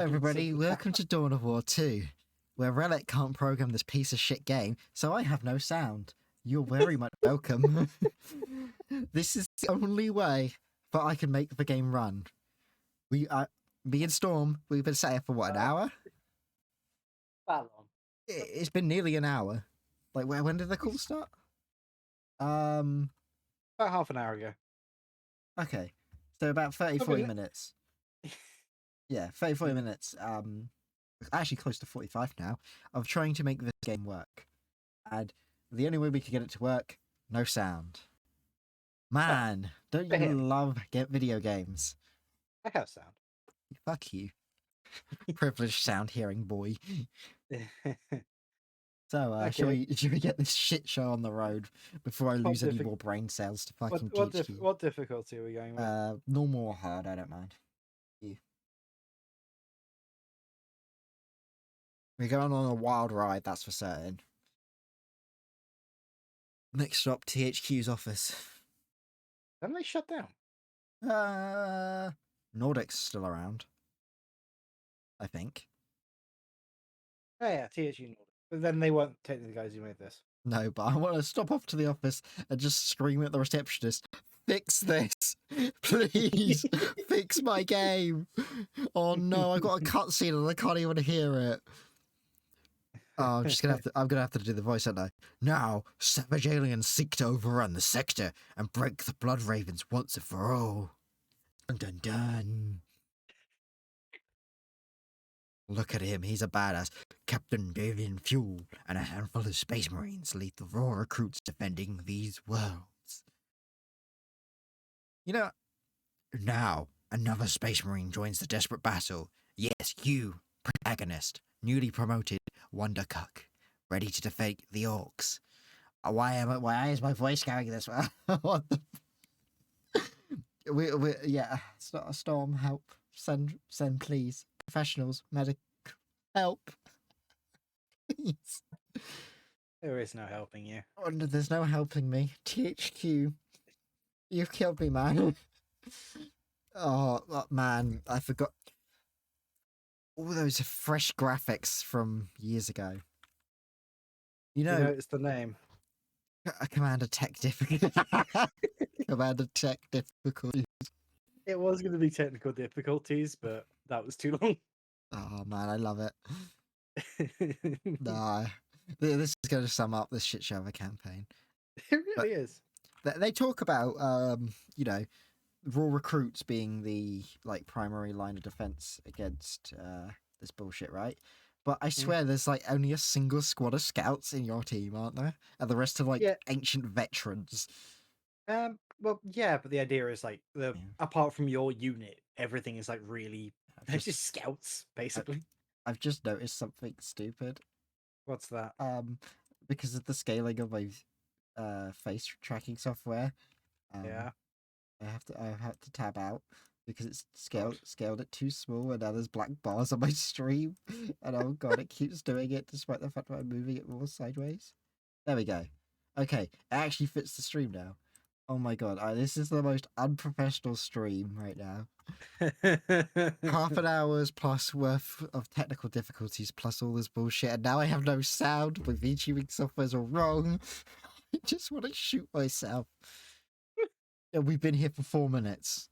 Everybody, welcome to Dawn of War 2, where Relic can't program this piece of shit game, so I have no sound. You're very much welcome. This is the only way that I can make the game run. Me and Storm, we've been sat here for what, an hour? That long. It's been nearly an hour. Like, when did the call start? About half an hour ago. Okay. So about 30, 40 minutes. Yeah, 30, 40 minutes. Actually close to 45 now, of trying to make this game work. And the only way we could get it to work, no sound. Man, don't you love video games? I have sound. Fuck you. Privileged sound hearing boy. So, Okay. should we get this shit show on the road before I lose any more brain cells to fucking THQ? What difficulty are we going with? Normal or hard, I don't mind. We're going on a wild ride, that's for certain. Next stop, THQ's office. Haven't they shut down? Nordic's still around, I think. Oh yeah, THU Nordic. But then they weren't technically the guys who made this. No, but I want to stop off to the office and just scream at the receptionist, fix this! Please! Fix my game! Oh no, I got a cutscene and I can't even hear it. Oh, I'm gonna have to do the voice, aren't I? Now, savage aliens seek to overrun the sector and break the Blood Ravens once and for all. Dun dun dun. Look at him, he's a badass. Captain Davian Fuel and a handful of space marines lead the raw recruits defending these worlds. You know, now another space marine joins the desperate battle. Yes, you, protagonist, newly promoted Wonder Cuck, ready to defeat the orcs. Why is my voice going this way? What the? Yeah, Storm, help. Send, please. Professionals, medic, help. Please. There is no helping you. Oh, no, there's no helping me. THQ, you've killed me, man. Oh, man, I forgot. All those fresh graphics from years ago. You know, it's the name. Commander Tech difficulty. Commander Tech difficulty. It was going to be technical difficulties, but that was too long. Oh man, I love it. Nah, this is going to sum up this shit show of a campaign. It really is. They talk about, you know, raw recruits being the like primary line of defense against this bullshit, right? But I swear there's like only a single squad of scouts in your team, aren't there? And the rest are like ancient veterans. Well, yeah, but the idea is like apart from your unit, everything is like really just scouts, basically. I've just noticed something stupid. What's that? Because of the scaling of my face tracking software. Yeah. I have to tab out because it's scaled it too small, and now there's black bars on my stream, and oh god, it keeps doing it despite the fact that I'm moving it more sideways. There we go. Okay, it actually fits the stream now. Oh my god, this is the most unprofessional stream right now. Half an hour's plus worth of technical difficulties plus all this bullshit, and now I have no sound. My VTubing software's all wrong. I just want to shoot myself. Yeah, we've been here for 4 minutes.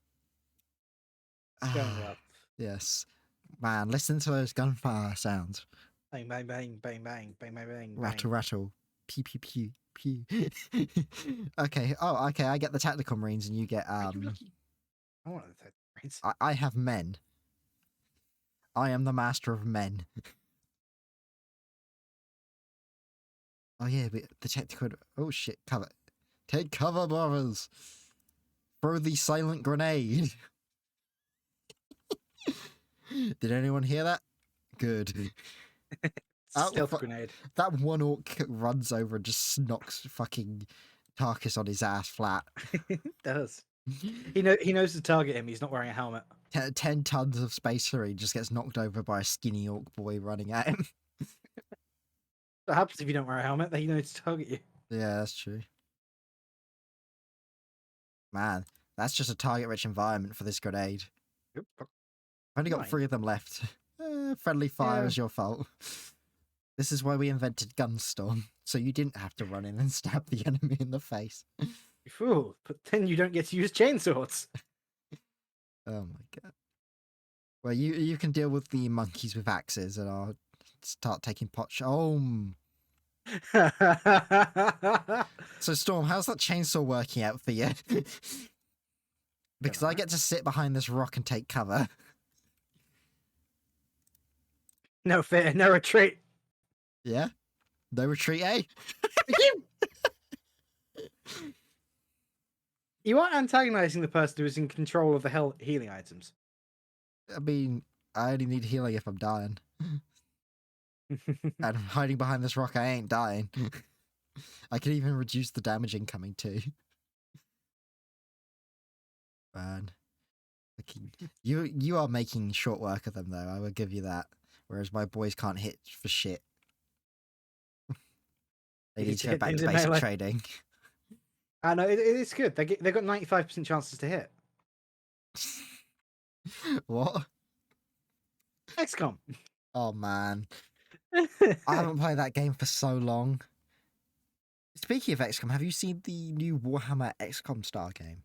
It's going well. Yes. Man, listen to those gunfire sounds. Bang, bang, bang, bang, bang, bang, bang, bang. Rattle, rattle. Pew, pew, pew, pew. Okay. Oh, okay. I get the tactical marines and you get... I want the tactical marines. I have men. I am the master of men. Oh, yeah. The tactical... Oh, shit. Cover. Take cover, brothers. Throw the silent grenade. Did anyone hear that? Good. Stealth grenade. That one orc runs over and just knocks fucking Tarkus on his ass flat. It does. He knows to target him. He's not wearing a helmet. 10 tons of space marine just gets knocked over by a skinny orc boy running at him. What happens if you don't wear a helmet? He knows to target you. Yeah, that's true. Man, that's just a target-rich environment for this grenade. Yep. I've only got 3 of them left. Friendly fire Yeah. is your fault. This is why we invented Gunstorm, so you didn't have to run in and stab the enemy in the face. You fool! But then you don't get to use chainsaws. Oh my god. Well, you can deal with the monkeys with axes, and I'll start taking pot. So Storm, how's that chainsaw working out for you? Because I get to sit behind this rock and take cover. No fear, no retreat. Yeah? No retreat, eh? You are antagonizing the person who is in control of the healing items. I mean, I only need healing if I'm dying. And I'm hiding behind this rock, I ain't dying. I can even reduce the damage incoming too. Man. You are making short work of them though, I will give you that. Whereas my boys can't hit for shit. They need to go back to basic training. I know, it's good. They've got 95% chances to hit. What? XCOM. Oh man. I haven't played that game for so long. Speaking of XCOM, have you seen the new Warhammer XCOM Star game?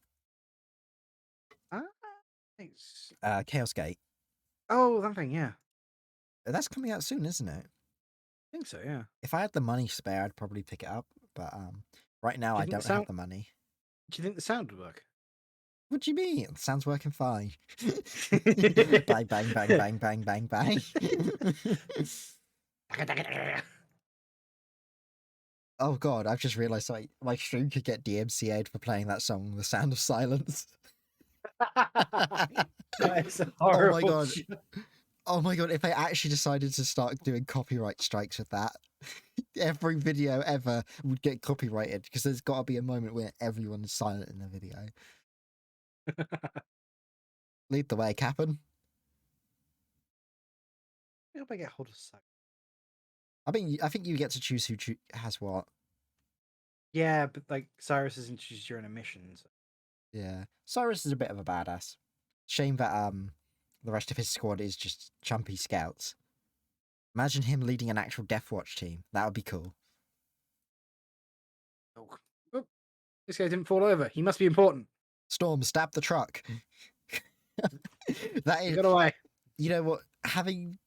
Chaos Gate. Oh, that thing, yeah. That's coming out soon, isn't it? I think so, yeah. If I had the money spare, I'd probably pick it up. But right now, I don't have the money. Do you think the sound would work? What do you mean? It sounds working fine. Bang, bang, bang, bang, bang, bang, bang. Oh god, I've just realised my stream could get DMCA'd for playing that song, The Sound of Silence. That is horrible. Oh my god. Oh my god, if I actually decided to start doing copyright strikes with that, every video ever would get copyrighted because there's got to be a moment where everyone is silent in the video. Lead the way, Cap'n. I hope I get hold of Cyrus. I think you get to choose who has what. Yeah, but like Cyrus isn't choose during a mission. So. Yeah, Cyrus is a bit of a badass. Shame that the rest of his squad is just chumpy scouts. Imagine him leading an actual Death Watch team. That would be cool. Oh, this guy didn't fall over. He must be important. Storm, stab the truck. That is. Get away. You know what? Having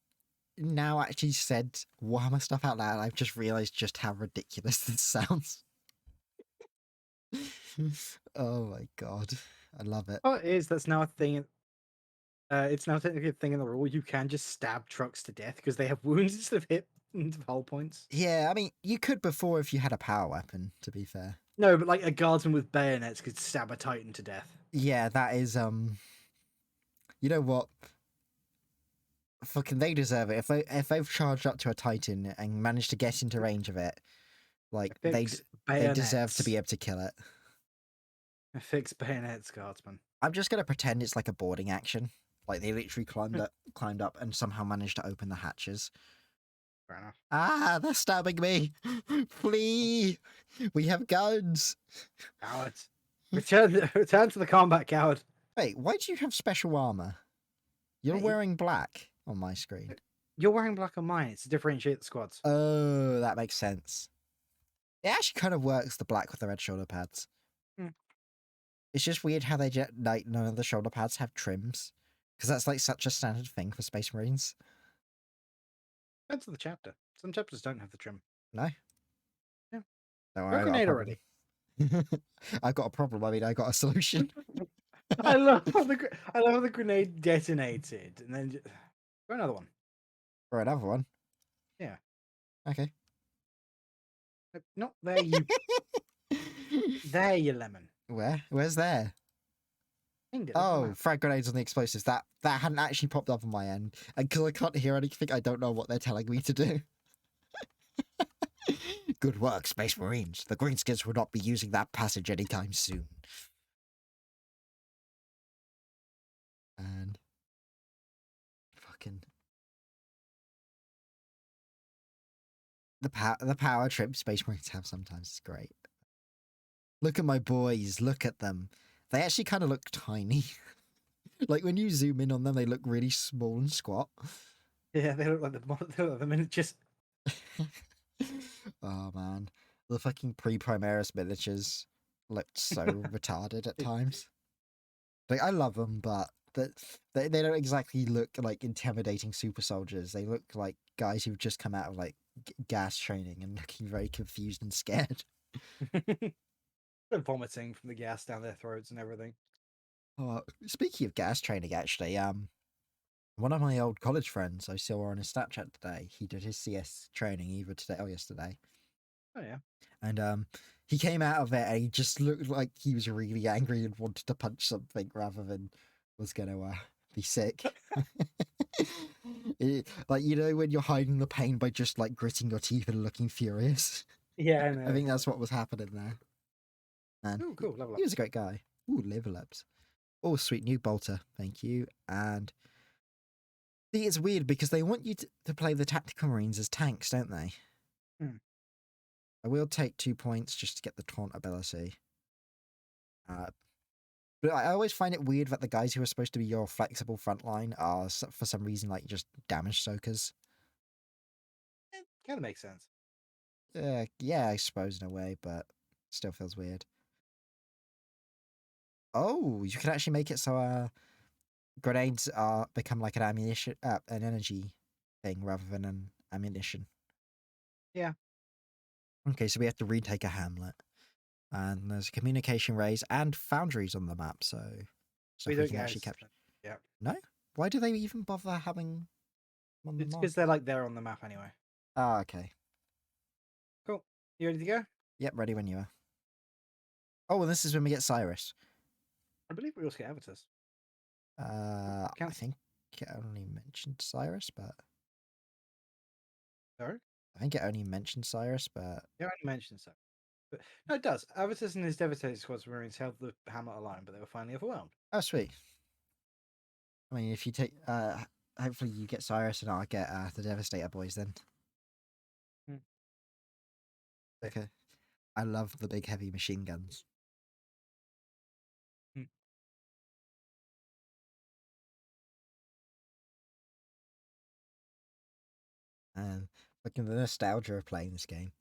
now actually said Warhammer stuff out loud, I've just realised just how ridiculous this sounds. Oh my god, I love it. Oh, it is. That's now a thing. It's now technically a thing in the rule. You can just stab trucks to death because they have wounds instead of hit hull points. Yeah, I mean, you could before if you had a power weapon, to be fair. No, but like a guardsman with bayonets could stab a titan to death. Yeah, that is you know what? Fucking they deserve it. If they've charged up to a titan and managed to get into range of it, like they deserve to be able to kill it. Fix bayonets, guardsman. I'm just gonna pretend it's like a boarding action. Like they literally climbed up and somehow managed to open the hatches. Fair enough. Ah, they're stabbing me! Flee! We have guns! Coward. Return to the combat, coward. Wait, why do you have special armor? You're wearing black on my screen. You're wearing black on mine. It's to differentiate the squads. Oh, that makes sense. It actually kind of works, the black with the red shoulder pads. Hmm. It's just weird how they like none of the shoulder pads have trims. Because that's like such a standard thing for Space Marines. Depends on the chapter. Some chapters don't have the trim. No? Yeah. Don't Got a grenade already. I've got a problem. I mean, I got a solution. I love how the grenade detonated and then for another one. For another one? Yeah. Okay. Not there, you. There, you lemon. Where? Where's there? Oh, frag grenades on the explosives. That hadn't actually popped up on my end. And because I can't hear anything, I don't know what they're telling me to do. Good work, Space Marines. The Greenskins will not be using that passage anytime soon. And fucking the power trip Space Marines have sometimes is great. Look at my boys. Look at them. They actually kind of look tiny. Like when you zoom in on them, they look really small and squat. Yeah, they look like they look like the miniatures. Oh man, the fucking pre-Primaris miniatures looked so retarded at times. Like I love them, but they don't exactly look like intimidating super soldiers. They look like guys who've just come out of like gas training and looking very confused and scared. They're vomiting from the gas down their throats and everything. Oh, speaking of gas training, actually, one of my old college friends I saw on his Snapchat today. He did his CS training either today or yesterday, Oh yeah. and he came out of it and he just looked like he was really angry and wanted to punch something rather than was gonna be sick. Like you know when you're hiding the pain by just like gritting your teeth and looking furious. Yeah, I I know. think that's what was happening there. And Oh, cool. Level he up. was a great guy. Ooh, level ups. Oh, sweet new bolter. Thank you. And see, it's weird because they want you to play the tactical marines as tanks, don't they? Hmm. I will take 2 points just to get the taunt ability. But I always find it weird that the guys who are supposed to be your flexible frontline are, for some reason, like just damage soakers. Kind of makes sense. Yeah, I suppose in a way, but still feels weird. Oh, you can actually make it so grenades become like an ammunition, an energy thing rather than an ammunition. Yeah. Okay, so we have to retake a hamlet, and there's communication rays and foundries on the map, so We stuff we don't can get actually as capture. yeah. No, why do they even bother having them on the It's map? because they're like there on the map anyway. Ah, okay. Cool. You ready to go? Yep, ready when you are. Oh, and this is when we get Cyrus. I believe we also get avatars. I think it only mentioned Cyrus, but Sorry? I think it only mentioned Cyrus, but Yeah, I only mentioned so. But no, it does. Avatars and his devastating squads Marines held the hamlet alone, but they were finally overwhelmed. oh sweet. I mean, if you take, hopefully you get Cyrus and I'll get the Devastator boys then. Hmm. Okay. I love the big heavy machine guns. Hmm. And looking at the nostalgia of playing this game.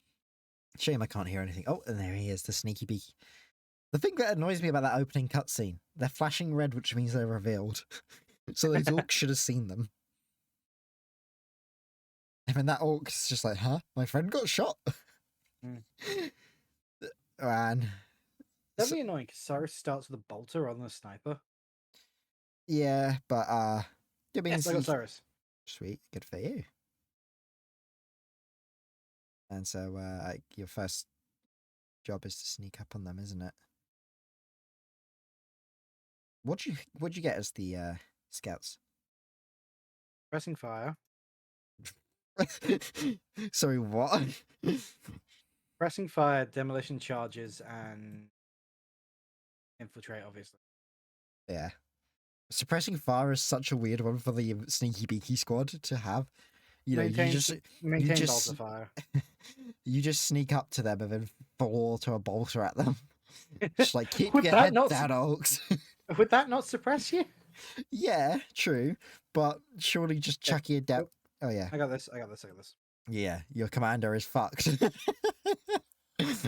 Shame I can't hear anything. Oh, and there he is, the sneaky beaky. The thing that annoys me about that opening cutscene, they're flashing red, which means they're revealed. So those orcs should have seen them. And then that orc's just like, huh? My friend got shot. Hmm. Man. That'd be annoying because Cyrus starts with a bolter rather than a sniper. Yeah, but it Yes, means I got Cyrus. sweet, good for you. And so your first job is to sneak up on them, isn't it? What'd you get as the scouts? Pressing fire. Sorry, what? Pressing fire, demolition charges, and infiltrate, obviously. Yeah. Suppressing fire is such a weird one for the sneaky beaky squad to have. You know, you Maintain bolter just fire. you just sneak up to them and then fall to a bolter at them. Just like keep would your that head not down, Oaks. would that not suppress you? Yeah, true. But surely just Yeah. chuck your down. Oh, Oh yeah. I got this. I got this. I got this. Yeah, your commander is fucked.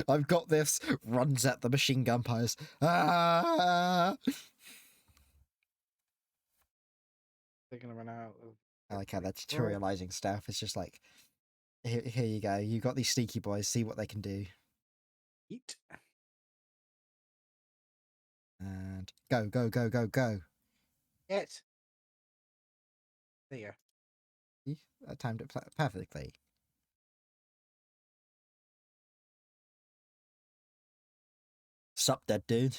I've got this. Runs at the machine gun pires. Ah! They're gonna run out of. I like how they're tutorializing stuff. It's just like, here you go. You got these sneaky boys. See what they can do. Eat. And go, go, go, go, go. It. There you go. See? I timed it perfectly. Sup, dead dude.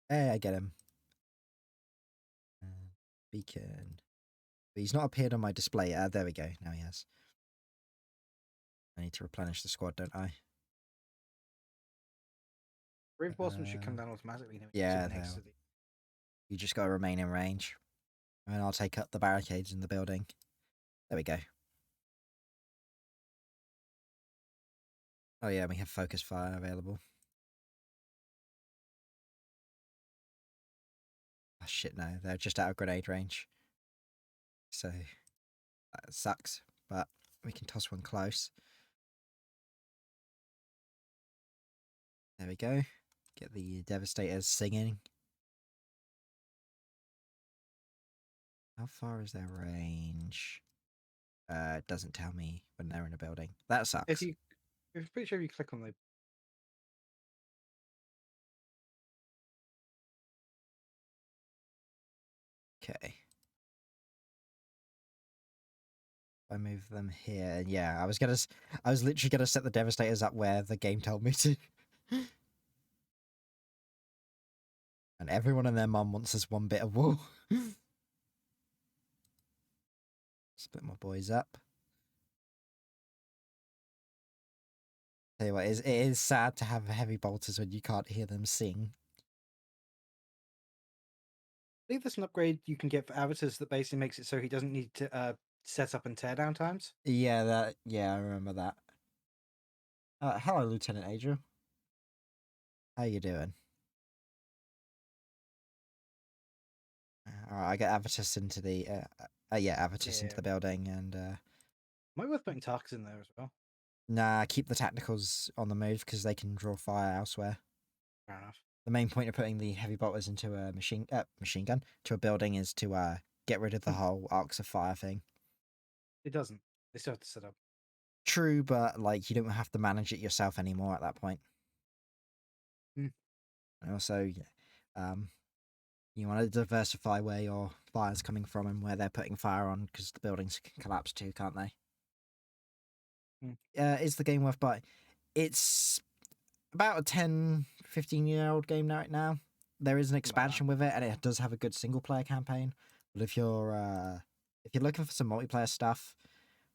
Hey, I get him. Beacon. But he's not appeared on my display. There we go. Now he has. I need to replenish the squad, don't I? Reinforcements should come down automatically. Yeah, next to the. you just got to remain in range. And I'll take up the barricades in the building. There we go. Oh yeah, we have focus fire available. Oh, shit, no, they're just out of grenade range. So that sucks, but we can toss one close. There we go. Get the Devastators singing. How far is their range? It doesn't tell me when they're in a building. That If sucks. you, if pretty sure if you click on the Okay. I move them here. Yeah, I was literally gonna set the Devastators up where the game told me to. And everyone and their mum wants this one bit of wool. Split my boys up. Tell you what, it is sad to have heavy bolters when you can't hear them sing. I think there's an upgrade you can get for avatars that basically makes it so he doesn't need to set up and tear down times. Yeah, I remember that. Hello, Lieutenant Adriel. How you doing? Alright, I get Avitus into the Avitus into Yeah. the building, and Might be worth putting Tarkus in there as well. nah, keep the tacticals on the move because they can draw fire elsewhere. Fair enough. The main point of putting the heavy bolters into a machine gun to a building is to get rid of the whole arcs of fire thing. It doesn't. They still have to set up. True, but like you don't have to manage it yourself anymore at that point. Mm. And also, you want to diversify where your fire's coming from and where they're putting fire on because the buildings can collapse too, can't they? Is the game worth buying? It's about a 10, 15-year-old game right now. There is an expansion with it, and it does have a good single-player campaign. But if you're looking for some multiplayer stuff,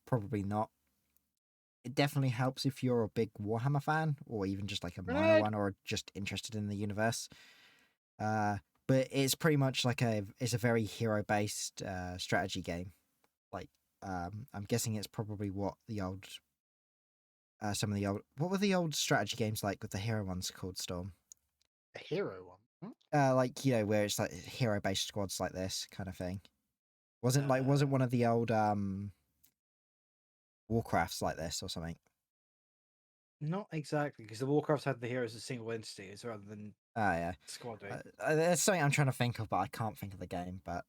probably not. It definitely helps if you're a big Warhammer fan, or even just like a minor one, or just interested in the universe. But it's pretty much like it's a very hero-based strategy game. Like, I'm guessing it's probably what the old some of the old what were the old strategy games like with the hero ones called, Storm? A hero one. Like, where it's like hero based squads like this kind of thing. Wasn't one of the old Warcrafts like this or something? Not exactly, because the Warcrafts had the heroes as single entities rather than Yeah. squad. There's something I'm trying to think of, but I can't think of the game. But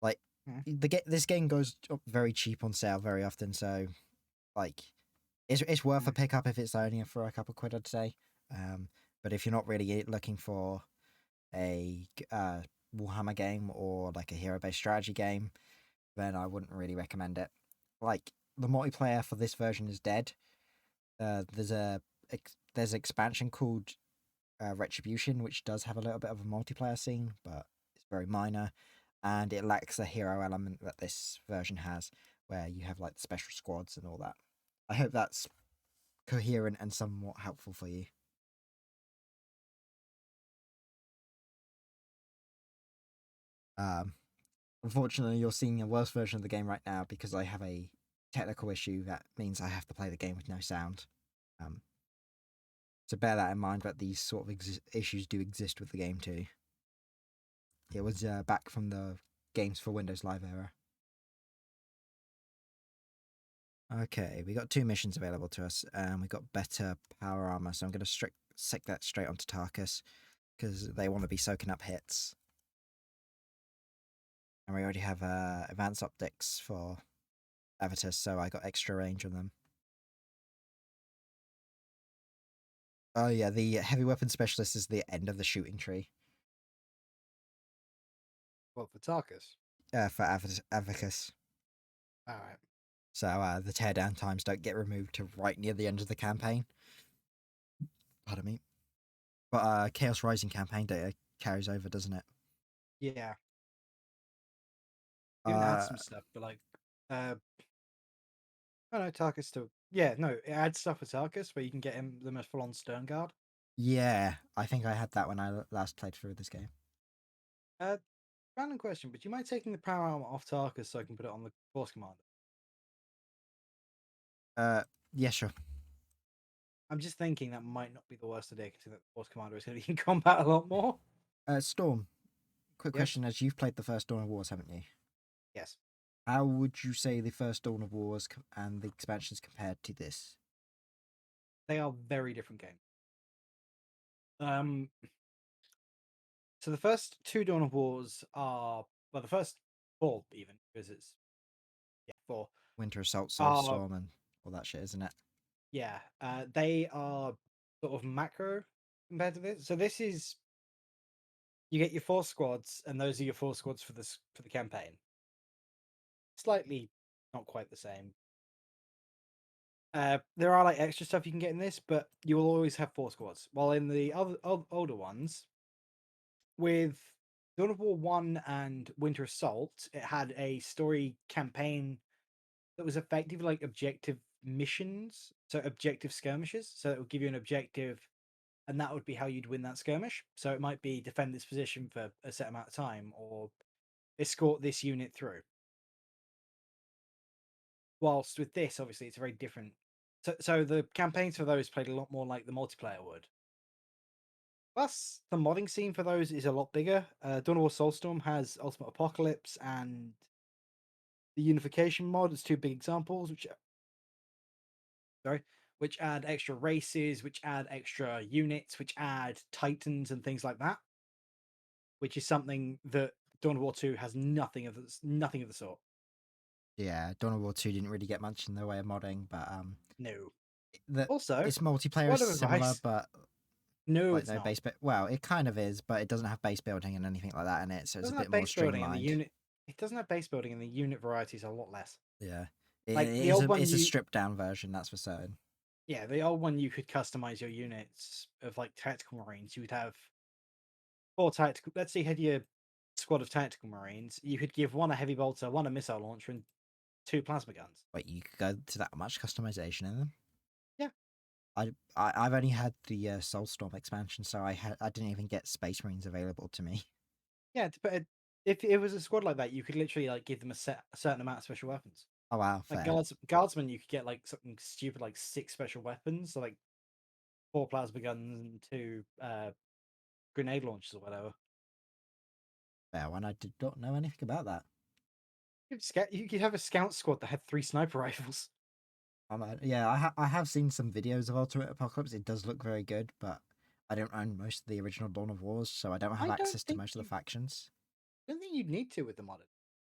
like, this game goes up very cheap on sale very often, so like, it's worth a pickup if it's only for a couple of quid, I'd say. But if you're not really looking for a Warhammer game or like a hero based strategy game, then I wouldn't really recommend it. Like, the multiplayer for this version is dead. There's an expansion called Retribution, which does have a little bit of a multiplayer scene, but it's very minor, and it lacks the hero element that this version has, where you have like the special squads and all that. I hope that's coherent and somewhat helpful for you. Unfortunately, you're seeing a worse version of the game right now because I have a technical issue that means I have to play the game with no sound. So bear that in mind, that these sort of issues do exist with the game too. It was back from the Games for Windows Live era. Okay, we got 2 missions available to us, and we got better power armor, so I'm going to stick that straight onto Tarkus because they want to be soaking up hits. And we already have advanced optics for Avitus, so I got extra range on them. Oh yeah, the heavy weapon specialist is the end of the shooting tree. Well, for Tarkus. For Avicus. Alright. So the teardown times don't get removed to right near the end of the campaign. Pardon me. But Chaos Rising campaign data carries over, doesn't it? Yeah. You can add some stuff, but like I don't know, Tarkus still it adds stuff for Tarkus where you can get them as full on Stern Guard. Yeah, I think I had that when I last played through this game. Random question, but do you mind taking the power armor off Tarkus so I can put it on the Force Commander? Yeah, sure. I'm just thinking that might not be the worst idea, considering that the Force Commander is going to be in combat a lot more. Storm, quick Yeah. question: as you've played the first Dawn of Wars, haven't you? Yes. How would you say the first Dawn of Wars and the expansions compared to this? They are very different games. Um, so the first two Dawn of Wars are, well, the first four even, because it's, yeah, four Winter Assault, are, Soulstorm, and all that shit, isn't it? yeah, they are sort of macro compared to this. So this is, you get your four squads, and those are your four squads for the campaign. Slightly not quite the same. There are like extra stuff you can get in this, but you will always have four squads. While in the other older ones, with Dawn of War 1 and Winter Assault, it had a story campaign that was effectively like objective missions, so objective skirmishes. So it would give you an objective, and that would be how you'd win that skirmish. So it might be defend this position for a set amount of time, or escort this unit through. Whilst with this, obviously, it's a very different. So the campaigns for those played a lot more like the multiplayer would. Plus, the modding scene for those is a lot bigger. Dawn of War Soulstorm has Ultimate Apocalypse and the Unification mod as two big examples, which add extra races, which add extra units, which add titans and things like that. Which is something that Dawn of War 2 has nothing of the sort. Yeah, Dawn of War 2 didn't really get much in the way of modding, but No. the Also, its multiplayer is word of similar, advice. but No, like it's no not. base. Well, it kind of is, but it doesn't have base building and anything like that in it, so It it's a doesn't have bit more base building, and the streamlined. unit. It doesn't have base building, and the unit variety is a lot less. Yeah, Like the old one, it's a stripped down version, that's for certain. yeah, the old one, you could customize your units of like tactical marines. You would have four tactical. Let's say you had your squad of tactical marines. You could give one a heavy bolter, one a missile launcher, and two plasma guns. Wait, you could go to that much customization in them? Yeah, I've only had the Soulstorm expansion, so I didn't even get Space Marines available to me. yeah. If it was a squad like that, you could literally like give them a certain amount of special weapons. Oh wow, Like fair. guardsmen, you could get like something stupid like 6 special weapons, so like 4 plasma guns and 2 grenade launchers or whatever. Fair one. I did not know anything about that. You could have a scout squad that had 3 sniper rifles. Yeah, I have seen some videos of Ultimate Apocalypse. It does look very good, but I don't own most of the original Dawn of Wars, so I don't have I don't access to think most of the you factions. don't think you'd need to with the modded.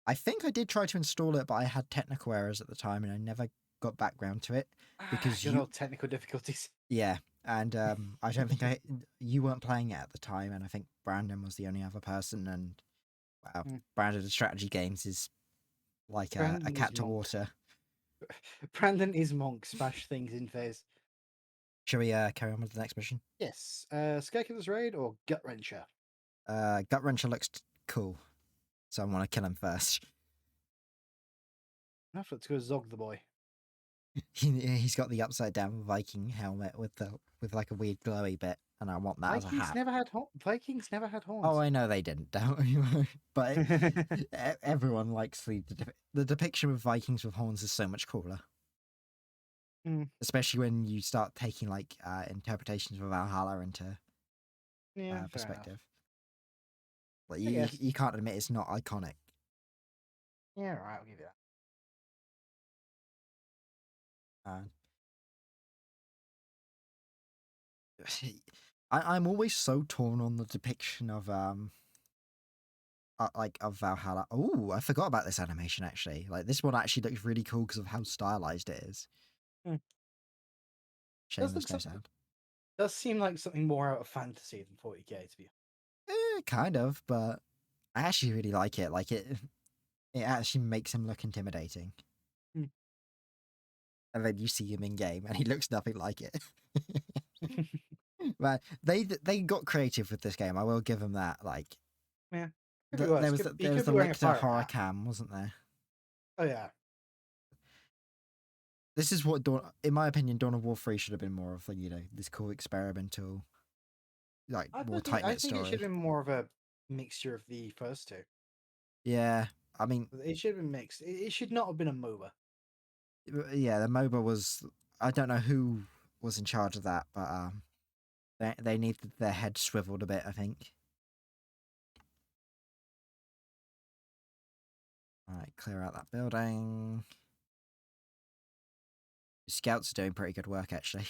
I think I did try to install it, but I had technical errors at the time, and I never got back round to it because Good old technical difficulties. yeah, and I don't think you weren't playing it at the time, and I think Brandon was the only other person, and wow, Mm. Brandon at Strategy Games is like a Brandon is cat to monk. water. Brandon is monk. Smash things in phase. Shall we carry on with the next mission? Yes. Scarecrow's Raid or Gut Wrencher? Gut Wrencher looks cool, so I want to kill him first. Let's go Zog the boy. He's got the upside down Viking helmet with like a weird glowy bit, and I want that as a hat. Vikings never had Oh, horns. I know they didn't, don't you? But everyone likes the depiction of Vikings with horns is so much cooler, Mm, especially when you start taking like interpretations of Valhalla into yeah, fair enough. perspective. Like I guess. you can't admit it's not iconic. Yeah, right. I'll give you that. Uh, I'm always so torn on the depiction of like of Valhalla. Oh, I forgot about this animation actually. Like this one actually looks really cool because of how stylized it is. Mm. Shame Does there's look no something. sound. Does seem like something more out of fantasy than 40k to be. Kind of, but I actually really like it. Like it actually makes him look intimidating. Mm. And then you see him in game, and he looks nothing like it. But they got creative with this game. I will give them that. Like Yeah, could be worse. He there was could the be wearing a Lictor pirate horror hat. cam, wasn't there? Oh yeah. This is what in my opinion, Dawn of War 3 should have been more of, this cool experimental, like more tight I knit think it should story. have been more of a mixture of the first two. Yeah, I mean, It should have been mixed. It should not have been a MOBA. yeah, the MOBA was. I don't know who was in charge of that, but they needed their head swiveled a bit. I think. clear out that building. The scouts are doing pretty good work, actually.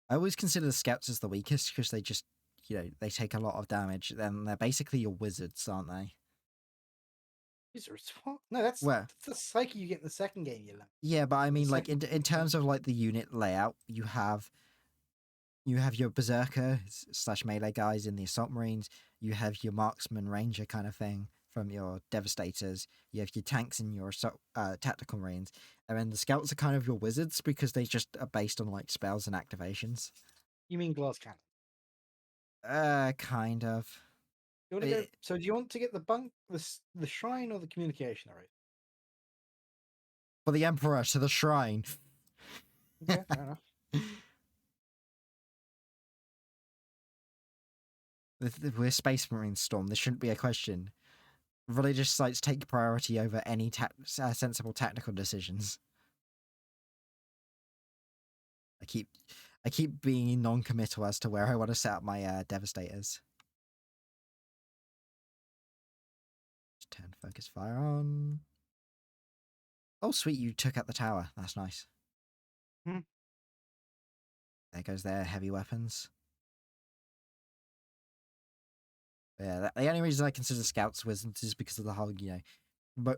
I always consider the scouts as the weakest because they just, they take a lot of damage. Then they're basically your wizards, aren't they? Wizards? What? No, that's Well, the psyche you get in the second game. You learn. yeah, but I The mean, like second in terms of like the unit layout, you have your berserker slash melee guys in the assault marines. You have your marksman ranger kind of thing from your devastators. You have your tanks and your assault, tactical marines, and then the scouts are kind of your wizards because they just are based on like spells and activations. You mean glass cannon? Kind of. You want to go? So do you want to get the bunk, the shrine, or the communication array? For the emperor to the shrine. Okay, fair enough. We're Space Marine Storm. This shouldn't be a question. Religious sites take priority over any sensible tactical decisions. I keep being non-committal as to where I want to set up my devastators. Just turn focus fire on. Oh, sweet! You took out the tower. That's nice. Hmm. There goes their heavy weapons. Yeah, the only reason I consider scouts wizards is because of the whole,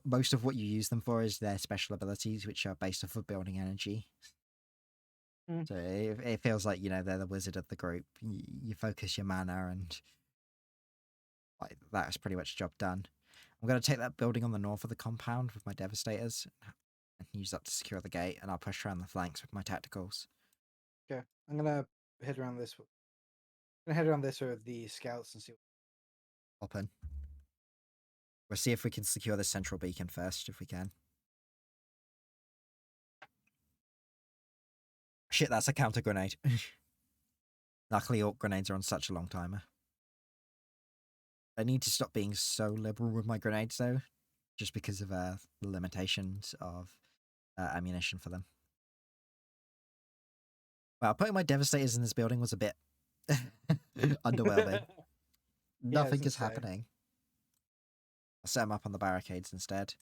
most of what you use them for is their special abilities, which are based off of building energy. Mm. So it feels like, they're the wizard of the group. You focus your mana and like that's pretty much job done. I'm going to take that building on the north of the compound with my devastators and use that to secure the gate, and I'll push around the flanks with my tacticals. Okay, I'm gonna head around this. I'm gonna head around this with the scouts and see. Open. We'll see if we can secure the central beacon first, if we can. Shit, that's a counter grenade. Luckily, orc grenades are on such a long timer. I need to stop being so liberal with my grenades, though, just because of the limitations of ammunition for them. Well, putting my devastators in this building was a bit underwhelming. Nothing is happening. I'll set them up on the barricades instead.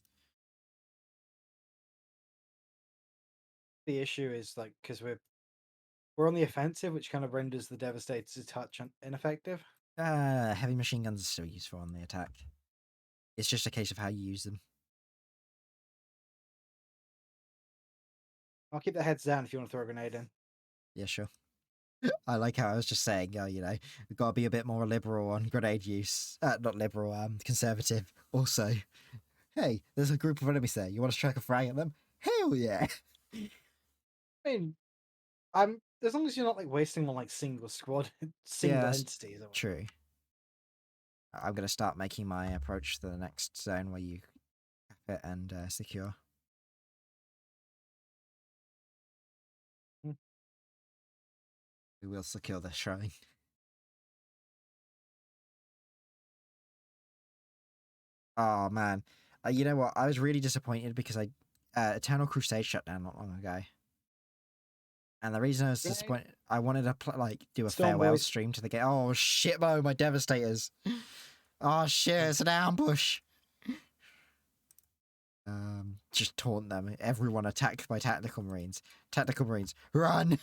The issue is like because we're on the offensive, which kind of renders the devastators a touch ineffective. Heavy machine guns are still useful on the attack. It's just a case of how you use them. I'll keep the heads down if you want to throw a grenade in. Yeah, sure. I like how I was just saying, we've got to be a bit more liberal on grenade use. Not liberal, conservative. Also, hey, there's a group of enemies there. You want to strike a frag at them? Hell yeah! I mean, I'm as long as you're not like wasting on like single squad, single Yeah, entities. true. I'm going to start making my approach to the next zone where you cap it and secure. Hmm. We will secure the shrine. Oh man, you know what? I was really disappointed because Eternal Crusade shut down not long ago, and the reason I was disappointed, I wanted to do a Storm farewell boys. stream to the game. Oh shit, Mo, my devastators! Oh shit, it's an ambush. Just taunt them. Everyone attacked by tactical marines. Tactical marines, run!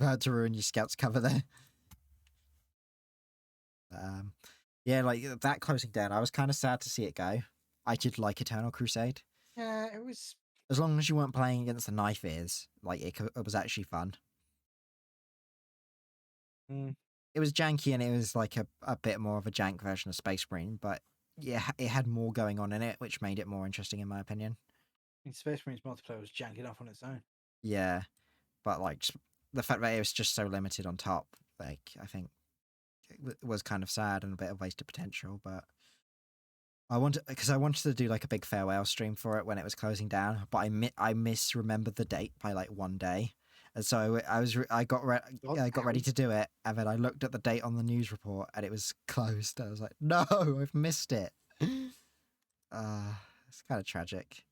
About to ruin your scouts cover there. Yeah, like that closing down, I was kind of sad to see it go. I did like Eternal Crusade. Yeah, it was. As long as you weren't playing against the knife ears, like it was actually fun. Mm. It was janky and it was like a bit more of a jank version of Space Marine, but yeah, it had more going on in it, which made it more interesting in my opinion. Space Marines multiplayer was jank enough on its own. Yeah, but like the fact that it was just so limited on top, like I think it was kind of sad and a bit of wasted potential. But I wanted to do like a big farewell stream for it when it was closing down, but I misremembered the date by like one day, and so I got ready to do it, and then I looked at the date on the news report and it was closed. I was like, no, I've missed it. It's kind of tragic.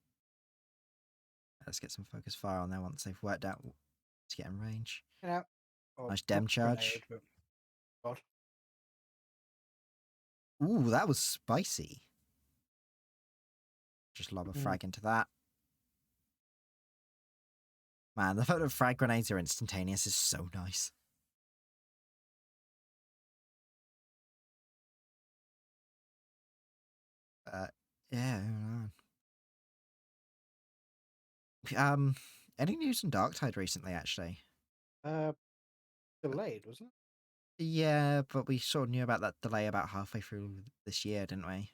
Let's get some focus fire on there once they've worked out to get in range. You know, Or Nice not dem charge. grenade, but God. Ooh, that was spicy. Just lob a Mm. frag into that. Man, the fact that frag grenades are instantaneous is so nice. Uh, yeah. Any news on Darktide recently? Actually, Uh, delayed, wasn't it? yeah, but we sort of knew about that delay about halfway through this year, didn't we?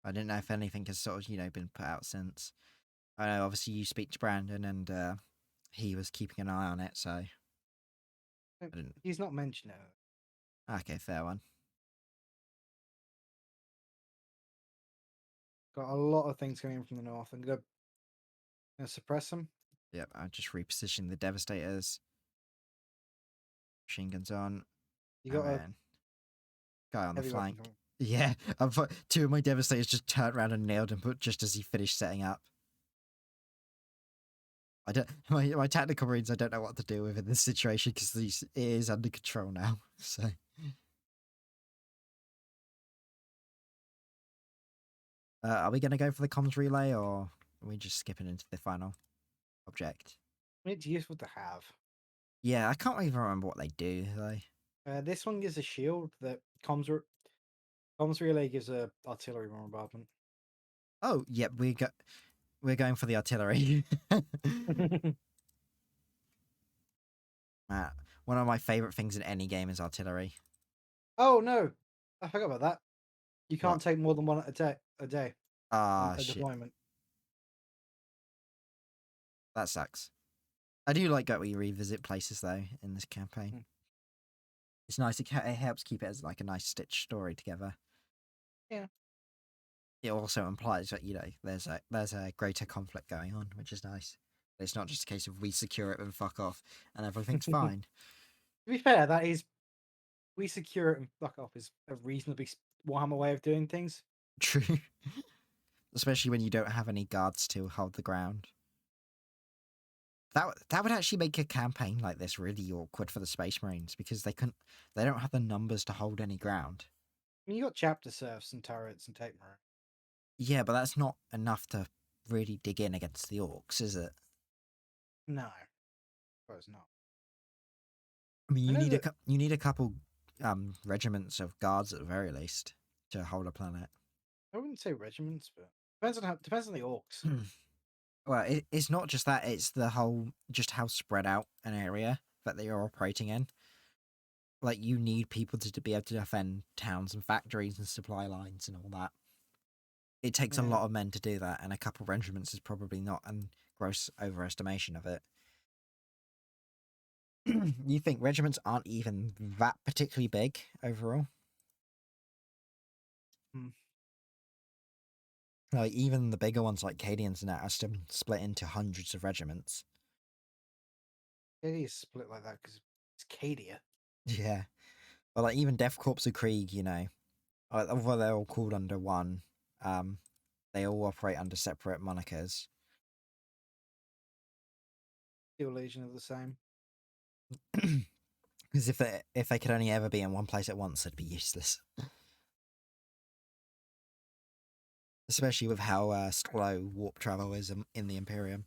I didn't know if anything has sort of been put out since. I know obviously you speak to Brandon and he was keeping an eye on it, so I didn't. He's not mentioned it. Okay, fair one. Got a lot of things coming in from the north. I'm gonna suppress them. Yep, I just repositioned the Devastators. Machine guns on. You got a And guy on the heavy weapon flank. coming. Yeah, two of my Devastators just turned around and nailed him, but just as he finished setting up. I don't. My tactical marines. I don't know what to do with in this situation because it is under control now. So. Are we going to go for the comms relay or are we just skipping into the final object? It's useful to have. Yeah, I can't even remember what they do though. This one gives a shield that comms relay gives a artillery bombardment. Oh, yep, we're going for the artillery. One of my favorite things in any game is artillery. Oh no, I forgot about that. You can't What? take more than one at a day. Ah, A shit. deployment. That sucks. I do like that we revisit places though in this campaign. Hmm. It's nice. It helps keep it as like a nice stitched story together. Yeah. It also implies that there's a greater conflict going on, which is nice. It's not just a case of we secure it and fuck off and everything's fine. To be fair, that is we secure it and fuck off is a reasonably Warhammer way of doing things. True. Especially when you don't have any guards to hold the ground. That would actually make a campaign like this really awkward for the Space Marines because they don't have the numbers to hold any ground. You got chapter serfs and turrets and tape marine. Yeah, but that's not enough to really dig in against the orcs, is it? No, suppose not. I mean, I know that you need a couple regiments of guards at the very least to hold a planet. I wouldn't say regiments, but depends on the orcs. Well, it's not just that; it's the whole just how spread out an area that they are operating in. Like you need people to be able to defend towns and factories and supply lines and all that. It takes a Yeah. lot of men to do that, and a couple regiments is probably not a gross overestimation of it. You think regiments aren't even that particularly big overall? Hmm. Like even the bigger ones like Cadians and that are still split into hundreds of regiments. It is split like that because it's Cadia. Yeah. But like even Death Corps of Krieg, although they're all called under one, they all operate under separate monikers. Steel Legion are the same. Because if they could only ever be in one place at once, it'd be useless. Especially with how slow warp travel is in the Imperium.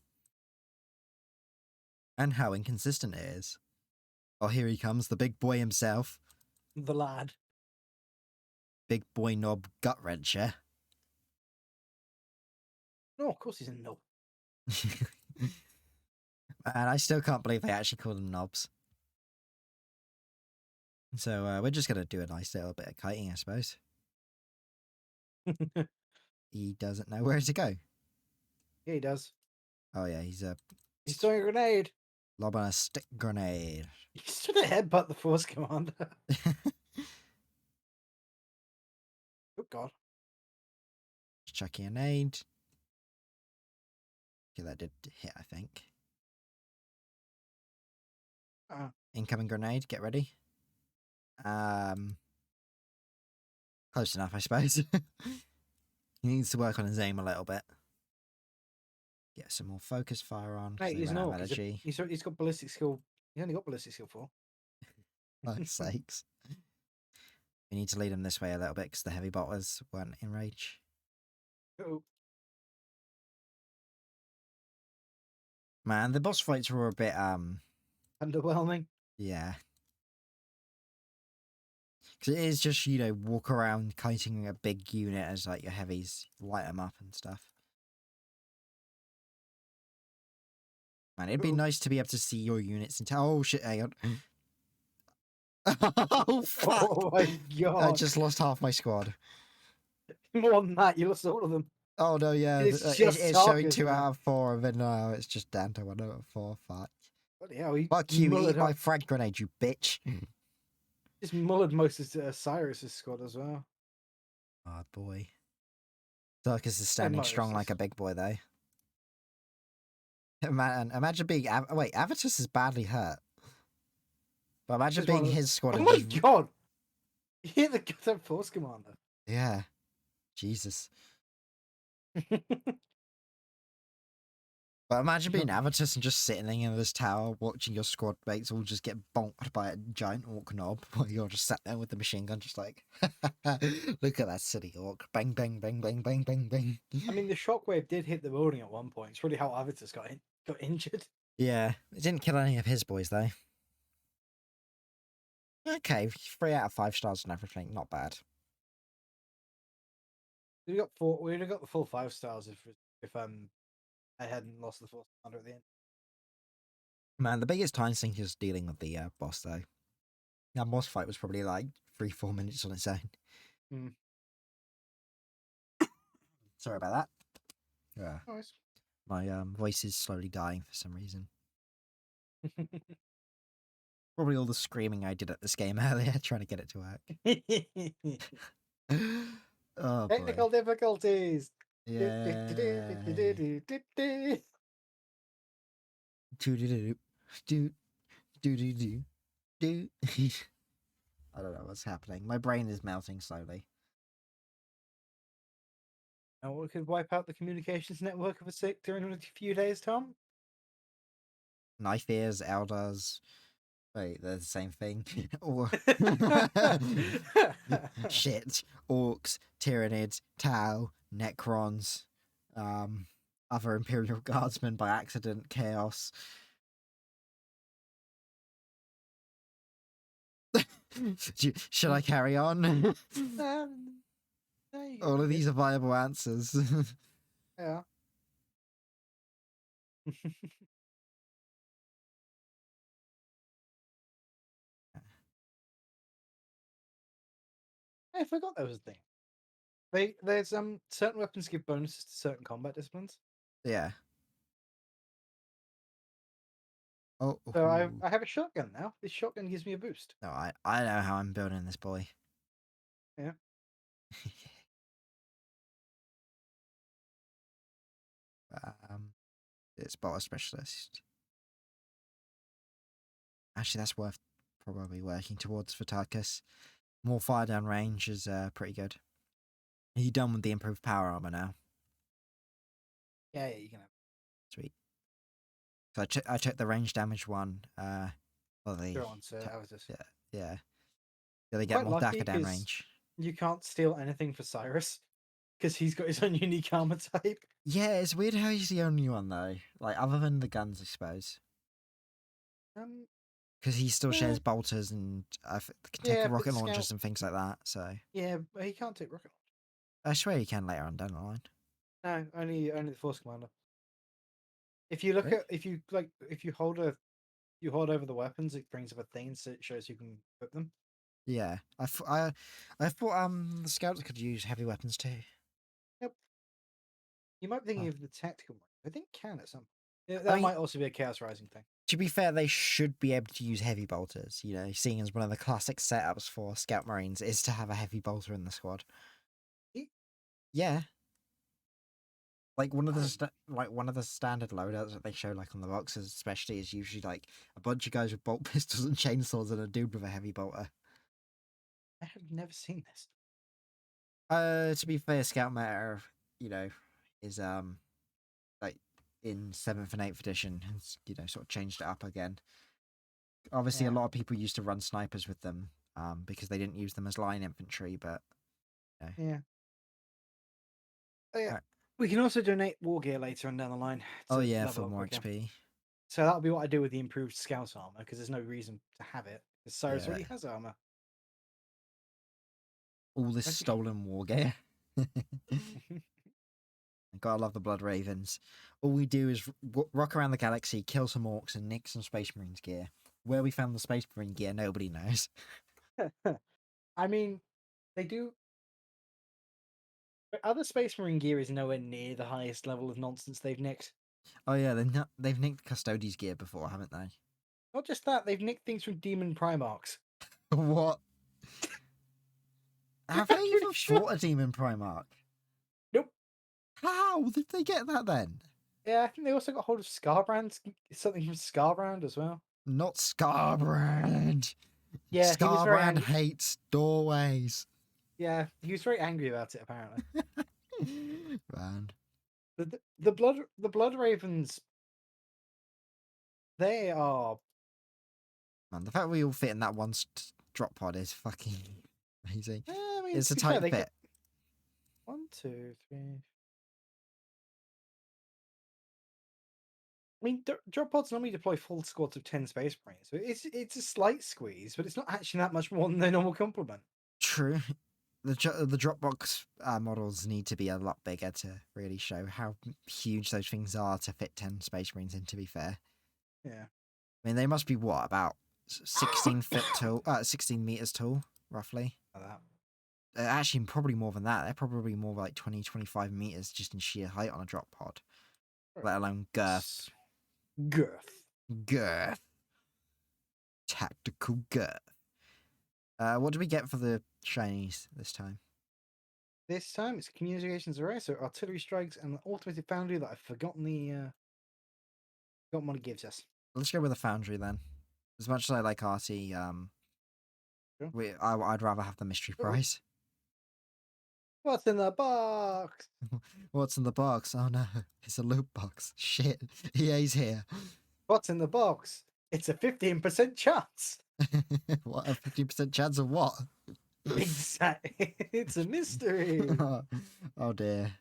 And how inconsistent it is. Oh, here he comes, the big boy himself. The lad. Big boy knob gut wrencher. No, of course he's a no. And I still can't believe they actually call them knobs. So we're just going to do a nice little bit of kiting, I suppose. He doesn't know where to go. Yeah, he does. Oh yeah, he's He's throwing a grenade. lob on a stick grenade. He's trying to headbutt the force commander. Oh god. Chucking a nade. Okay, that did hit, I think. Incoming grenade, get ready. Close enough, I suppose. He needs to work on his aim a little bit. Get some more focus fire on because Mate, they he's ran out of not. energy. He's got ballistic skill. He's only got ballistic skill 4. Fuck's sakes. We need to lead them this way a little bit because the heavy bolters weren't in rage. Oh, Man, the boss fights were a bit underwhelming. yeah. Because it is just, walk around kiting a big unit as like your heavies, light them up and stuff. Man, it'd be Oh, nice to be able to see your units and oh shit, hang on. Oh fuck! oh my I god! just lost half my squad. More than that, you lost all of them. Oh no, yeah, It's just it's showing Tarkus 2 now. out of 4, and then now it's just down to 1 out of 4. Fuck. Bloody hell, he Fuck you, eat mullered my up. frag grenade, you bitch. Just mullered most of Cyrus's squad as well. Oh boy. Darkus is standing most strong like is- a big boy though. Imagine being wait, Avitus is badly hurt. But imagine Just one being of the- his squad Oh and my just god! You hear the goddamn force commander. yeah. Jesus. But imagine being Avitus and just sitting in this tower watching your squad mates all just get bonked by a giant orc knob while you're just sat there with the machine gun just like look at that silly orc. Bang bang bang bang bang bang bang. I mean, the shockwave did hit the building at one point. It's really how Avitus got injured. Yeah. It didn't kill any of his boys though. Okay, 3 out of 5 stars and everything, not bad. We got 4. We would have got the full 5 stars if I hadn't lost the force commander at the end. Man, the biggest time sink is dealing with the boss though. That boss fight was probably like 3-4 minutes on its own. Hmm. Sorry about that. Yeah. Nice. My voice is slowly dying for some reason. Probably all the screaming I did at this game earlier trying to get it to work. Oh boy. Technical difficulties. Yeah. Do do do do do. I don't know what's happening. My brain is melting slowly. And we could wipe out the communications network of a sick during a few days, Tom. Knife ears, elders. Wait, they're the same thing. Or shit. Orcs, Tyranids, Tau, Necrons, other Imperial Guardsmen by accident, Chaos. Should I carry on? All of these are viable answers. Yeah. I forgot there was a thing. There's certain weapons give bonuses to certain combat disciplines. Yeah. Oh, So I have a shotgun now. This shotgun gives me a boost. no, I know how I'm building this boy. Yeah. It's bot specialist. Actually, that's worth probably working towards for Tarkus. More fire down range is pretty good. Are you done with the improved power armor now? Yeah, you can have. Sweet. So I took the range damage one. For the Sure on, sir. I was just yeah. They get quite more lucky Daka down 'cause range. you can't steal anything for Cyrus because he's got his own unique armor type. Yeah, it's weird how he's the only one though. Like other than the guns, I suppose. Because he still Yeah. shares bolters and can take Yeah, but rocket Scout- launchers and things like that. So Yeah, but he can't take rocket. I swear he can later on down the line. No, only the force commander. If you look Really? at if you hold over the weapons, it brings up a thing so it shows you can equip them. Yeah, I thought the scouts could use heavy weapons too. You might be thinking Oh. of the tactical one. I think it can at some. Yeah, that mean- might also be a Chaos Rising thing. To be fair, they should be able to use heavy bolters. Seeing as one of the classic setups for Scout Marines is to have a heavy bolter in the squad. Yeah. Like one of the standard loadouts that they show like on the boxes, especially, is usually like a bunch of guys with bolt pistols and chainsaws and a dude with a heavy bolter. I have never seen this. To be fair, Scout Meta, is like in 7th and 8th edition, has sort of changed it up again. Obviously, a Yeah, lot of people used to run snipers with them because they didn't use them as line infantry, but you know. yeah. Oh, yeah. Alright. We can also donate war gear later on down the line Oh to yeah, level for up more quicker. XP. So that'll be what I do with the improved scout armor because there's no reason to have it. Because Cyrus Yeah, already has armor. all this Imagine- stolen war gear. Gotta love the Blood Ravens. All we do is rock around the galaxy, kill some orcs, and nick some Space Marines gear. Where we found the Space Marine gear, nobody knows. I mean, they do. But other Space Marine gear is nowhere near the highest level of nonsense they've nicked. Oh yeah, they've nicked Custodes gear before, haven't they? Not just that, they've nicked things from Demon Primarchs. What? Have I'm they pretty even sure. fought a Demon Primarch? Nope. How did they get that then? Yeah, I think they also got hold of Scarbrand, something from Scarbrand as well. Not Scarbrand. Yeah, he was very Scarbrand angry. hates doorways. Yeah, he was very angry about it. Apparently, Man. the Blood Ravens, they are. Man, the fact we all fit in that one drop pod is fucking amazing. I mean, It's to a be fair, tight they fit. get 1, 2, 3. I mean, drop pods normally deploy full squads of 10 Space Marines, so it's a slight squeeze, but it's not actually that much more than their normal complement. True. The Dropbox models need to be a lot bigger to really show how huge those things are to fit 10 Space Marines in, to be fair. Yeah. I mean, they must be what, about 16 foot tall, 16 meters tall, roughly. Like that. Actually, probably more than that. They're probably more like 20, 25 meters just in sheer height on a drop pod, let alone girth. Girth. Girth. Tactical girth. What do we get for the shinies this time? This time it's communications array, so artillery strikes and an automated foundry that I've forgotten forgotten what it gives us. Let's go with a foundry then. As much as I like RT, Sure. I'd rather have the mystery Oh, prize. what's in the box? What's in the box? Oh no, it's a loot box. Shit, EA's here. What's in the box? It's a 15% chance. What, a 50% chance of what? Exactly. It's a mystery. Oh dear.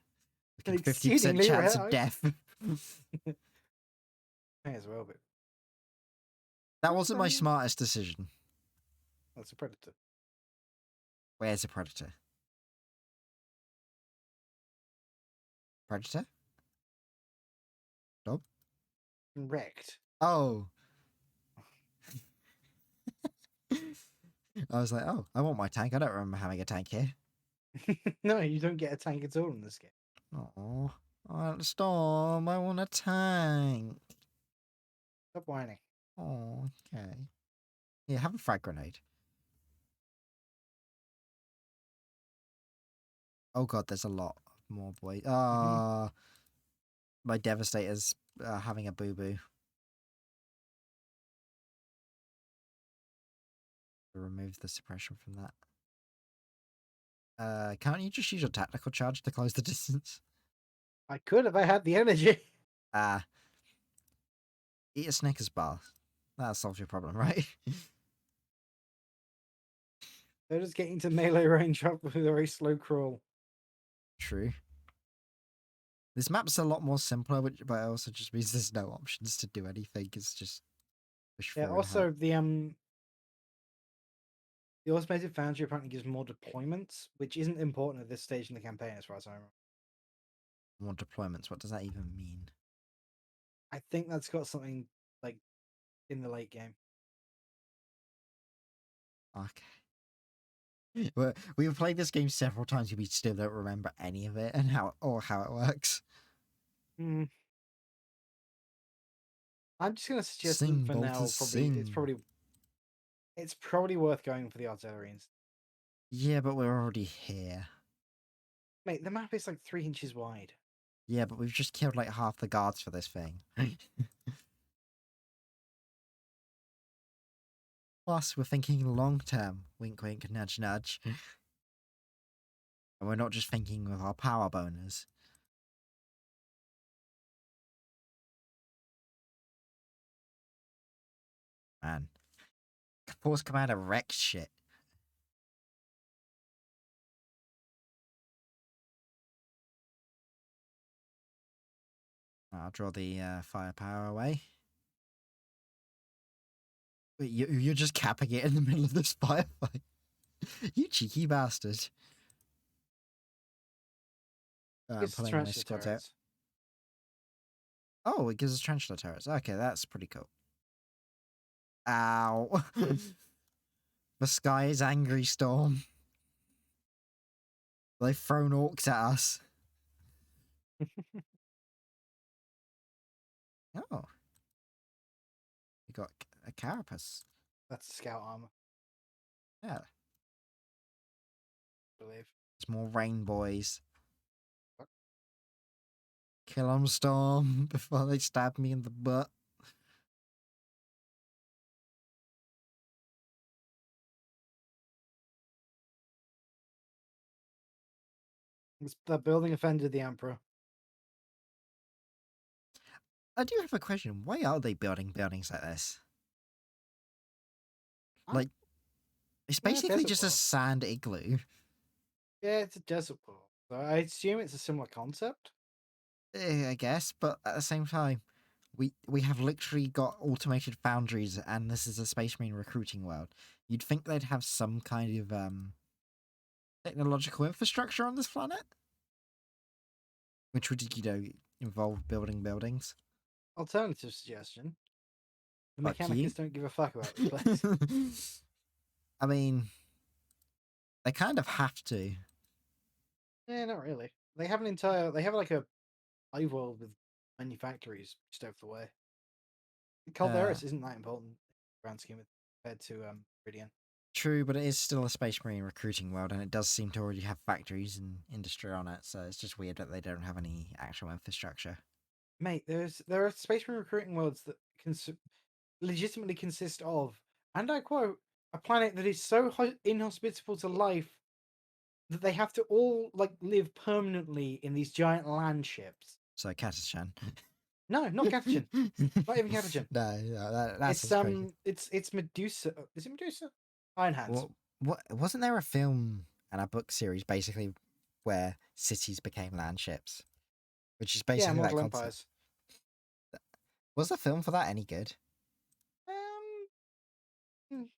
An 50% exceedingly chance rare of item. death. May as well be. That wasn't my smartest decision. That's a predator. Where's a predator? Predator? Dog? Wrecked. Oh. I was like, oh, I want my tank. I don't remember having a tank here. No, you don't get a tank at all in this game. Oh, Storm, I want a tank. Stop whining. Oh, okay. Yeah, have a frag grenade. Oh god, there's a lot more boys. Ah, my Devastator's having a boo-boo. Remove the suppression from that. Can't you just use your tactical charge to close the distance? I could if I had the energy. Eat a Snickers bar. That'll solve your problem, right? They're just getting to melee range up with a very slow crawl. True. This map's a lot more simpler, but it also just means there's no options to do anything. It's just push Yeah, through and also hope. the automated foundry apparently gives more deployments, which isn't important at this stage in the campaign as far as I remember. More deployments. What does that even mean? I think that's got something like in the late game. Okay. We've played this game several times, and we still don't remember any of it and how it works. Hmm. I'm just gonna suggest Sing, that for now. Bolters, Probably sing. it's probably worth going for the artillery. Yeah, but we're already here. Mate, the map is like 3 inches wide. Yeah, but we've just killed like half the guards for this thing. Plus, we're thinking long term. Wink, wink, nudge, nudge. And we're not just thinking with our power boners. Man, Force Commander wrecks shit. I'll draw the firepower away. Wait, you're just capping it in the middle of this firefight. You cheeky bastard. I'm It's pulling my tarantula squads out. turrets. Oh, it gives us tarantula turrets. Okay, that's pretty cool. Ow. The sky is angry, Storm. They've thrown orcs at us. Oh, we got a carapace. That's scout armor, Yeah, I believe. it's more rain boys. Fuck. Kill 'em, Storm, before they stab me in the butt. The building offended the Emperor. I do have a question. Why are they building buildings like this? Like, it's Yeah, basically desert just a world. sand igloo. Yeah, it's a desert world. So I assume it's a similar concept. I guess, but at the same time, we have literally got automated foundries, and this is a Space Marine recruiting world. You'd think they'd have some kind of technological infrastructure on this planet, which would involve building buildings. Alternative suggestion: the Fuck you. Mechanicus don't give a fuck about this place. I mean, they kind of have to. Yeah, not really. They have an entire. They have like a hive world with many factories just over the way. Uh, Calderis isn't that important in the grand scheme compared to Meridian. True, but it is still a Space Marine recruiting world, and it does seem to already have factories and industry on it. So it's just weird that they don't have any actual infrastructure. Mate, there are space marine recruiting worlds that legitimately consist of, and I quote, a planet that is so inhospitable to life that they have to all like live permanently in these giant land ships. So Katashan. No, not Catachan. Not even Catachan. No, that's It's just crazy. it's Medusa. Is it Medusa? Iron Hands. What wasn't there a film and a book series basically where cities became land ships, which is Yeah, basically that Model concept. Empires. Was the film for that any good?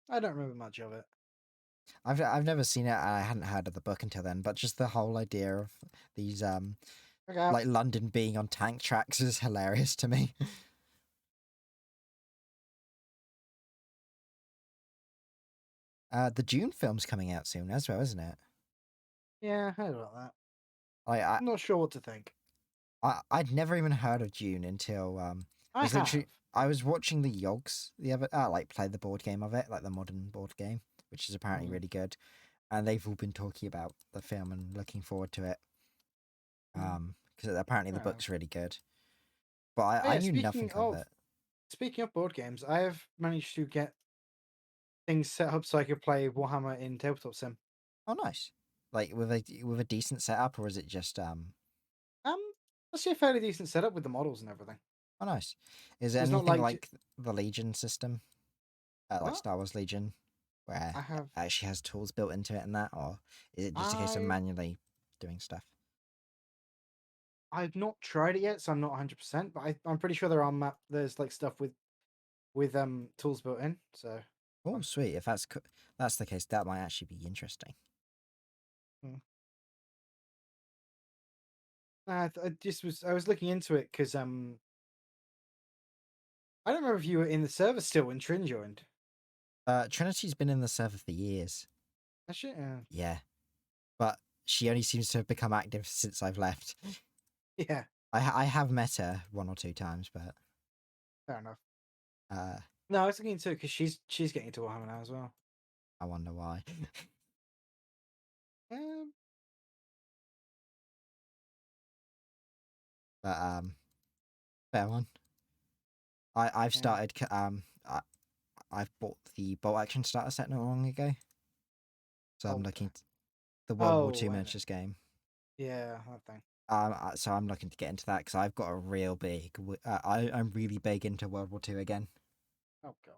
I don't remember much of it. I've never seen it. I hadn't heard of the book until then, but just the whole idea of these Okay. like London being on tank tracks is hilarious to me. The Dune film's coming out soon as well, isn't it? Yeah, I heard about that. I I I'm not sure what to think. I'd never even heard of Dune until I have. I was watching the Yogs the other like play the board game of it, like the modern board game, which is apparently Mm. really good, and they've all been talking about the film and looking forward to it. Because apparently the Fair enough. book's really good, but Oh, I yeah, knew nothing of it. speaking of board games, I have managed to get things set up so I could play Warhammer in Tabletop Sim. Oh, nice. Like with a decent setup, or is it just Um, Actually a fairly decent setup with the models and everything. Oh, nice. Is it It's not anything like like the Legion system, like what Star Wars Legion, where I it have. actually has tools built into it and that, or is it just a case of manually doing stuff? I've not tried it yet, so I'm not 100%. But I'm pretty sure there are there's like stuff with tools built in. So Oh, um, sweet. If that's the case, that might actually be interesting. mm. I just I was looking into it because I don't remember if you were in the server still when Trin joined. Trinity's been in the server for years. Actually, Yeah, but she only seems to have become active since I've left. yeah, I have met her one or two times, but fair enough. uh, No, I was looking into it because she's getting into Warhammer now as well. I wonder why. Um, But fair one. I've yeah. started I've bought the bolt action starter set not long ago, so I'm Older. looking the World War Oh, Two I know. miniatures game. Yeah, that thing. So I'm looking to get into that because I've got a real big. I'm really big into World War Two again. Oh god.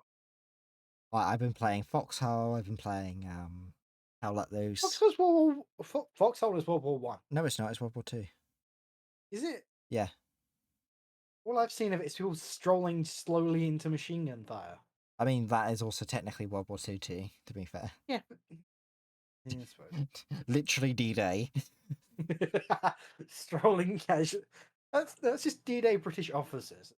I've been playing Foxhole. I've been playing How Let Loose. Foxhole is World War One. No, it's not. It's World War Two. Is it? Yeah. All I've seen of it is people strolling slowly into machine gun fire. I mean, that is also technically World War Two too. To be fair. Yeah. Yeah, I suppose. Literally D-Day. Strolling casual. That's just D-Day British officers.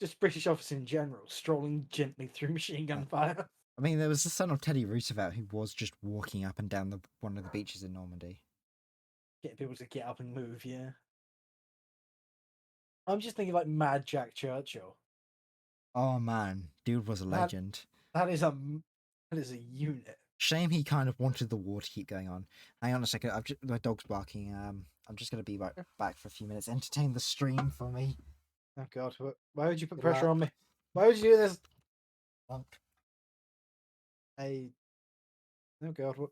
Just British officers in general, strolling gently through machine gun fire. I mean, there was the son of Teddy Roosevelt who was just walking up and down one of the beaches in Normandy. Get people to get up and move, yeah. I'm just thinking like Mad Jack Churchill. Oh man, dude was a That legend. that is a unit. Shame he kind of wanted the war to keep going on. Hang on a second, my dog's barking. I'm just gonna be right back for a few minutes. Entertain the stream for me. Oh god, why would you put Good pressure luck. on me? Why would you do this? Bonk. Oh god, what?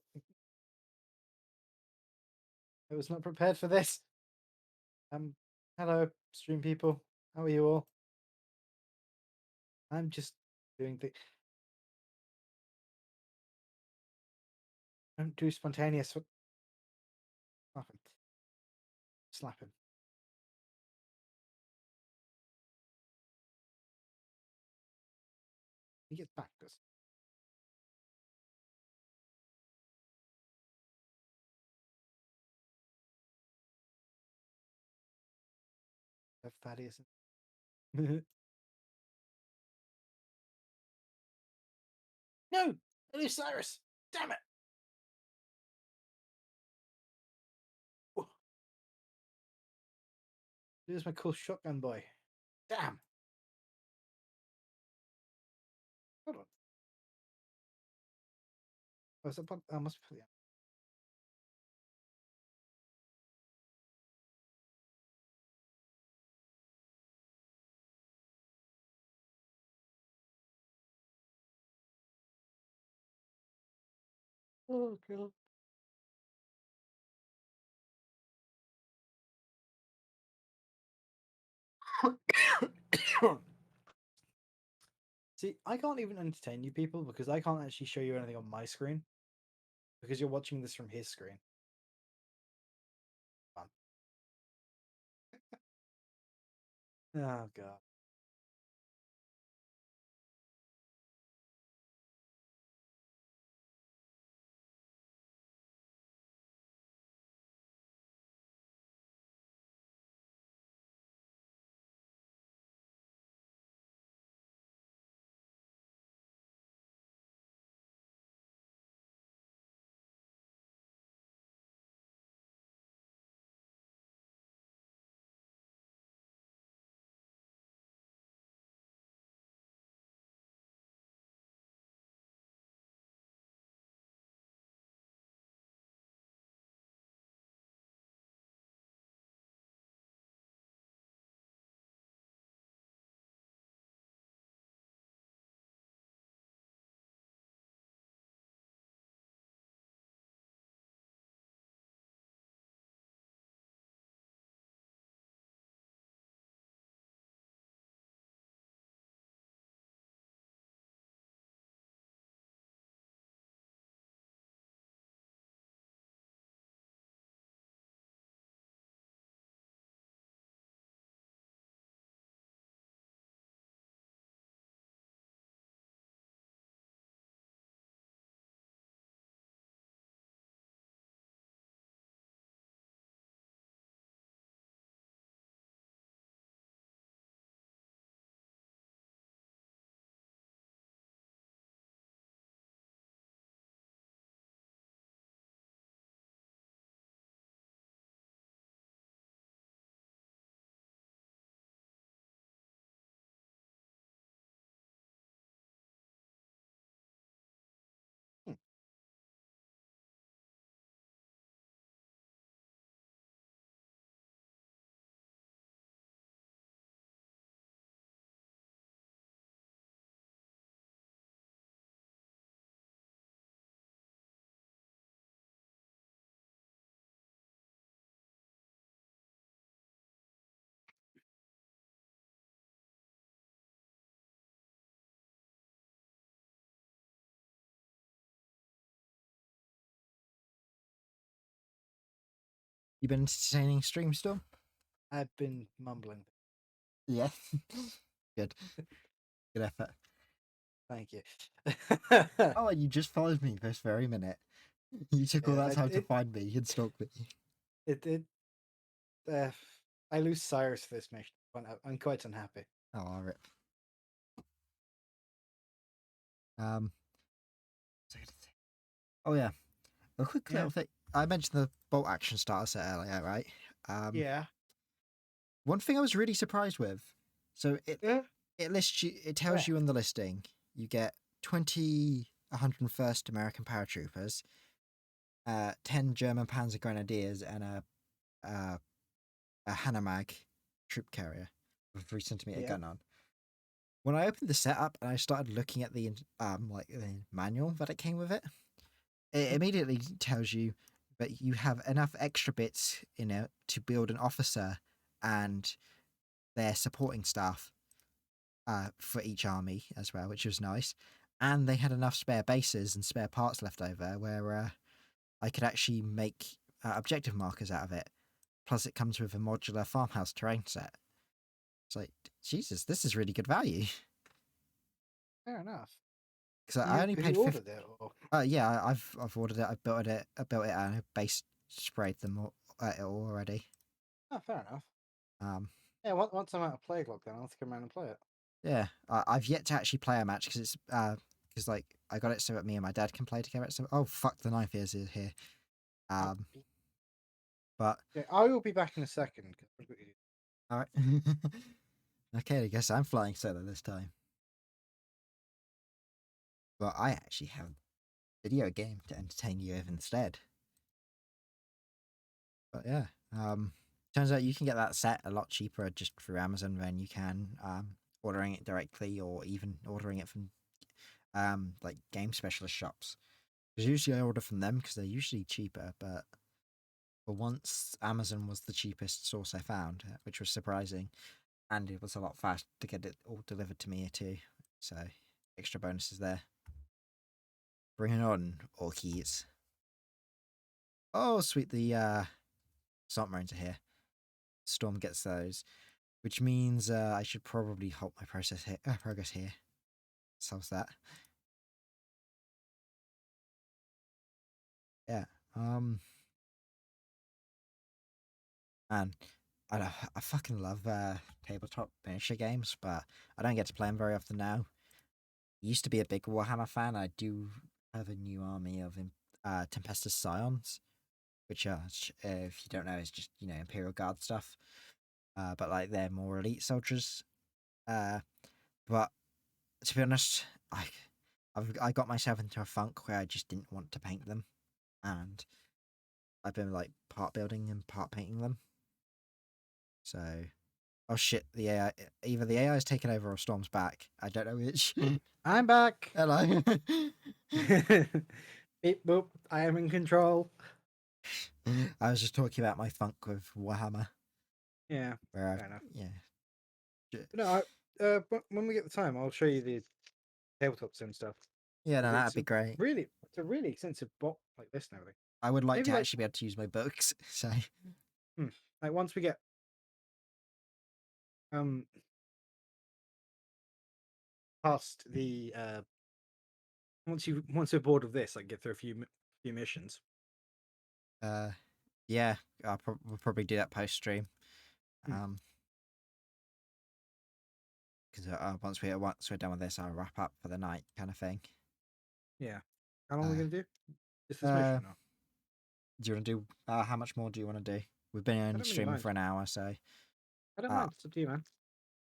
I was not prepared for this. Hello, stream people. How are you all? I'm just doing things. Don't do spontaneous. Nothing. Slap him. He gets back to us. Thaddeus. No! It is Cyrus! Damn it! There's my cool shotgun boy. Damn! Hold on. Was it? I must put it. Oh god. See, I can't even entertain you people because I can't actually show you anything on my screen because you're watching this from his screen. Fun. Oh god. You been entertaining stream still? I've been mumbling. Yeah. Good. Good effort. Thank you. Oh, and you just followed me this very minute. You took all Yeah, that time to find me and stalk me. it I lose Cyrus for this mission. I'm quite unhappy. Oh, rip. Um. what's I gonna say? Oh yeah, a quick Yeah. little thing. I mentioned the bolt action starter set earlier, right? Um. Yeah. One thing I was really surprised with. So it lists you. It tells Where? you in the listing. You get 20 101st American paratroopers, 10 German Panzer Grenadiers, and a Hanomag troop carrier with a 3 centimeter Yeah. gun on. When I opened the setup and I started looking at the like the manual that it came with it immediately tells you that you have enough extra bits in it to build an officer and their supporting staff for each army as well, which was nice. And they had enough spare bases and spare parts left over where I could actually make objective markers out of it. Plus, it comes with a modular farmhouse terrain set. It's like, Jesus, this is really good value. Fair enough. Because I You only have paid you 50. ordered it or? Yeah, I've ordered it. I built it, and I base sprayed them all already. Oh, fair enough. Um, Yeah. Once I'm out of Plague Lock, then I'll have to come around and play it. yeah, I've yet to actually play a match because it's because like I got it so that me and my dad can play together. So oh fuck, the knife is here. Um, but Yeah, I will be back in a second. all right. Okay, I guess I'm flying solo this time. But I actually have a video game to entertain you with instead. But yeah, turns out you can get that set a lot cheaper just through Amazon than you can ordering it directly or even ordering it from like game specialist shops. Because usually I order from them because they're usually cheaper, but for once Amazon was the cheapest source I found, which was surprising, and it was a lot faster to get it all delivered to me here too. So extra bonuses there. Bring it on, Orkies. Oh sweet, the Assault Marines are here. Storm gets those, which means I should probably halt my progress here. Solves that. Yeah. Man, I fucking love tabletop miniature games, but I don't get to play them very often now. I used to be a big Warhammer fan. I do have a new army of Tempestus Scions, which are, if you don't know, is just Imperial Guard stuff. But like they're more elite soldiers. But to be honest, I got myself into a funk where I just didn't want to paint them, and I've been like part building and part painting them. So, oh shit, the AI, either the AI is taken over or Storm's back. I don't know which. I'm back. Hello. Beep boop. I am in control. I was just talking about my funk with Warhammer, Yeah. where I've Fair enough. yeah. No, when we get the time, I'll show you the tabletops and stuff. Yeah, no, that'd It's be great. it's a really extensive bot like this and everything. I would like Maybe to like actually be able to use my books. So, like once we get past the once you're bored of this, like get through a few missions. yeah, we'll probably do that post stream. Hmm. Because once we're done with this, I'll wrap up for the night, kind of thing. Yeah. How long are we gonna do? Just this Uh, mission now. do you want to do? How much more do you want to do? We've been I only don't really streaming mind. for an hour, so I don't uh, mind. It's up to you, man.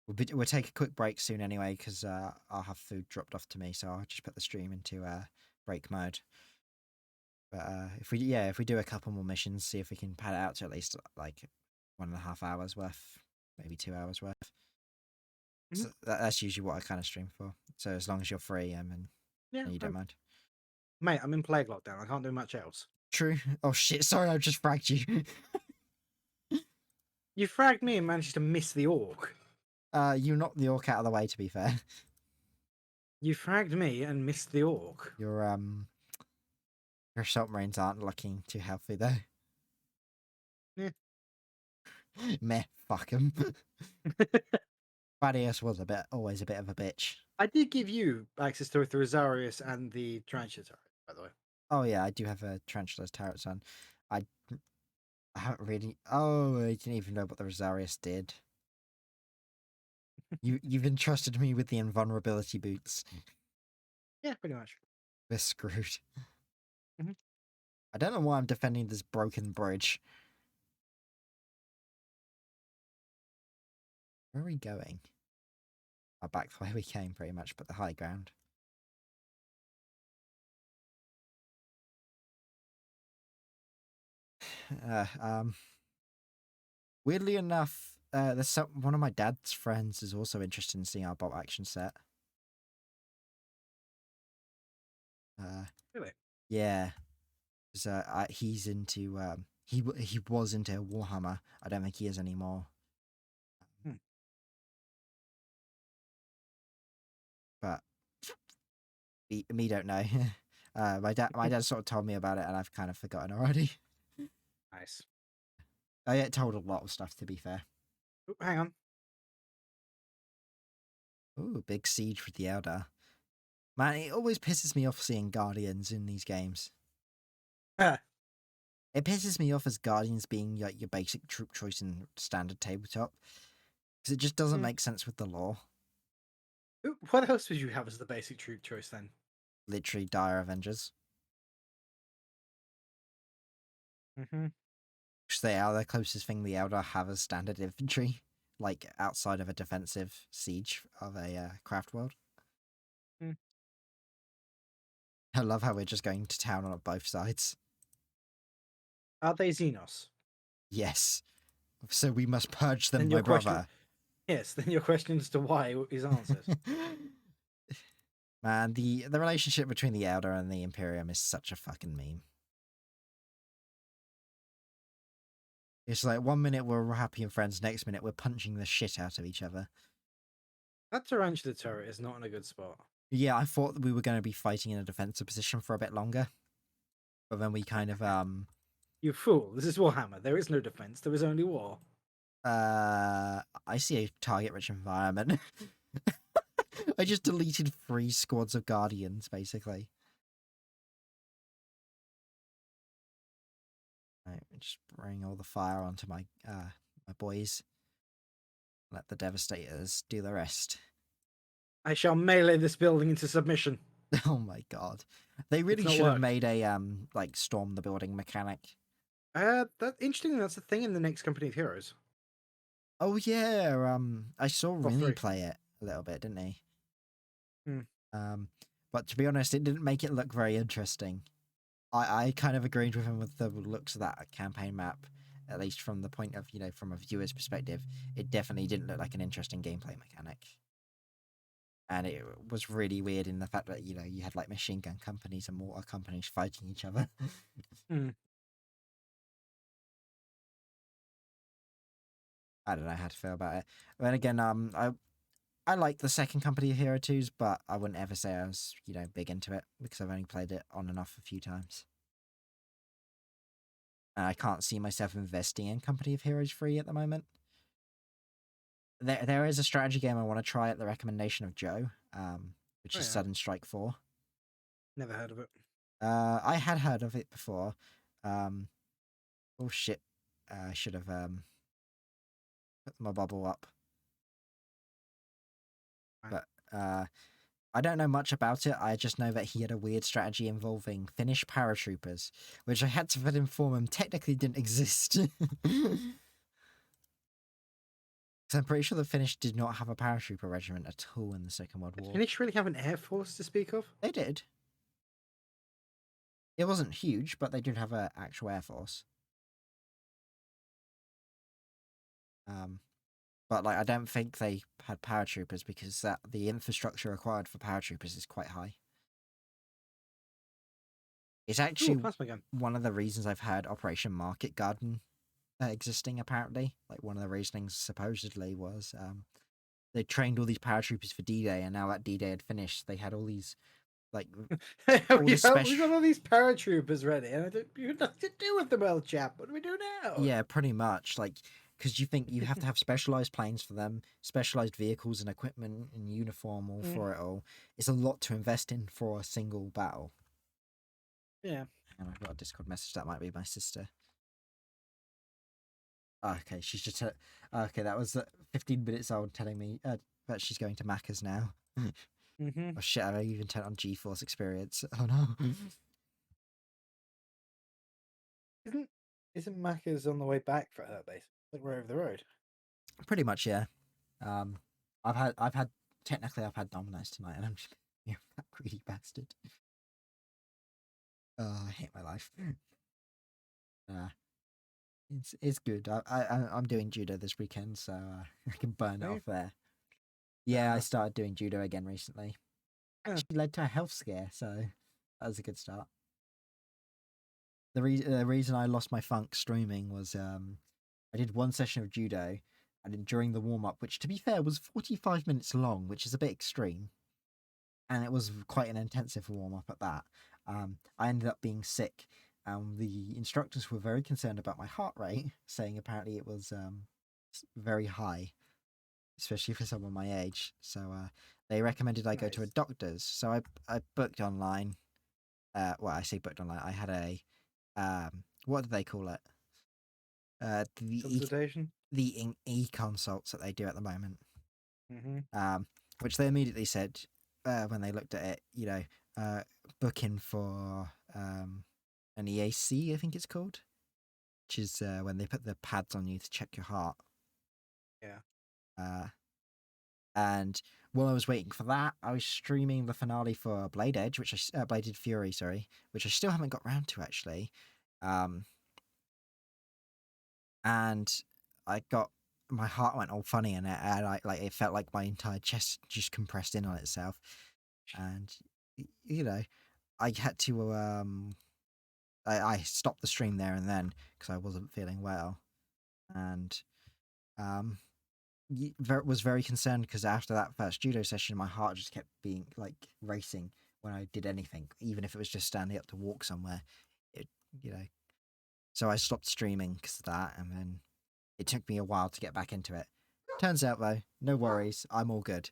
we'll take a quick break soon anyway, because I'll have food dropped off to me, so I'll just put the stream into break mode. But if we do a couple more missions, see if we can pad it out to at least like 1.5 hours worth, maybe 2 hours worth. Mm-hmm. So that's usually what I kind of stream for. So as long as you're free, and Yeah, you don't mind. mate. I'm in plague lockdown. I can't do much else. True. Oh shit! Sorry, I just fragged you. You fragged me and managed to miss the orc. You knocked the orc out of the way. To be fair, You fragged me and missed the orc. your assault marines aren't looking too healthy though. Yeah. Meh, fuck him. Thaddeus was always a bit of a bitch. I did give you access to the Rosarius and the Tarantula turret, by the way. Oh yeah, I do have a Tarantula's turret son. I, I haven't really. Oh, I didn't even know what the Rosarius did. You've entrusted me with the invulnerability boots. Yeah, pretty much. We're screwed. Mhm. I don't know why I'm defending this broken bridge. Where are we going? Oh, back the way we came, pretty much, but the high ground. Uh, um, Weirdly enough, one of my dad's friends is also interested in seeing our bolt action set. Really? Yeah, 'cause, he's into he was into Warhammer. I don't think he is anymore. Hmm. But me don't know. My dad sort of told me about it, and I've kind of forgotten already. Nice. I get told a lot of stuff, to be fair. Ooh, hang on. Ooh, big siege with the Elder. Man, it always pisses me off seeing Guardians in these games. It pisses me off as Guardians being like your basic troop choice in standard tabletop, because it just doesn't Hmm. make sense with the lore. Ooh, what else would you have as the basic troop choice then? Literally, dire Avengers, Mm-hmm. because they are the closest thing the Elder have as standard infantry, like outside of a defensive siege of a craft world. Hmm. I love how we're just going to town on both sides. Are they Xenos? Yes, so we must purge them, Then my your question, brother. yes, then your question as to why is answered. Man, the relationship between the Elder and the Imperium is such a fucking meme. It's like 1 minute we're happy and friends, next minute we're punching the shit out of each other. That tarantula turret is not in a good spot. Yeah, I thought that we were going to be fighting in a defensive position for a bit longer, but then we kind of You fool! This is Warhammer. There is no defense. There is only war. I see a target-rich environment. I just deleted 3 squads of Guardians, basically. Right, just bring all the fire onto my boys. Let the Devastators do the rest. I shall melee this building into submission. Oh my god. They really not should have worked. made a like storm the building mechanic. That interesting. That's the thing in the next Company of Heroes. Oh yeah, I saw Or Rinny three. play it a little bit, didn't he? Hmm. But to be honest, it didn't make it look very interesting. I kind of agreed with him with the looks of that campaign map, at least from the point of, from a viewer's perspective. It definitely didn't look like an interesting gameplay mechanic. And it was really weird in the fact that, you had like machine gun companies and mortar companies fighting each other. Hmm. I don't know how to feel about it. Then again, I like the second Company of Hero 2s, but I wouldn't ever say I was, big into it because I've only played it on and off a few times. And I can't see myself investing in Company of Heroes 3 at the moment. There is a strategy game I want to try at the recommendation of Joe, which Oh is yeah. Sudden Strike 4. Never heard of it. I had heard of it before. Oh shit. I should have put my bubble up. Fine. But I don't know much about it. I just know that he had a weird strategy involving Finnish paratroopers, which I had to inform him technically didn't exist. Because I'm pretty sure the Finnish did not have a paratrooper regiment at all in the Second World Did War. Finnish really have an air force to speak of? They did. It wasn't huge, but they did have an actual air force. But like, I don't think they had paratroopers because the infrastructure required for paratroopers is quite high. It's Ooh, actually plasma gun. one of the reasons I've heard Operation Market Garden existing. Apparently, like one of the reasonings supposedly was they trained all these paratroopers for D-Day, and now that D-Day had finished, they had all these like all we this special. got all these paratroopers ready, and I don't you have nothing to do with them, old chap. What do we do now? Yeah, pretty much. Like, because you think you have to have specialized planes for them, specialized vehicles and equipment and uniform all Mm. for it all. It's a lot to invest in for a single battle. Yeah. And I've got a Discord message. That might be my sister. Oh, okay, she's just okay. That was 15 minutes old, telling me that she's going to Macca's now. Mm-hmm. Oh shit! I even turned on GeForce Experience. Oh no. Isn't Macca's on the way back for her base? Like we're over the road. Pretty much, yeah. Um, I've had technically I've had Domino's tonight, and I'm just that greedy bastard. Oh, I hate my life. It's good. I'm doing judo this weekend, so I can burn it Are you? off there. Fair Yeah, I enough. started doing judo again recently. Yeah. Actually led to a health scare, so that was a good start. The reason I lost my funk streaming was I did one session of judo, and then during the warm up, which to be fair was 45 minutes long, which is a bit extreme, and it was quite an intensive warm up at that. I ended up being sick. The instructors were very concerned about my heart rate, saying apparently it was very high, especially for someone my age. So they recommended I go to a Nice. doctor's. So I booked online. Well, I say booked online. I had a what do they call it? Consultation. The e-consults that they do at the moment. Mm-hmm. Which they immediately said when they looked at it, booking for an EAC, I think it's called, which is when they put the pads on you to check your heart. Yeah. And while I was waiting for that, I was streaming the finale for Blade Edge, Bladed Fury, sorry, which I still haven't got round to actually. And I got my heart went all funny in it, and it felt like my entire chest just compressed in on itself, and I had to I stopped the stream there and then because I wasn't feeling well, and was very concerned because after that first judo session, my heart just kept being like racing when I did anything, even if it was just standing up to walk somewhere. It you know, so I stopped streaming because of that, and then it took me a while to get back into it. Turns out though, no worries, I'm all good.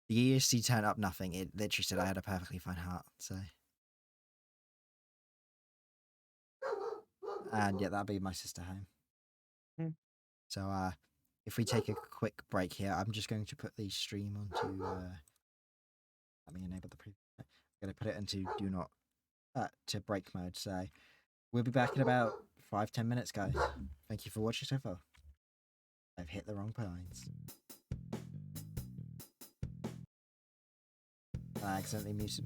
The ESC turned up nothing. It literally said I had a perfectly fine heart. So, and yeah, that'll be my sister home. Hmm. So, if we take a quick break here, I'm just going to put the stream onto. Let me enable the preview. I'm going to put it into do not to break mode. So, we'll be back in about 5-10 minutes, guys. Thank you for watching so far. I've hit the wrong pines. I accidentally muted.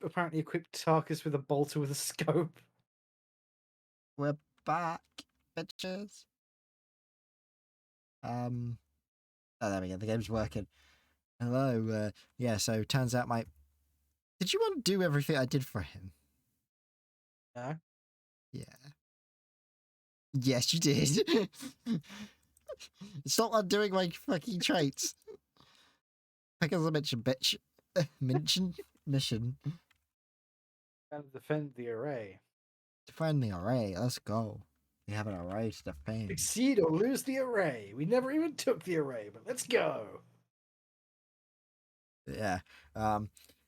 apparently equipped Tarkus with a bolter with a scope. We're back, bitches. Oh, there we go. The game's working. Hello. Yeah. So turns out my. Did you undo everything I did for him? No. Yeah. Yes, you did. Stop undoing my fucking traits. Because I mentioned bitch. Mention mission. Gotta defend the array. Defend the array. Let's go. We have an array to defend. Succeed or lose the array. We never even took the array, but let's go. Yeah.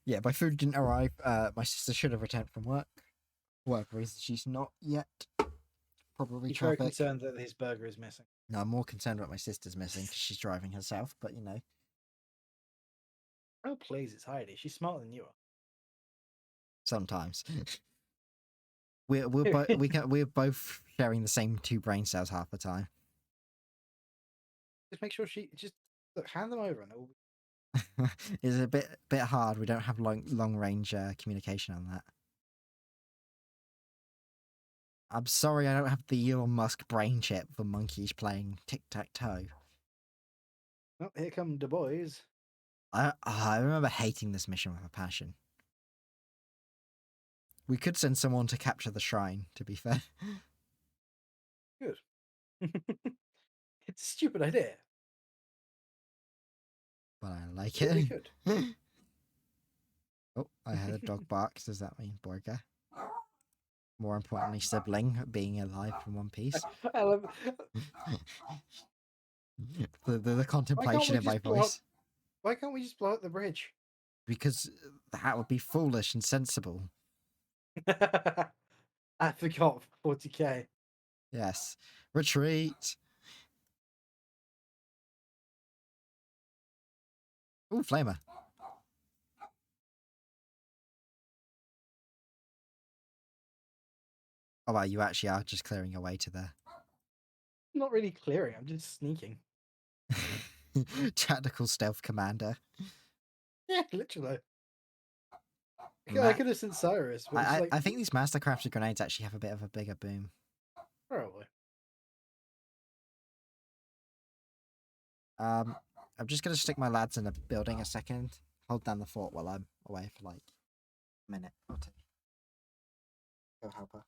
Yeah, my food didn't arrive. My sister should have returned from work. For whatever reason, she's not yet. Probably He's very traffic. concerned that his burger is missing. No, I'm more concerned about my sister's missing because she's driving herself, but you know. Oh, please, it's Heidi. She's smarter than you are. Sometimes. we're both sharing the same two brain cells half the time. Just make sure she just look, hand them over and it'll... It's a bit hard. We don't have long range communication on that. I'm sorry, I don't have the Elon Musk brain chip for monkeys playing tic-tac-toe. Oh, here come the boys. I remember hating this mission with a passion. We could send someone to capture the shrine, to be fair. Good. It's a stupid idea. But I like But we it. could. Oh, I heard a dog bark. Does that mean burger? More importantly, sibling being alive from One Piece. I love... The contemplation in my voice. Why can't we just blow up the bridge? Because that would be foolish and sensible. I forgot 40k. Yes. Retreat. Ooh, flamer. Oh, wow, you actually are just clearing your way to there. I'm not really clearing, I'm just sneaking. Tactical stealth commander. Yeah, literally. I could have sent Cyrus, but it's like... I think these mastercrafted grenades actually have a bit of a bigger boom. Probably. I'm just going to stick my lads in a building a second. Hold down the fort while I'm away for like a minute or two. Go help her.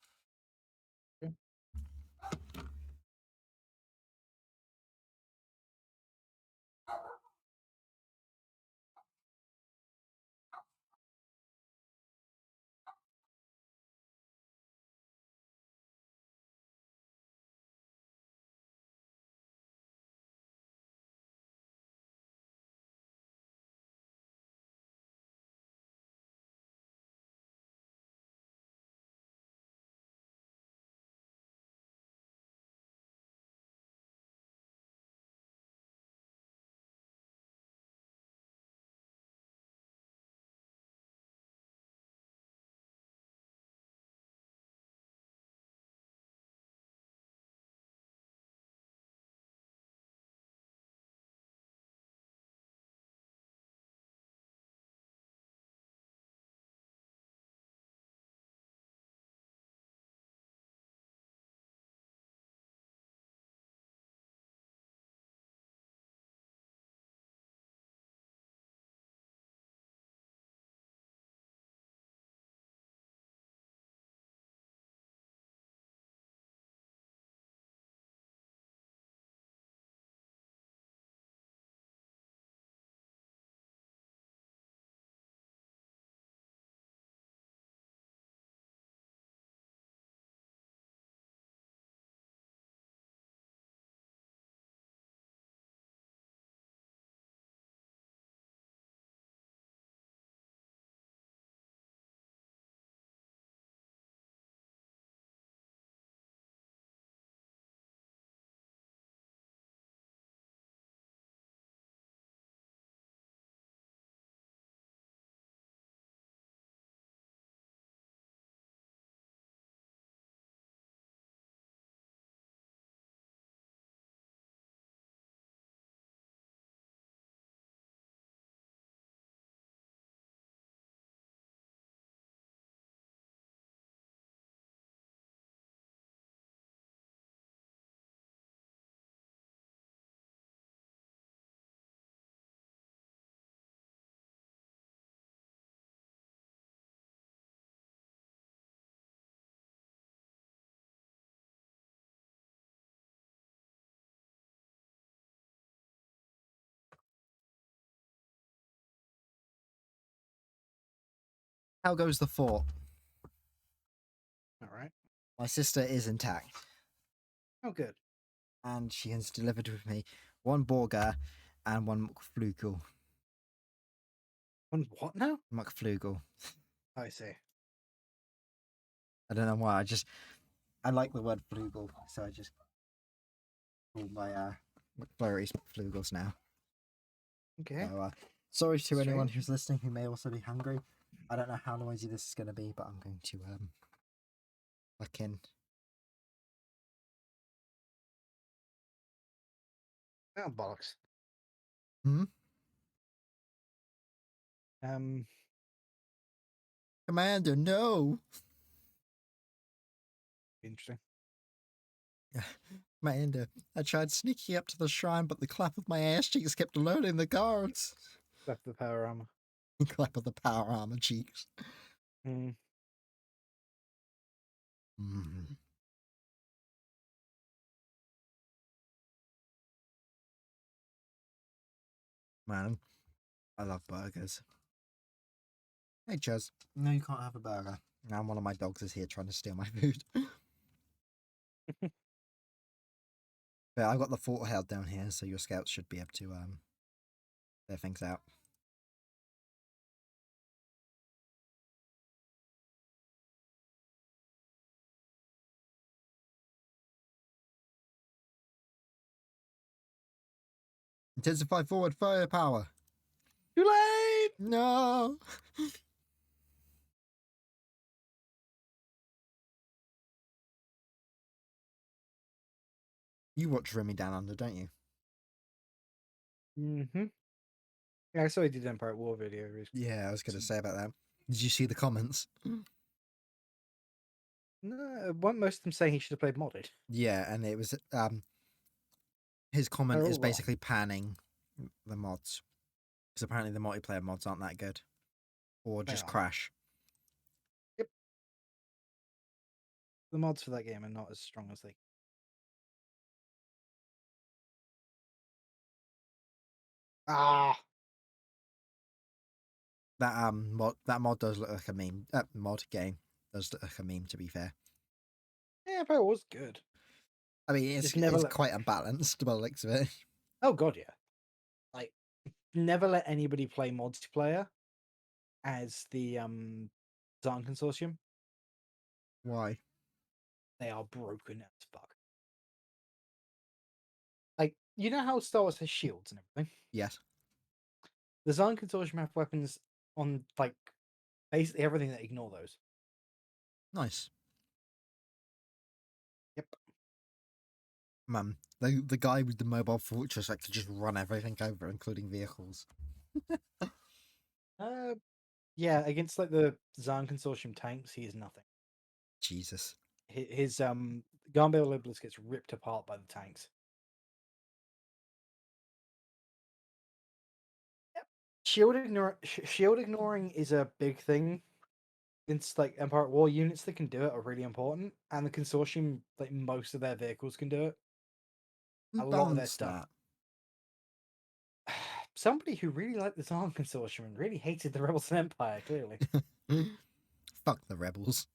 How goes the fort? All right. My sister is intact, Oh, good. and she has delivered with me one burger and one McFlugel. On what now? McFlugel. I see. I don't know why. I like the word flugel, so I just call my McFlurries McFlugels now. Okay. So, sorry to anyone Strange. who's listening who may also be hungry. I don't know how noisy this is going to be, but I'm going to fucking. Oh, bollocks. Hmm? Um, Commander, no! interesting. Commander, I tried sneaking up to the shrine, but the clap of my ass cheeks kept alerting the guards. Left the power armor. Clap of the power armor cheeks. Hmm. Mm. Man, I love burgers. Hey, Chuz. No, you can't have a burger. Now one of my dogs is here trying to steal my food. But I've got the fort held down here, so your scouts should be able to clear things out. Intensify forward firepower. Too late. No. You watch Remy Down Under, don't you? Mm-hmm. Yeah, I saw he did Empire at War video recently. Yeah, I was going to say about that. Did you see the comments? No, weren't most of them saying he should have played modded? Yeah, and it was his comment They're is all wrong. basically panning the mods because apparently the multiplayer mods aren't that good, or They just are. crash. Yep. The mods for that game are not as strong as they. Ah. That mod does look like a meme. Mod game does look like a meme. To be fair, Yeah, Empire was good. I mean Just never it's let. quite unbalanced by the looks of it. Oh god, yeah. Like, never let anybody play multiplayer as the Zan Consortium. Why? They are broken as fuck. Like, you know how Star Wars has shields and everything? Yes. The Zan Consortium have weapons on, like, basically everything that ignore those. Nice. Yep. The guy with the mobile fortress that could just run everything over, including vehicles. Uh, yeah, against, like, the Zan Consortium tanks, he is nothing. Jesus. His Gunbear Libelus gets ripped apart by the tanks. Yep. Shield ignoring is a big thing. It's like Empire at War units that can do it are really important, and the consortium, like most of their vehicles can do it. A lot of their Balance stuff. that. Somebody who really liked the Zan consortium and really hated the Rebels and Empire, clearly. Fuck the rebels.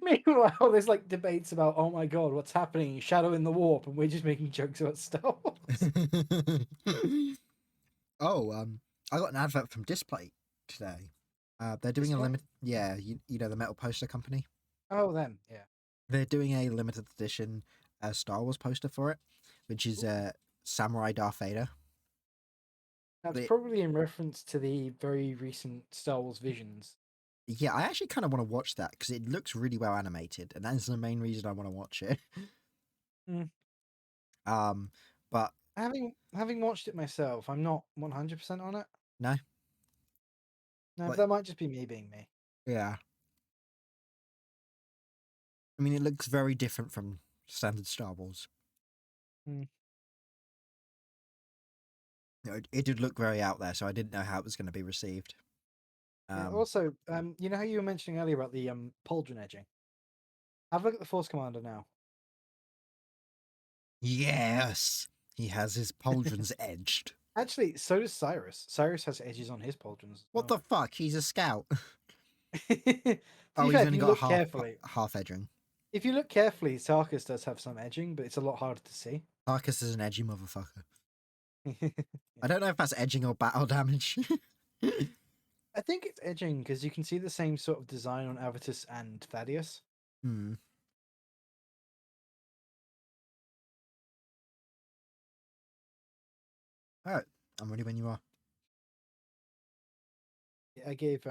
Meanwhile, there's like debates about, oh my god, what's happening? Shadow in the Warp, and we're just making jokes about Star Wars. Oh, I got an advert from Display today. They're doing a Display? limit. Yeah, you know the metal poster company. Oh, them, yeah. They're doing a limited edition Star Wars poster for it, which is Ooh. Samurai Darth Vader. That's But probably in reference to the very recent Star Wars Visions. yeah, I actually kind of want to watch that because it looks really well animated, and that is the main reason I want to watch it. Mm. Um, but Having watched it myself, I'm not 100% on it. no, No, but like that might just be me being me. yeah, I mean it looks very different from standard Star Wars. Mm. You know, it did look very out there, so I didn't know how it was going to be received. Yeah, also, you know how you were mentioning earlier about the pauldron edging? Have a look at the Force Commander now. Yes, he has his pauldrons edged. Actually, so does Cyrus. Cyrus has edges on his pauldrons as What well. the fuck? He's a scout. To Oh, be he's fair, if only you got look carefully, half edging. Tarkus does have some edging, but it's a lot harder to see. Arcus is an edgy motherfucker. Yeah. I don't know if that's edging or battle damage. I think it's edging because you can see the same sort of design on Avitus and Thaddeus. Hmm. Alright, I'm ready when you are. Yeah, I gave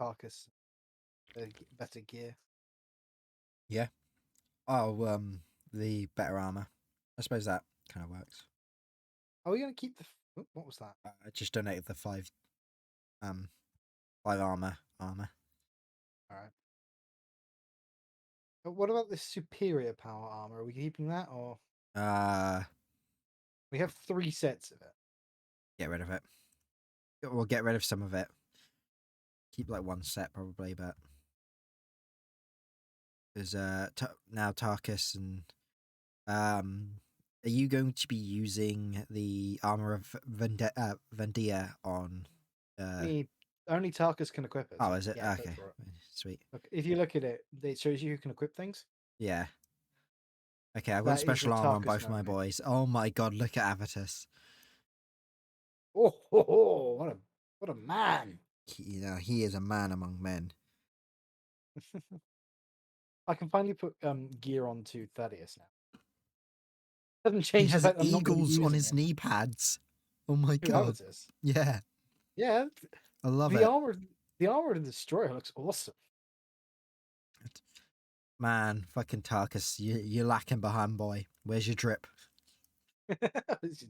Tarkus better gear. Yeah. Oh, the better armor. I suppose that kind of works. Are we gonna keep the? What was that? I just donated the um 5 armor. All right. What about this superior power armor? Are we keeping that, or Uh, we have 3 sets of it? get rid of it. We'll get rid of some of it. Keep like 1 set probably, but there's now Tarkus and are you going to be using the armor of Vendia on? Only Tarkus can equip it. Oh, is it? Yeah, go Okay, for it. sweet. Look, if you look at it, it shows you who can equip things. Yeah. Okay, I've got That is special the armor on Tarkus both of my node. boys. Oh my god, look at Avitus. Oh, ho, ho, what a man! He is a man among men. I can finally put gear onto Thaddeus now. Doesn't He change the has fact I'm not going to be eagles on using his it. knee pads. Oh my Who god. Avitus? Yeah, Yeah, I love the it. armor, the armor of the destroyer looks awesome. Man, fucking Tarkus, you're lacking behind, boy. Where's your drip?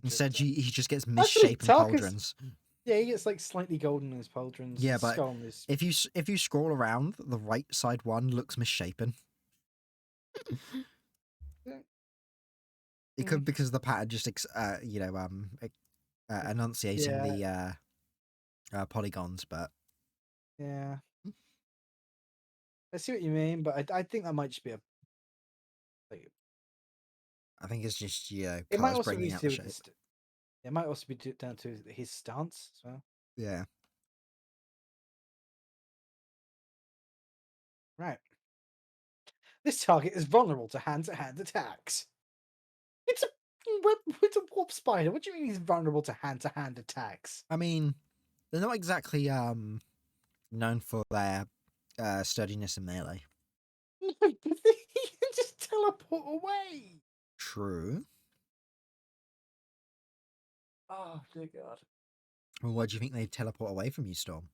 Instead, he just gets Actually, misshapen Tarkus, pauldrons. yeah, he gets like slightly golden in his pauldrons. Yeah, His but skull is. if you scroll around, the right side one looks misshapen. It could because the pattern just enunciating Yeah, the polygons, but yeah. I see what you mean, but I think that might just be a. Like, I think it's just it might colors also be bringing to out the do with shape. it might also be down to his stance as well. Yeah, Right. This target is vulnerable to hand-to-hand attacks. It's a it's a warp spider. What do you mean he's vulnerable to hand-to-hand attacks? I mean they're not exactly known for their sturdiness in melee. No, but he can just teleport away. True. Oh dear God! Well, why do you think they teleport away from you, Storm?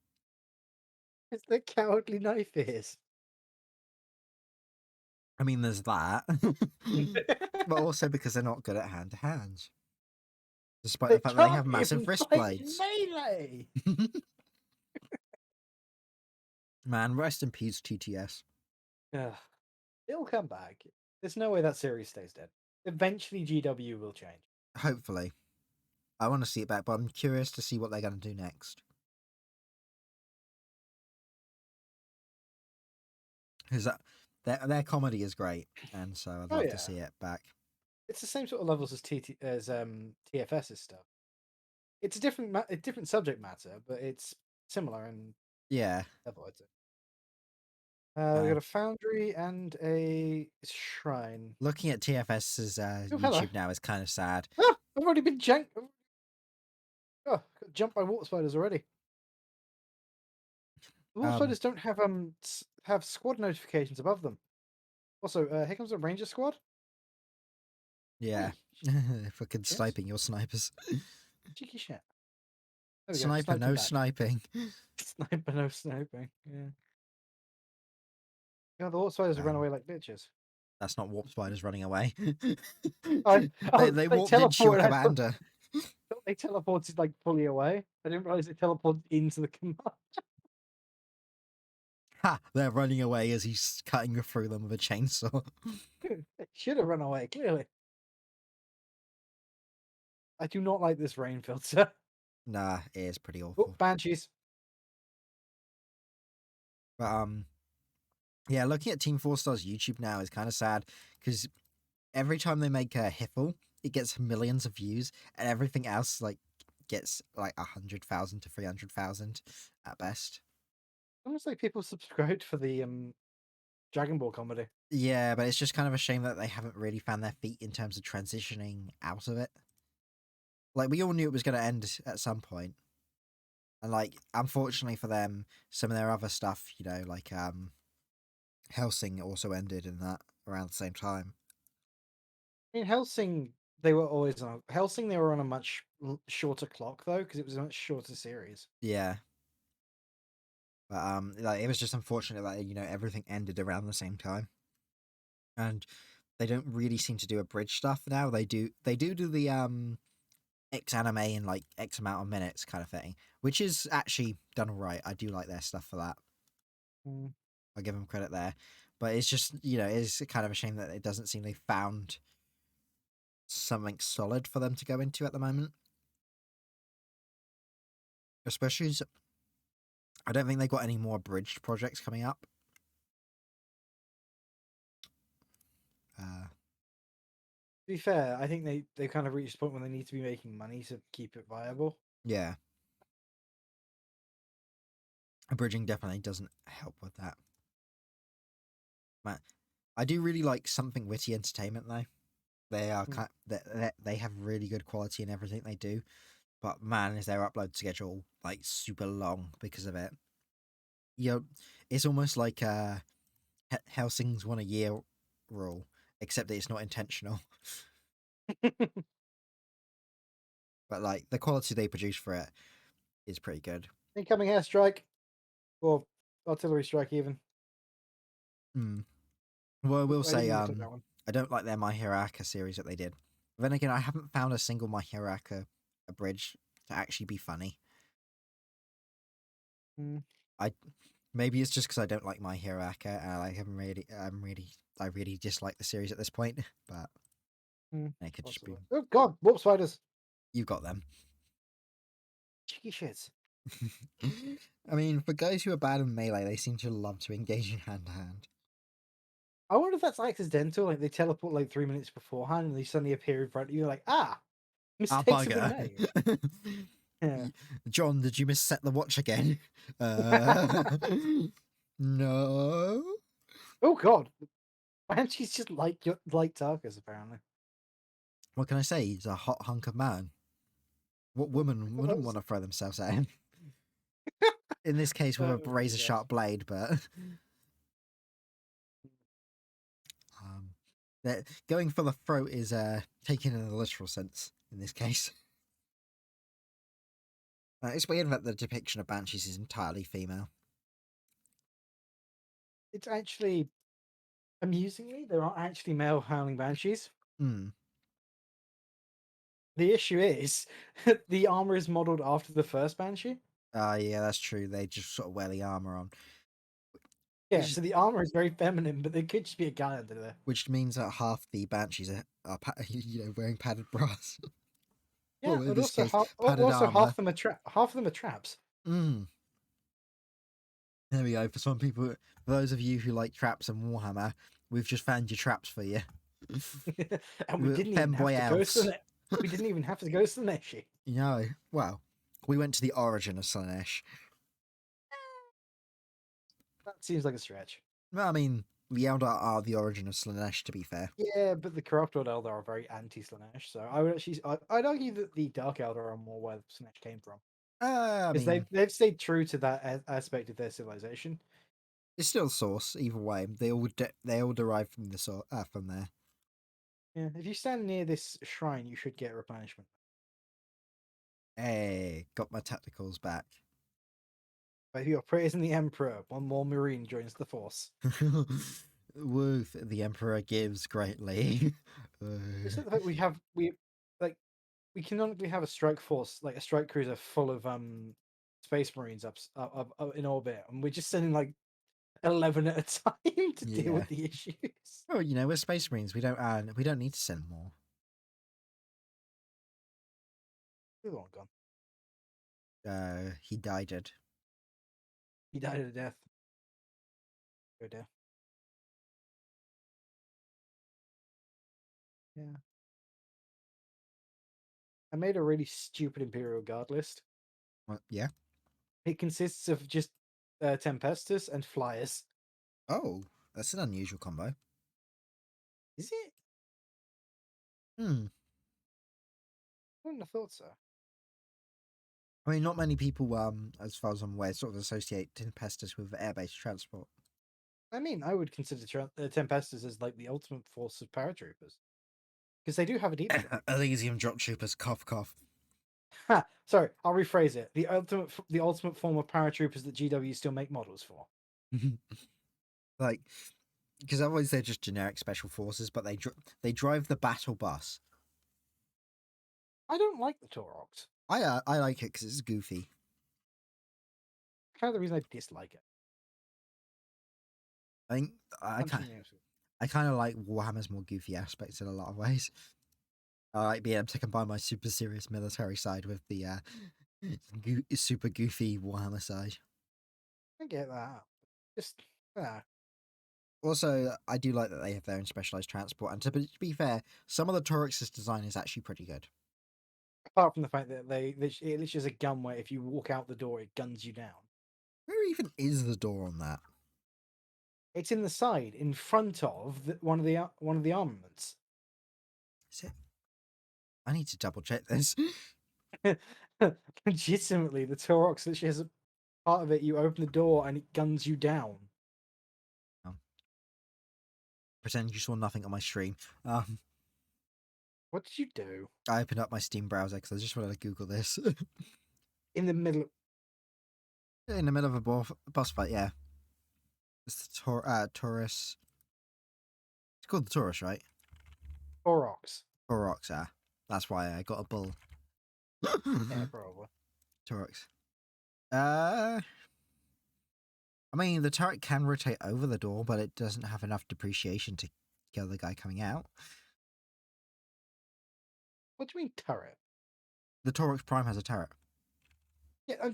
It's the cowardly knife is. I mean, there's that, but also because they're not good at hand to hand, despite They the fact that they have can't massive even wrist fight blades. melee. Man, rest in peace, TTS. Ugh. It'll come back. There's no way that series stays dead. Eventually, GW will change. Hopefully, I want to see it back, but I'm curious to see what they're going to do next. Because their comedy is great, and so I'd Oh love to yeah, see it back. it's the same sort of levels as TFS's stuff. It's a different subject matter, but it's similar in Yeah, level. I'd say. We got um, a foundry and a shrine. looking at TFS's Oh, hello. YouTube now is kind of sad. Ah, I've already been janked. Oh, got jumped by water spiders already. The water Um, spiders don't have have squad notifications above them. Also, here comes a ranger squad. yeah, Hey, fucking shit, sniping your snipers. cheeky shit. There we go. Sniper, Sniped him no back. sniping. Sniper, no sniping. Yeah. Yeah, the water spiders run Um, away like bitches. that's not warp spiders running away. I They they warped into your teleported. commander. Thought they teleported like fully away. I didn't realize they teleported into the command. Ha! They're running away as he's cutting through them with a chainsaw. They should have run away. Clearly, I do not like this rain filter. Nah, it is pretty Oh, awful. banshees. But yeah, looking at Team 4 Star's YouTube now is kind of sad because every time they make a Hiffle, it gets millions of views, and everything else like gets like 100,000 to 300,000 at best. Almost like people subscribed for the Dragon Ball comedy. Yeah, but it's just kind of a shame that they haven't really found their feet in terms of transitioning out of it. Like we all knew it was going to end at some point, and like unfortunately for them, some of their other stuff, like Helsing also ended in that around the same time. In Helsing, they were always on Helsing. They were on a much shorter clock though, because it was a much shorter series. Yeah, but like it was just unfortunate that everything ended around the same time, and they don't really seem to do abridged stuff now. They do the X anime in like X amount of minutes kind of thing, which is actually done right. I do like their stuff for that. Mm. I'll give them credit there. But it's just, it's kind of a shame that it doesn't seem they found something solid for them to go into at the moment. Especially, I don't think they've got any more abridged projects coming up. Uh, To be fair, I think they kind of reached a point when they need to be making money to keep it viable. yeah, abridging definitely doesn't help with that. But I do really like Something Witty Entertainment though. They are they have really good quality in everything they do. But man, is their upload schedule like super long because of it. It's almost like Helsing's one a year rule, except that it's not intentional. But like the quality they produce for it is pretty good. Incoming airstrike, or artillery strike, even. Hmm. Well, I will I didn't say, mean to click that one. I don't like their My Hero Acca series that they did. But then again, I haven't found a single My Hero Acca abridged to actually be funny. Mm, I maybe it's just because I don't like My Hero Acca, and I really dislike the series at this point. But it could just be possibly. Oh God, warp spiders, you got them. cheeky shits. I mean, for guys who are bad in melee, they seem to love to engage in hand to hand. I wonder if that's accidental. Like they teleport like 3 minutes beforehand, and they suddenly appear in front of you. Like, ah, Ah, mistakes have been bugger. made. Yeah. John, did you misset the watch again? No. Oh God, Banshee's just like Tarkus apparently. What can I say? He's a hot hunk of man. What woman wouldn't want to throw themselves at him? In this case, with a Oh my razor God. sharp blade, but um, going for the throat is taken in a literal sense in this case. It's weird that the depiction of banshees is entirely female. It's actually amusingly there aren't actually male howling banshees. Hmm. The issue is the armor is modeled after the first banshee. Yeah, that's true. They just sort of wear the armor on, Yeah, which so the armor is very feminine, but there could just be a guy under there. which means that half the banshees are wearing padded bras. Yeah, Well, in but this also case, padded also armor. half of them are traps. Mm. There we go. For some people, for those of you who like traps and Warhammer, we've just found your traps for you. And we didn't even have Femboy to go to elves. the we didn't even have to go to the Neshi. Well, we went to the origin of Slanesh. That seems like a stretch. Well, I mean, the Eldar are the origin of Slanesh, to be fair. Yeah, but the Corrupt World Elder are very anti-Slanesh, so I would actually I'd argue that the Dark Elder are more where Slanesh came from. I Because mean, they've stayed true to that aspect of their civilization. it's still source either way. They all derive from from there. Yeah, if you stand near this shrine, you should get replenishment. Hey, got my tacticals back. But if you're praising the Emperor, one more Marine joins the force. Woof, the Emperor gives greatly. Just the fact like we canonically have a strike force, like a strike cruiser full of space marines up in orbit, and we're just sending like 11 at a time to deal Yeah. with the issues. Oh, we're Space Marines. We don't need to send more. The other one gone. He died it. He died of death. Oh dear. Yeah. I made a really stupid Imperial Guard list. Well, yeah. It consists of just Tempestus and Flyers. Oh, that's an unusual combo. Is it? Hmm. I wouldn't have thought so. I mean, not many people, as far as I'm aware, sort of associate Tempestus with air-based transport. I mean, I would consider Tempestus as like the ultimate force of paratroopers. Because they do have a deep strike. Elysium drop troopers, cough cough. Ha! Sorry, I'll rephrase it. The ultimate form of paratroopers that GW still make models for. Like, because otherwise they're just generic special forces, but they drive the battle bus. I don't like the Torox. I like it because it's goofy. Kind of the reason I dislike it. I think I kind I kind of like Warhammer's more goofy aspects in a lot of ways. I like being able to combine my super serious military side with the super goofy Warhammer side. I get that. Just Also, I do like that they have their own specialized transport. And to be fair, some of the Toryx's design is actually pretty good. apart from the fact that it literally is a gun where if you walk out the door, it guns you down. Where even is the door on that? It's in the side, in front of one of the armaments. Is it? I need to double check this. Legitimately, the Torox literally has a part of it. You open the door and it guns you down. Oh. Pretend you saw nothing on my stream. What did you do I opened up my Steam browser because I just wanted to Google this. in the middle? In the middle of a boss fight, yeah. It's the Taurus. It's called the Taurus, right? Torox. Taurox, that's why I got a bull. Yeah, probably. Taurox. I mean, the turret can rotate over the door, but it doesn't have enough depreciation to kill the guy coming out. What do you mean turret? The Taurox Prime has a turret, Yeah,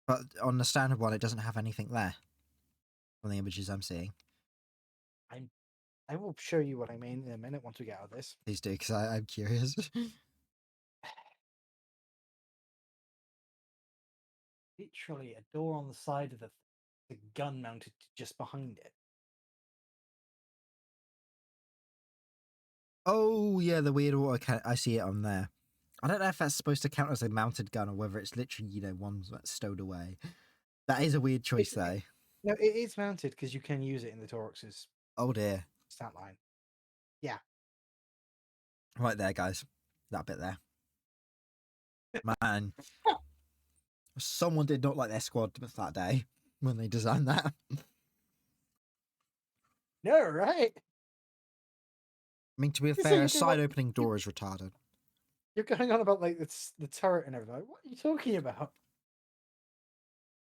but on the standard one, it doesn't have anything there. On the images I'm seeing, I will show you what I mean in a minute once we get out of this. please do, because I'm curious. Literally, a door on the side of the gun mounted just behind it. Oh yeah, the weird auto. I see it on there. I don't know if that's supposed to count as a mounted gun or whether it's literally one that's stowed away. That is a weird choice, though. No, it is mounted because you can use it in the Torox's Oh dear. stat line. Yeah. Right there, guys. That bit there. Man, someone did not like their squad that day when they designed that. No, right? I mean, to be So fair, you're a going side on, opening door is retarded. you're going on about like the turret and everything. What are you talking about?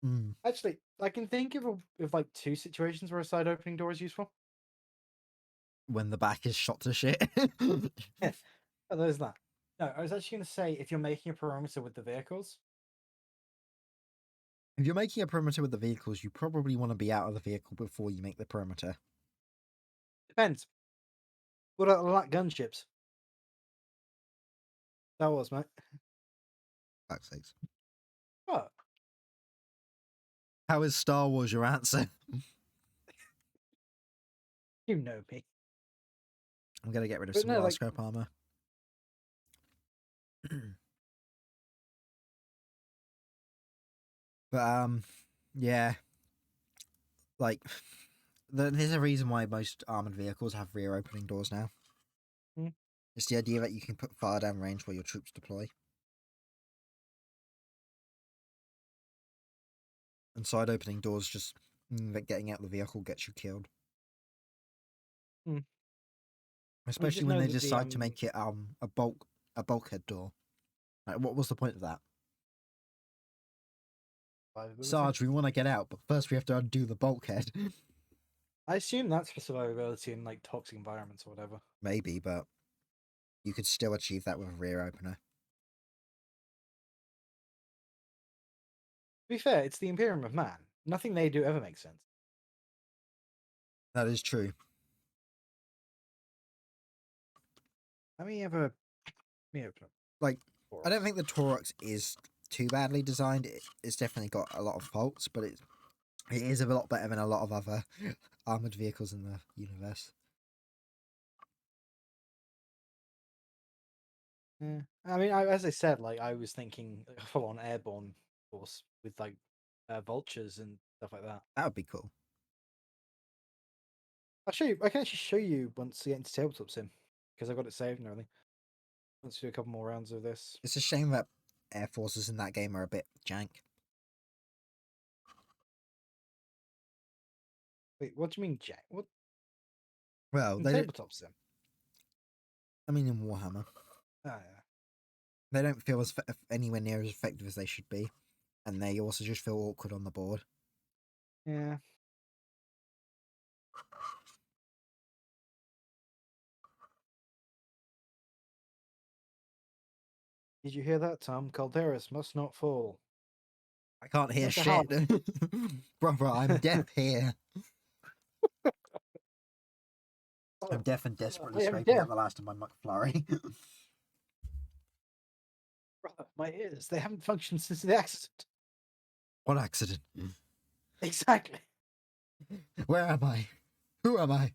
Mm. Actually, I can think of like two situations where a side opening door is useful. When the back is shot to shit. Yeah, oh, there's that. No, I was actually going to say if you're making a perimeter with the vehicles, If you're making a perimeter with the vehicles, you probably want to be out of the vehicle before you make the perimeter. depends. What about light gunships? That was, mate. Fuck's sakes. What? How is Star Wars your answer? You know me. I'm gonna get rid of But some no, of our like, scope armor. But yeah, like there's a reason why most armored vehicles have rear opening doors now. hmm, It's the idea that you can put fire down range where your troops deploy. And side opening doors just that getting out of the vehicle gets you killed. hmm. You Especially just when know they that the decide to make it a bulkhead door. Like, what was the point of that? survivability. Sarge, we want to get out, but first we have to undo the bulkhead. I assume that's for survivability in like toxic environments or whatever. Maybe, but you could still achieve that with a rear opener. To be fair, it's the Imperium of Man. Nothing they do ever makes sense. That is true. Let me have a. Let me open up. Like, I don't think the Taurox is too badly designed. It's definitely got a lot of faults, but it is a lot better than a lot of other armored vehicles in the universe. Yeah. I mean, as I said, like I was thinking a full-on airborne force with like vultures and stuff like that. That would be cool. I'll show you. I can actually show you once we get into tabletop sim because I've got it saved and everything. Let's do a couple more rounds of this. It's a shame that air forces in that game are a bit jank. Wait, what do you mean, Jack? What Well, in they don't. tabletop sim? I mean, in Warhammer, Oh yeah. they don't feel as anywhere near as effective as they should be, and they also just feel awkward on the board. Yeah. Did you hear that, Tom? Calderas must not fall. I can't hear Not so shit, hard. brother. I'm deaf here. I'm Oh, deaf and desperately I am scraping deaf. out the last of my McFlurry. Brother, my ears, they haven't functioned since the accident. What accident? Exactly. Where am I? Who am I?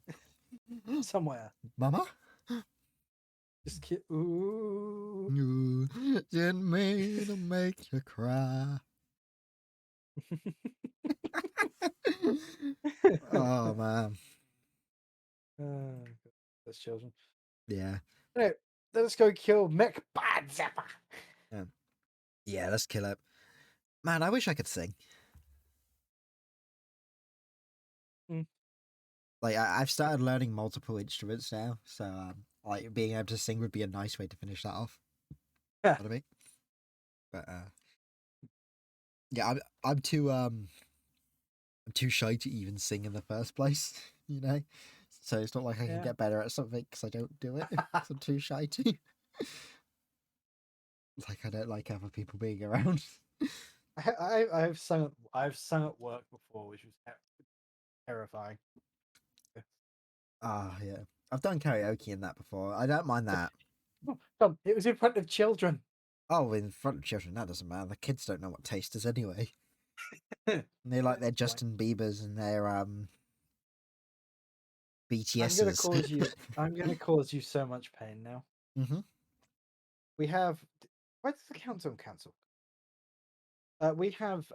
Somewhere. Mama? Just ooh. You didn't mean to make you cry. Oh man. Oh, those children. Yeah. Anyway, let's go kill Mech Bad Zapper. Yeah, let's kill it. Man, I wish I could sing. Mm. Like I've started learning multiple instruments now, so like being able to sing would be a nice way to finish that off. You know what I mean? But yeah, I'm too shy to even sing in the first place, you know? So it's not like I can Yeah. get better at something because I don't do it. 'Cause I'm too shy to. Like I don't like other people being around. I've sung at work before, which was terrifying. Ah, yeah. I've done karaoke in that before. I don't mind that. Oh, Tom, it was in front of children. Oh, in front of children, that doesn't matter. The kids don't know what taste is anyway. And they like their That's fine. Justin Biebers and their I'm gonna BTSs. cause you. I'm gonna cause you so much pain now. Mm-hmm. We have. Why does the countdown cancel? We have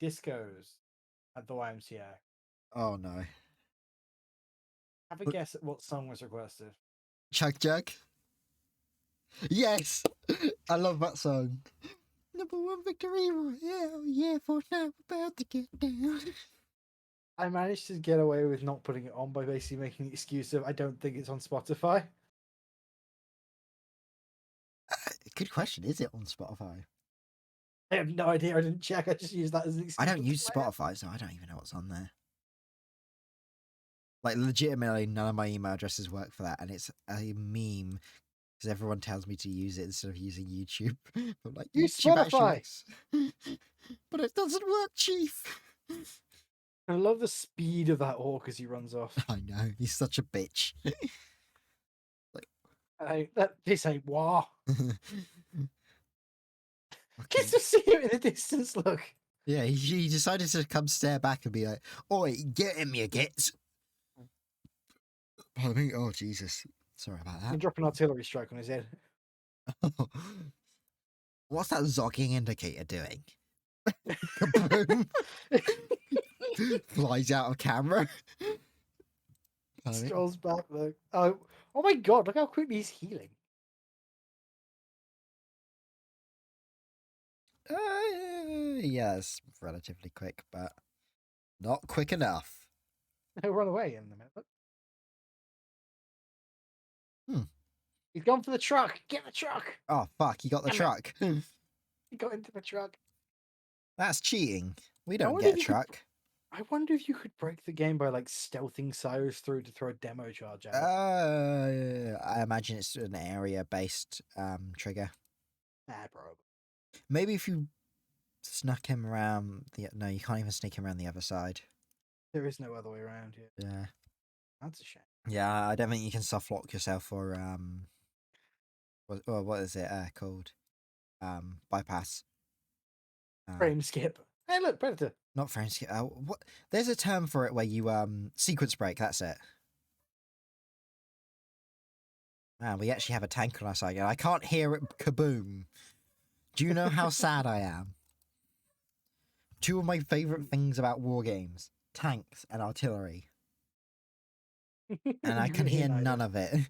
discos at the YMCA. Oh no. Have a guess at what song was requested. Chug Jug? Yes! I love that song. Number one victory royale, yeah, for now about to get down. I managed to get away with not putting it on by basically making the excuse of I don't think it's on Spotify. Good question. Is it on Spotify? I have no idea. I didn't check. I just used that as an excuse. I don't not to use play it. Spotify, so I don't even know what's on there. Like, legitimately, none of my email addresses work for that, and it's a meme because everyone tells me to use it instead of using YouTube. I'm like, Use YouTube actually Spotify. works. But it doesn't work, Chief. I love the speed of that orc as he runs off. I know, he's such a bitch. This ain't war. Okay. Kids to see him in the distance. Look. Yeah, he decided to come stare back and be like, "Oi, get him, you gits." Pardon me. Oh Jesus, sorry about And that. drop an artillery strike on his head. What's that zogging indicator doing? Kaboom! Flies out of camera. Pardon me. Strolls back. Look. Oh my god! Look how quickly he's healing. Yeah, it's relatively quick, but not quick enough. He'll run away in a minute. Look. Hmm. He's gone for the truck. Get the truck. Oh fuck! He got the Damn it. truck. He got into the truck. That's cheating. We I don't wonder get a if you could. truck. I wonder if you could break the game by like stealthing Cyrus through to throw a demo charge out. I imagine it's an area-based trigger. Nah, bro. Maybe if you snuck him around the no, you can't even sneak him around the other side. There is no other way around here. Yeah. That's a shame. Yeah, I don't think you can soft lock yourself or what is it called? Bypass. Frame skip. Hey, look, Predator. Not frame skip. What? There's a term for it where you sequence break. That's it. Man, we actually have a tank on our side, and I can't hear it kaboom. Do you know how sad I am? Two of my favorite things about war games: tanks and artillery, and I can hear none of it.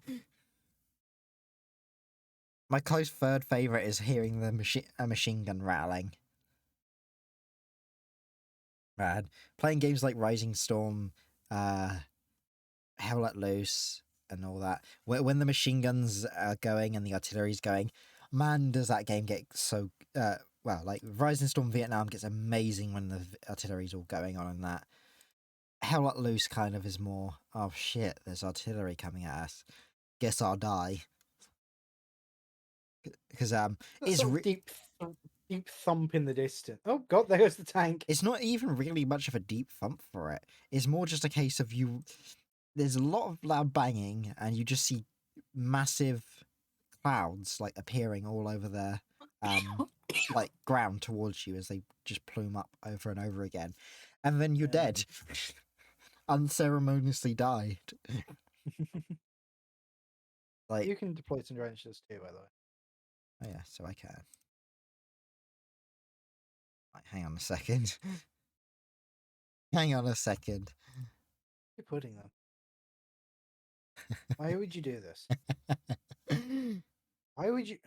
My close third favorite is hearing the machine gun rattling. Man, playing games like Rising Storm, Hell Let Loose, and all that. When the machine guns are going and the artillery's going, man, does that game get so well? Like Rising Storm Vietnam gets amazing when the artillery's all going on, and that. Hell Let Loose kind of is more, oh shit, there's artillery coming at us. Guess I'll die. Because it's deep thump in the distance. Oh god, there goes the tank. It's not even really much of a deep thump for it. It's more just a case of you. There's a lot of loud banging, and you just see massive clouds like appearing all over the like ground towards you as they just plume up over and over again, and then you're dead, unceremoniously died. Like you can deploy some drenches too, by the way. Oh yeah, so I can. Right, hang on a second. Hang on a second. You're putting them. Why would you do this? Why would you?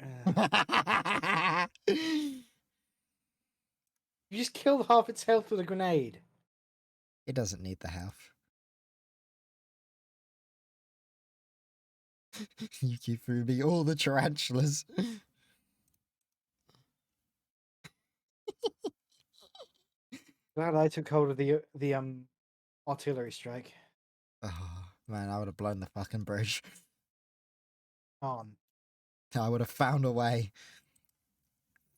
You just killed half its health with a grenade. It doesn't need the health. You keep through me all the tarantulas. Glad I took hold of the artillery strike. Oh man, I would have blown the fucking bridge. On. I would have found a way.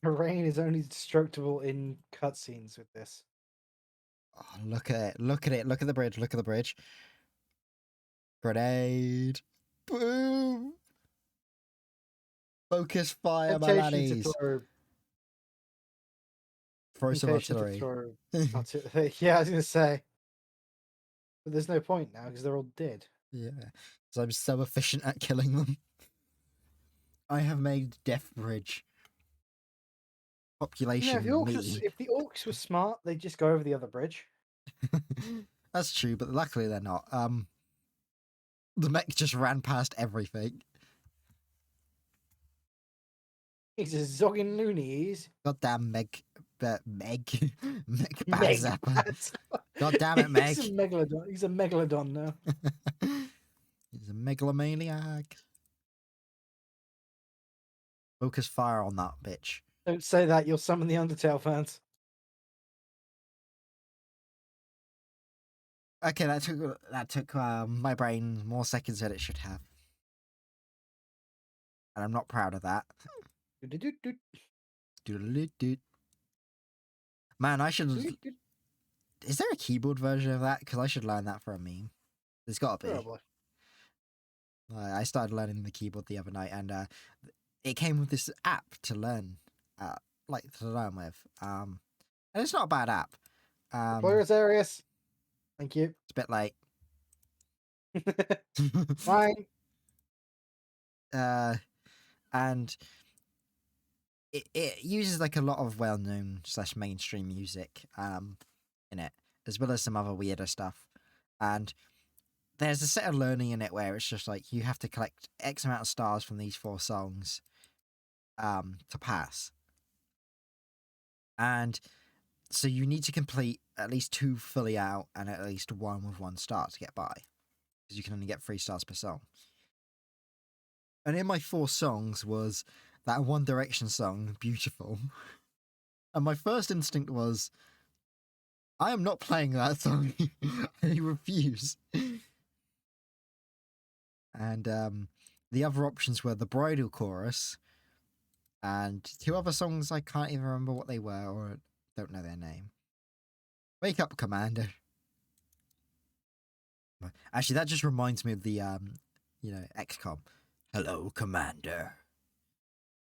Terrain is only destructible in cutscenes with this. Oh, look at it. Look at it. Look at the bridge. Look at the bridge. Grenade. Boom. Focus fire, my laddies. Throw some artillery. Yeah, I was going to say. But there's no point now because they're all dead. Yeah. So I'm so efficient at killing them. I have made Death Bridge. Population if the orcs were smart, they'd just go over the other bridge. That's true, but luckily they're not. The mech just ran past everything. He's a zogging loonies. Goddamn Meg Zapper. God damn it, Meg. He's a megalodon. He's a megalodon now. He's a megalomaniac. Focus fire on that bitch. Don't say that. You'll summon the Undertale fans. Okay, that took my brain more seconds than it should have, and I'm not proud of that. Man, I should. Is there a keyboard version of that? Because I should learn that for a meme. There's got to be. Probably. I started learning the keyboard the other night, and it came with this app to learn, with. And it's not a bad app. Players Arius. Thank you. It's a bit late. Fine. And it uses like a lot of well-known / mainstream music in it, as well as some other weirder stuff. And there's a set of learning in it where it's just like you have to collect X amount of stars from these 4 songs to pass. And so you need to complete at least 2 fully out and at least 1 with 1 star to get by, because you can only get 3 stars per song. And in my 4 songs was that One Direction song, Beautiful. And my first instinct was, I am not playing that song. I refuse. And the other options were the Bridal Chorus and 2 other songs I can't even remember what they were or don't know their name. Wake Up, Commander. Actually, that just reminds me of the, XCOM. Hello, Commander.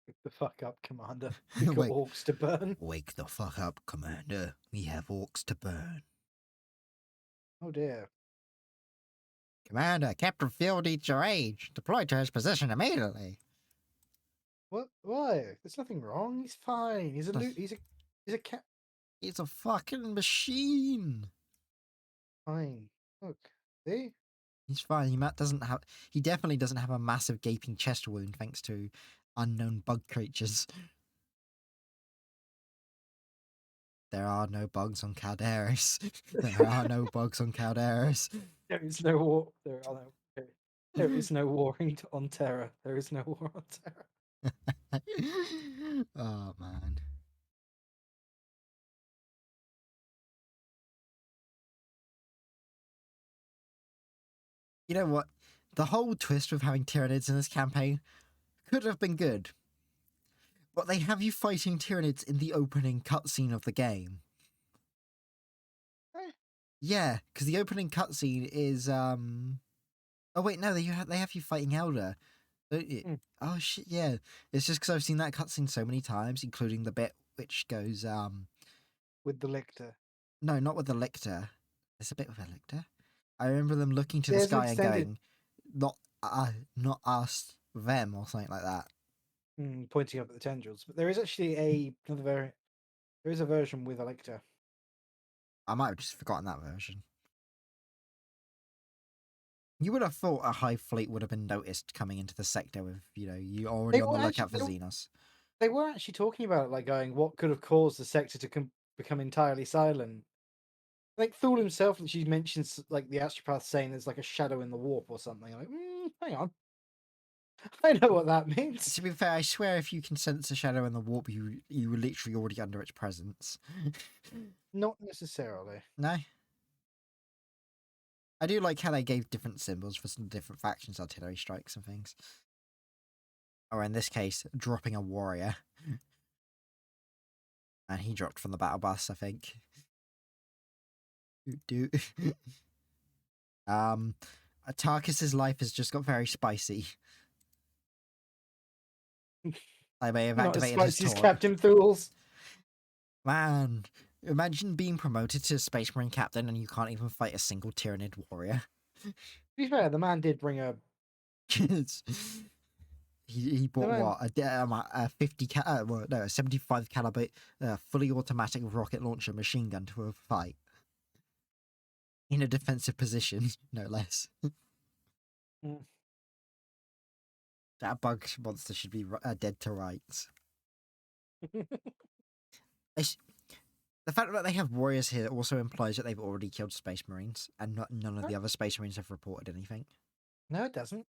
Wake the fuck up, Commander. We got wake, orcs to burn. wake the fuck up, Commander. We have orcs to burn. Oh dear. Commander, Captain Field needs your aid. Deploy to his position immediately. What? Why? There's nothing wrong. He's fine. He's a he's a cat. He's a fucking machine. Fine. Look, see? He's fine. Doesn't have. He definitely doesn't have a massive gaping chest wound thanks to unknown bug creatures. There are no bugs on Calderis. There are no bugs on Calderis. There is no war. There is no warring on Terra. There is no war on Terra. Oh man. You know what? The whole twist with having Tyranids in this campaign could have been good. But they have you fighting Tyranids in the opening cutscene of the game. Yeah, because the opening cutscene is oh wait, no, they have you fighting Elder. Oh shit, yeah. It's just because I've seen that cutscene so many times, including the bit which goes with the lictor. No, not with the lictor. There's a bit with a lictor. I remember them looking to the There's an sky and extended- going, not us, them, or something like that. Pointing up at the tendrils. But there is actually there is a version with a lictor. I might have just forgotten that version. You would have thought a hive fleet would have been noticed coming into the sector with, you already on the lookout for Xenos. They were actually talking about it, like going, what could have caused the sector to become entirely silent? Like Thule himself, she mentions like the astropath saying there's like a shadow in the warp or something. I'm like, hang on, I know what that means. To be fair, I swear if you can sense a shadow in the warp, you were literally already under its presence. Not necessarily. No. I do like how they gave different symbols for some different factions, artillery strikes and things. Or in this case, dropping a warrior. And he dropped from the battle bus, I think. Tarkus's life has just got very spicy. I may have activated his taunt. Captain Thule's. Man, imagine being promoted to Space Marine Captain and you can't even fight a single Tyranid warrior. To be fair, the man did bring a. He bought a 75 caliber fully automatic rocket launcher machine gun to a fight in a defensive position, no less. That bug monster should be dead to rights. The fact that they have warriors here also implies that they've already killed Space Marines, and none of the other Space Marines have reported anything. No, it doesn't.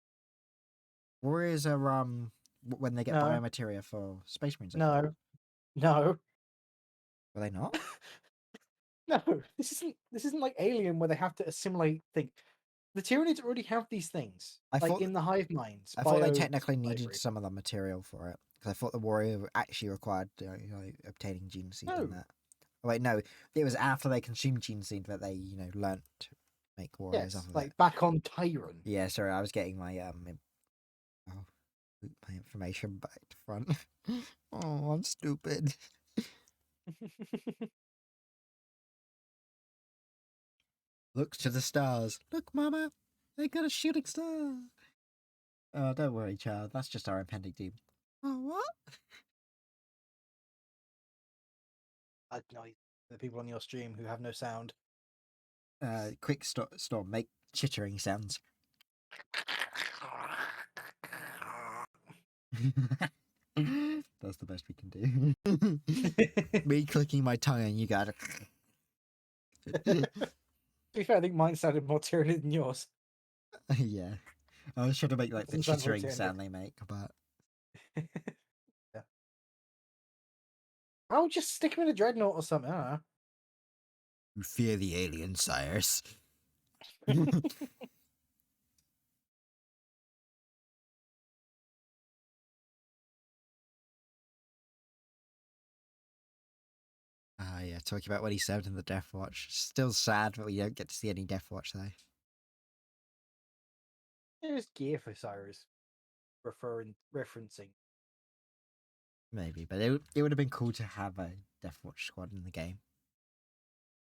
Warriors are when they get biomateria for Space Marines. No. Were they not? No, this isn't like Alien where they have to assimilate things. The Tyranids already have these things, in the hive minds. I thought they technically needed some of the material for it, because I thought the warrior actually required obtaining gene seed in that. Oh, wait, no, it was after they consumed gene seed that they learnt to make warriors off of it. Back on Tyron. Yeah, sorry, I was getting my my information back to front. Oh, I'm stupid. Looks to the stars. Look, Mama, they got a shooting star. Oh, don't worry, child. That's just our impending doom. Oh, what? I know the people on your stream who have no sound. Quick, Storm, make chittering sounds. That's the best we can do. Me clicking my tongue and you got it. To be fair, I think mine sounded more Tyranid than yours. Yeah. I was trying to make like the chittering sound they make, but yeah. I'll just stick him in a dreadnought or something. I don't know. You fear the alien, sires. Yeah, talking about when he served in the Death Watch. Still sad that we don't get to see any Death Watch though. There's gear for Cyrus referencing. Maybe, but it would have been cool to have a Death Watch squad in the game,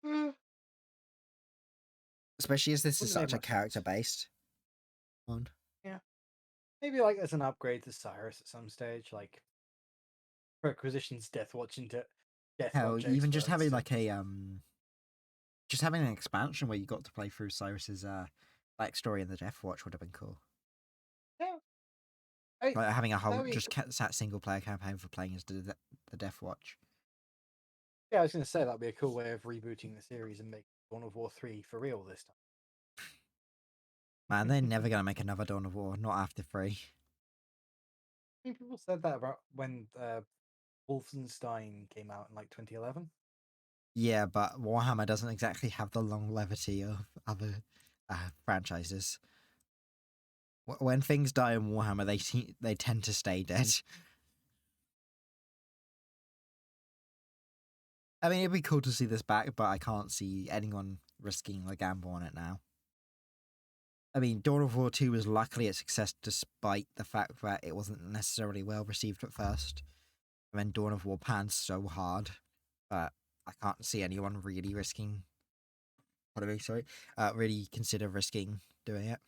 Wouldn't especially as this is have made such a much sense. character-based one. Yeah, maybe like as an upgrade to Cyrus at some stage, like requisitions Death Watch into Death Hell, Watch even just having experts. like a just having an expansion where you got to play through Cyrus's backstory in the Death Watch would have been cool. Yeah, I Like having a whole that'd be just that single player campaign for playing as the Death Watch. yeah. I was going to say that'd be a cool way of rebooting the series and make Dawn of War 3 for real this Man, time. they're never gonna make another Dawn of War, not after 3. I mean, people said that about when Wolfenstein came out in like 2011. Yeah, but Warhammer doesn't exactly have the longevity of other franchises. When things die in Warhammer, they tend to stay dead. I mean, it'd be cool to see this back, but I can't see anyone risking a gamble on it now. I mean, Dawn of War 2 was luckily a success despite the fact that it wasn't necessarily well received at first. And then Dawn of War panned so hard, but I can't see anyone really risking. Pardon me, sorry. Really consider risking doing it.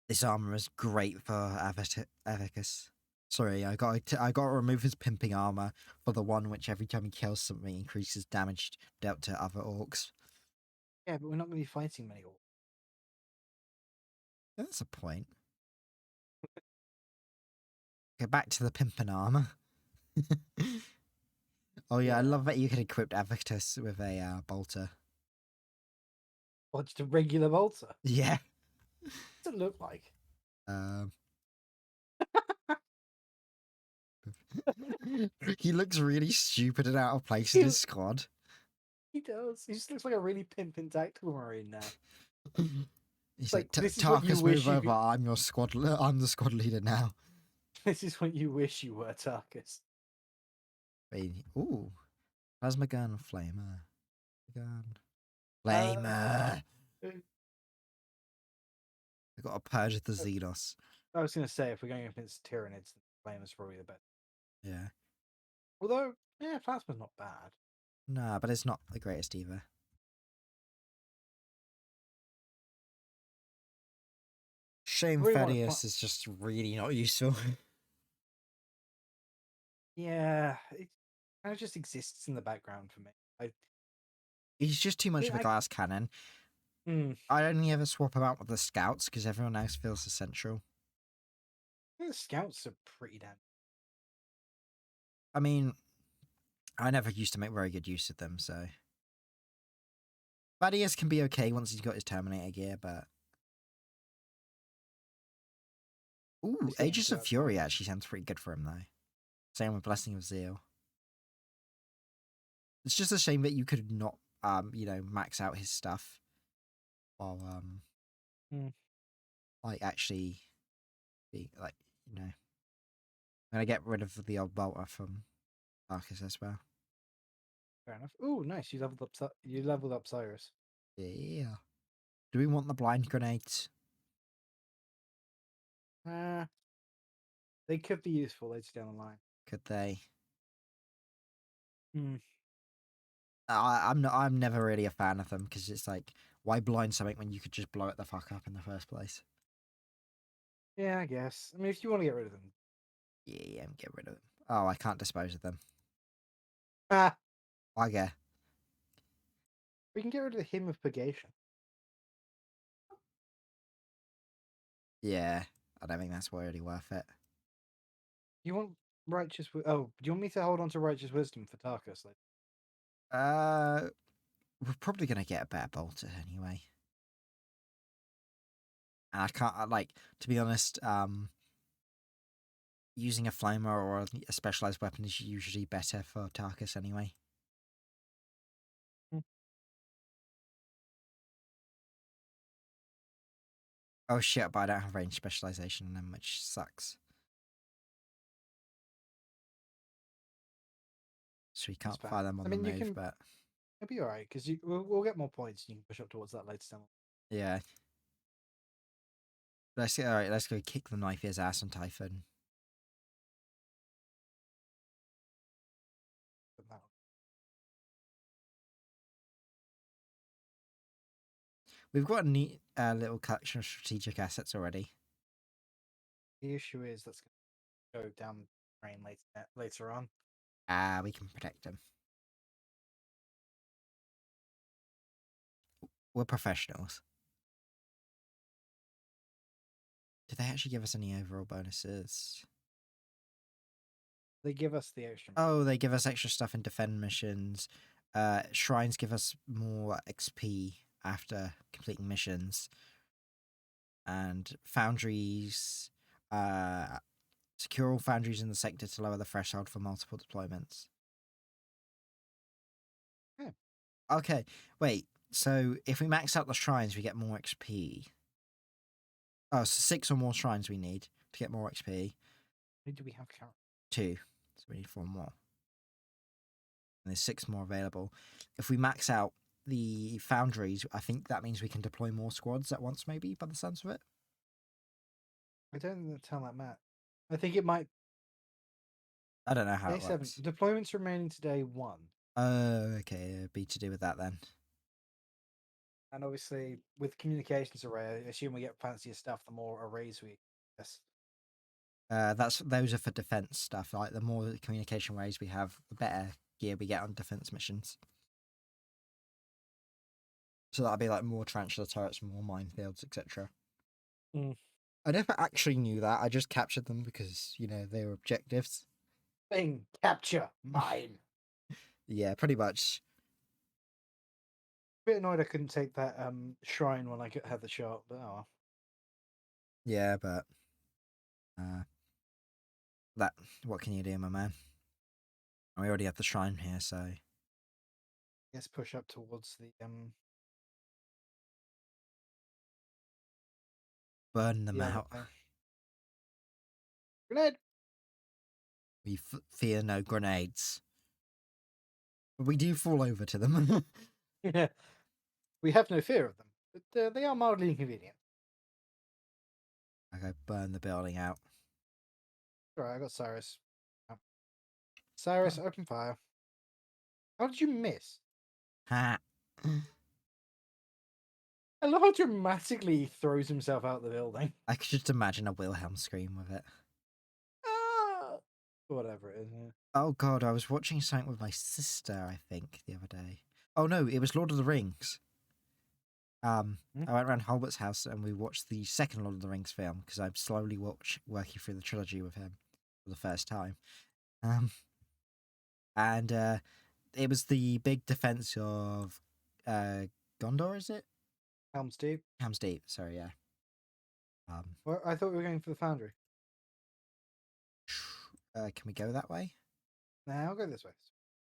This armor is great for Avicus. Sorry, I got to remove his pimping armor for the one which every time he kills something increases damage dealt to other orcs. Yeah, but we're not going to be fighting many orcs. That's a point. Go back to the pimping armor. Oh yeah, I Yeah, love that you could equip Avicus with a bolter. or just a regular bolter. Yeah. What's it look like? Um, he looks really stupid and out of place in he, his squad. he does. He just looks like a really pimping tactical marine now. He's Like like, this is what you Tarkus, wish move you over. could. I'm your squad. I'm the squad leader now. This is what you wish you were, Tarkus. Ooh, plasma gun, flamer, gun, Uh, flamer. I got to purge the Xenos. I was going to say if we're going against Tyranids, the flame is probably the best. Yeah. Although, yeah, plasma's not bad. Nah, but it's not the greatest either. I Shame really want to fight. Thaddeus is just really not useful. Yeah, it kind of just exists in the background for me. He's just too much of a I glass cannon. mm, I only ever swap him out with the scouts because everyone else feels essential. the scouts are pretty damn. I mean, I never used to make very good use of them, so. Thaddeus can be okay once he's got his Terminator gear, but. Ooh, Just getting Aegis into of that Fury point. actually sounds pretty good for him, though. Same with Blessing of Zeal. It's just a shame that you could not, max out his stuff while, Mm, like, actually being, like, I'm gonna get rid of the old bolter from Arcus as well. fair enough. Oh, nice. You leveled up. You leveled up Cyrus. Yeah. Do we want the blind grenades? Uh, they could be useful later down the line. Could they? Mm, I'm not. I'm never really a fan of them because it's like, why blind something when you could just blow it the fuck up in the first place? yeah, I guess. I mean, if you want to get rid of them, Yeah, get rid of them. Oh, I can't dispose of them. ah, I get. we can get rid of the hymn of purgation. Yeah, I don't think that's really worth it. You want righteous? Oh, do you want me to hold on to righteous wisdom for Tarkus? Like, We're probably gonna get a better bolter anyway. And I can't like, to be honest. Using a flamer or a specialized weapon is usually better for Tarkus anyway. mm, Oh shit, but I don't have range specialization on them, which sucks. So we that's can't fair. fire them I on the mean, you move, can. but It'll be all right because we'll get more points and you can push up towards that later down. yeah. All right. Let's go kick the knife's ass on Typhon. We've got a neat little collection of strategic assets already. The issue is that's going to go down the drain later on. We can protect them. We're professionals. Did they actually give us any overall bonuses? They give us the extra. Oh, they give us extra stuff in defend missions. Shrines give us more XP after completing missions. And foundries, secure all foundries in the sector to lower the threshold for multiple deployments. Yeah. Okay, wait. So if we max out the shrines, we get more XP. Oh, so 6 or more shrines we need to get more XP. Who do we have currently? 2. So we need 4 more. And there's 6 more available. If we max out the foundries, I think that means we can deploy more squads at once, maybe, by the sounds of it. I don't think that's how that matters. I think it might. I don't know how Day it 7. works. Deployments remaining to day 1. Okay. It'd be to do with that then. And obviously, with communications array, I assume we get fancier stuff the more arrays we. Yes. Those are for defense stuff. Like the more communication ways we have, the better gear we get on defense missions. So that'll be like more tarantula turrets, more minefields, etc. Mm. I never actually knew that. I just captured them because they were objectives. Thing capture mine. Yeah, pretty much. Bit annoyed I couldn't take that shrine when I had the shot, but oh well. Yeah, but that what can you do, my man? We already have the shrine here, so Let's push up towards the burn them the other out. thing. Grenade! We fear no grenades. But we do fall over to them. Yeah. We have no fear of them, but they are mildly inconvenient. Okay, burn the building out. Alright, I got Cyrus. Oh. Cyrus, open fire. How did you miss? Ha! I love how dramatically he throws himself out the building. I could just imagine a Wilhelm scream with it. Ah! Whatever it is. Yeah. Oh god, I was watching something with my sister, I think, the other day. Oh no, it was Lord of the Rings. I went around Holbert's house and we watched the second Lord of the Rings film because I'm slowly working through the trilogy with him for the first time. And it was the big defense of Gondor, is it? Helm's Deep. Helm's Deep, sorry, yeah. Well, I thought we were going for the Foundry. Can we go that way? Nah, I'll go this way.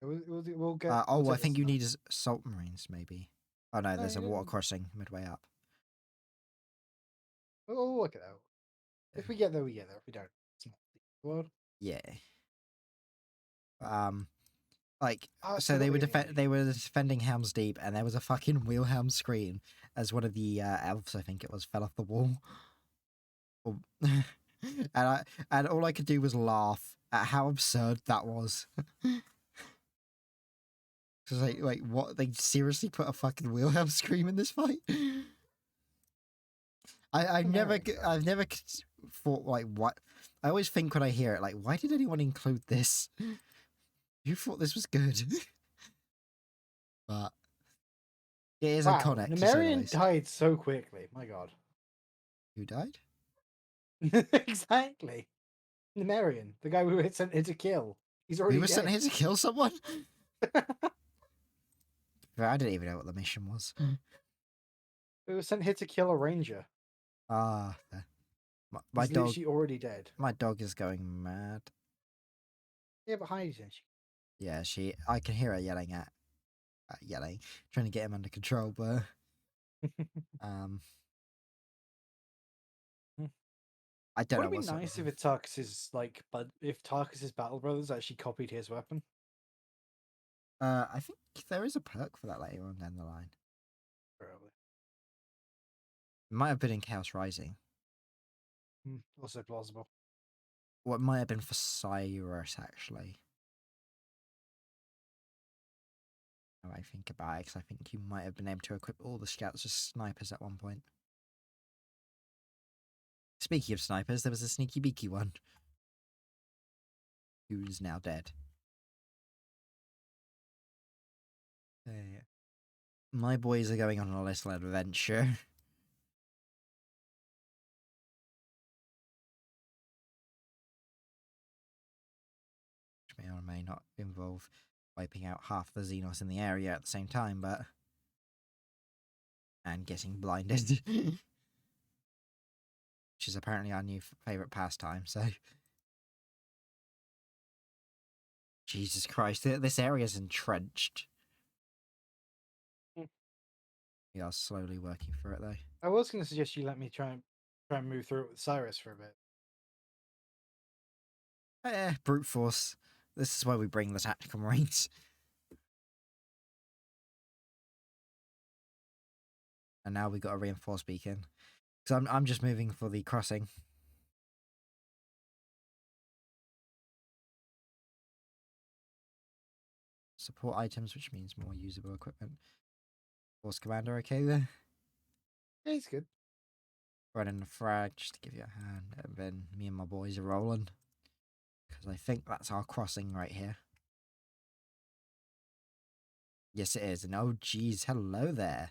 We'll get. I take think this you time. need salt marines, maybe. Oh no, there's a you water don't- crossing midway up. We'll work it out. If we get there, we get there. If we don't, it's not the world. Yeah. Like Oh, I so forgot they were we only they were defending Helm's Deep, and there was a fucking Wilhelm scream as one of the elves, I think it was, fell off the wall. And all I could do was laugh at how absurd that was. Because like what, they seriously put a fucking Wilhelm scream in this fight? I've never thought like what. I always think when I hear it, like, why did anyone include this? Who thought this was good? But it is Wow, iconic. To say the Nemerian least. died so quickly. My God. Who died? Exactly. Nemerian, the guy we were sent here to kill. He's We already were sent dead. here to kill someone. I didn't even know what the mission was. We were sent here to kill a ranger. Ah, my He's dog. literally already dead. My dog is going mad. Yeah, but Heidi's in. Yeah, I can hear her yelling, trying to get him under control, but I don't Would know it be what's up nice with if him. if Tarkus's battle brothers actually copied his weapon? I think there is a perk for that later on down the line. Probably. It might have been in Chaos Rising. Also plausible. What might have been for Cyrus, actually. Now I think about it, because I think you might have been able to equip all the scouts as snipers at one point. Speaking of snipers, there was a sneaky beaky one. Who's now dead. My boys are going on a little adventure. Which may or may not involve wiping out half the Xenos in the area at the same time, but... and getting blinded. Which is apparently our new favourite pastime, so... Jesus Christ, this area's entrenched. Mm. We are slowly working through it, though. I was going to suggest you let me try and move through it with Cyrus for a bit. Brute force. This is why we bring the tactical marines. And now we got a reinforced beacon. Because I'm just moving for the crossing. Support items, which means more usable equipment. Force commander, okay there? Yeah, he's good. Running a frag just to give you a hand. And then me and my boys are rolling. Because I think that's our crossing right here. Yes, it is. And oh, geez, hello there.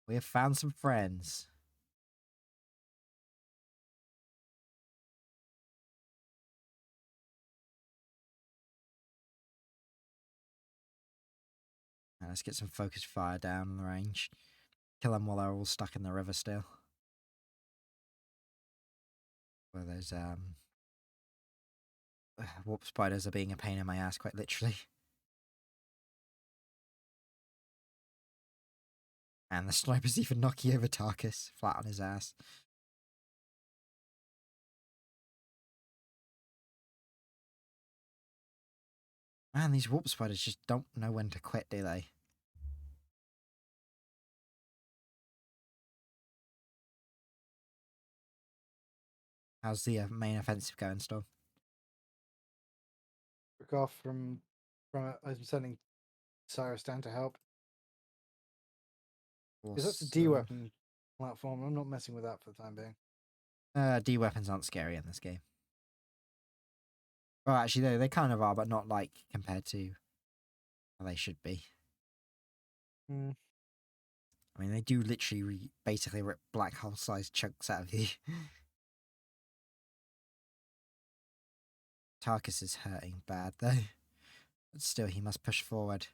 We have found some friends. Now let's get some focused fire down the range. Kill them while they're all stuck in the river still. Where those warp spiders are being a pain in my ass, quite literally. And the sniper's even knocking over Tarkus, flat on his ass. Man, these warp spiders just don't know when to quit, do they? How's the main offensive going, Storm? Took off from I'm sending Cyrus down to help. Because that's a D weapon platform. I'm not messing with that for the time being. D weapons aren't scary in this game. Well, actually, they kind of are, but not like compared to how they should be. Mm. I mean, they do literally basically rip black hole-sized chunks out of you. Tarkus is hurting bad, though. But still, he must push forward.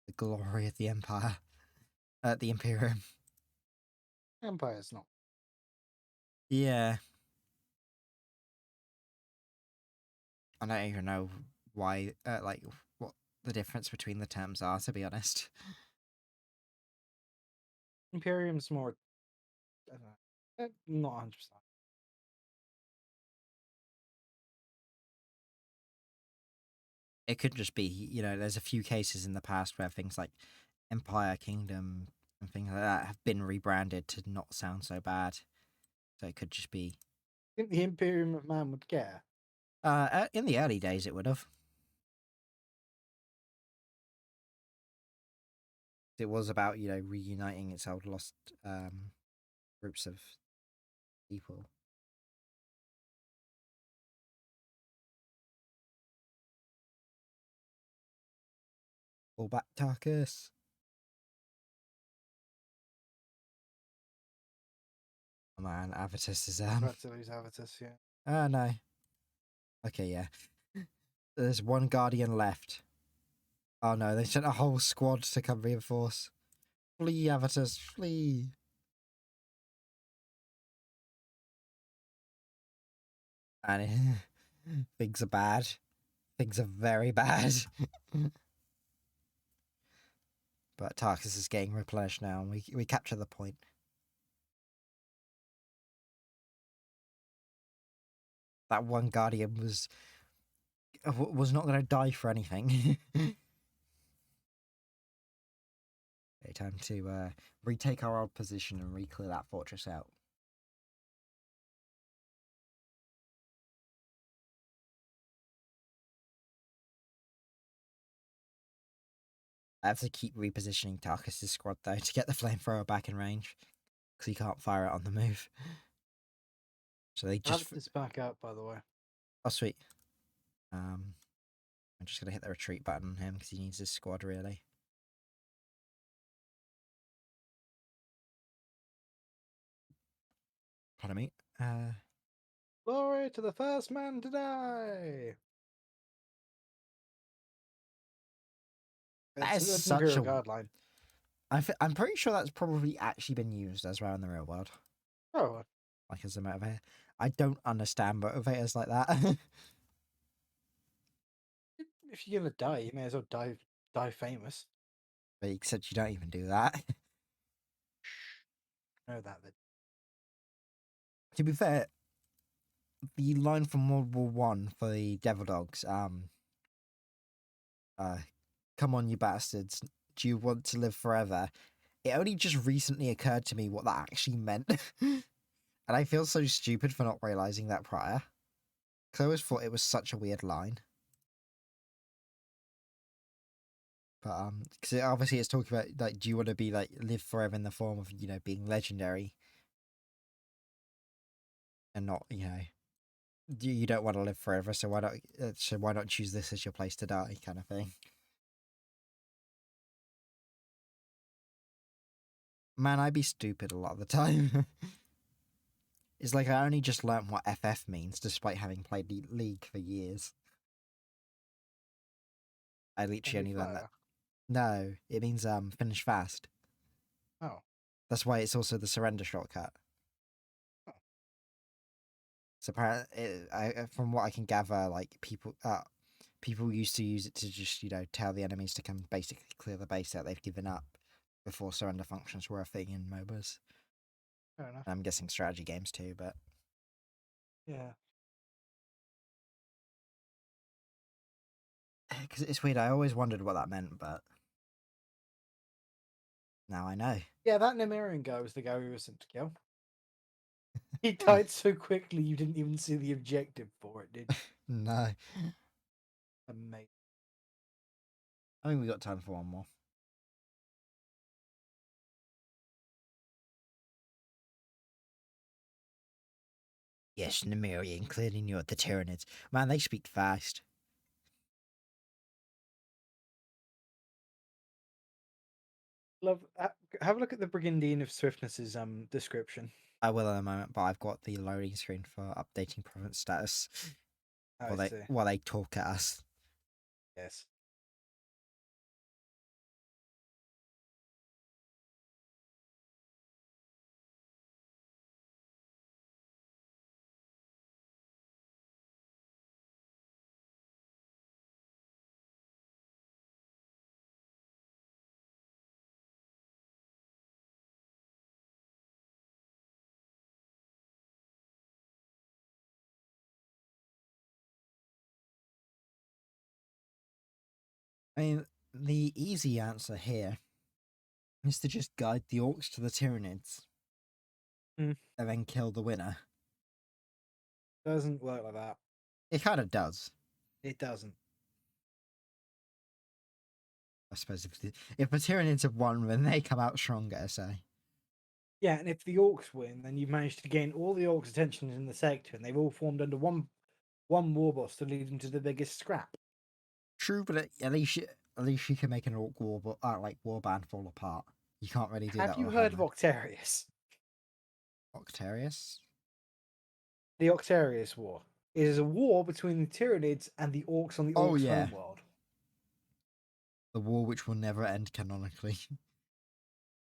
The glory of the Empire. The Imperium. Empire's not. Yeah. I don't even know why, like, what the difference between the terms are, to be honest. Imperium's more. I don't know. Not 100%. It could just be, you know, there's a few cases in the past where things like Empire, Kingdom, and things like that have been rebranded to not sound so bad. So it could just be. I think the Imperium of Man would care. In the early days, it would have. It was about, you know, reuniting its old lost groups of people. All back, Tarkus. Oh man, Avitus is About to lose Avitus, yeah. Oh no. Okay, yeah. There's one Guardian left. Oh no, they sent a whole squad to come reinforce. Flee, Avitus, flee. And things are bad. Things are very bad. But Tarkus is getting replenished now, and we capture the point. That one Guardian was not going to die for anything. Okay, time to retake our old position and re-clear that fortress out. I have to keep repositioning Tarkus' squad though to get the flamethrower back in range because he can't fire it on the move. So they just This back up, by the way. oh sweet. I'm just gonna hit the retreat button on him because he needs his squad really. Pardon me. Glory to the first man to die. That is It's an such Imperial a. Guard line. I'm pretty sure that's probably actually been used as well in the real world, Oh, like as a motivator. I don't understand motivators like that. if you're gonna die, you may as well die famous. But except you don't even do that. Know that. To be fair, the line from World War One for the Devil Dogs, come on, you bastards, do you want to live forever? It only just recently occurred to me what that actually meant. And I feel so stupid for not realizing that prior. Because I always thought it was such a weird line. But because obviously it's talking about like, do you want to be like live forever in the form of being legendary, and not you don't want to live forever, so why not choose this as your place to die, kind of thing. Man, I'd be stupid a lot of the time. It's like I only just learnt what FF means, despite having played League for years. I literally only learned that. No, it means finish fast. Oh. That's why it's also the surrender shortcut. Oh. So apparently, from what I can gather, like people used to use it to just tell the enemies to come basically clear the base that they've given up before surrender functions were a thing in MOBAs. Fair enough. I'm guessing strategy games too, but Yeah. because it's weird. I always wondered what that meant, but now I know. Yeah, that Nemerian guy was the guy we were sent to kill. He died so quickly you didn't even see the objective for it, did you? No. Amazing. I think we got time for one more. Yes, Nemerian, clearly knew the Tyranids. Man, they speak fast. Love. Have a look at the Brigandian of Swiftness's description. I will in a moment, but I've got the loading screen for updating province status I see. while they talk at us. Yes. I mean, the easy answer here is to just guide the orcs to the Tyranids Mm. and then kill the winner. Doesn't work like that. It kind of does. It doesn't. I suppose if the Tyranids have won, then they come out stronger, so. Yeah, and if the orcs win, then you've managed to gain all the orcs' attention in the sector, and they've all formed under one war boss to lead into the biggest scrap. True, but at least you can make an orc warband fall apart. You can't really do that. Have you heard of Octarius? Octarius? The Octarius War. It is a war between the Tyranids and the orcs on the orcs' homeworld. The war which will never end canonically.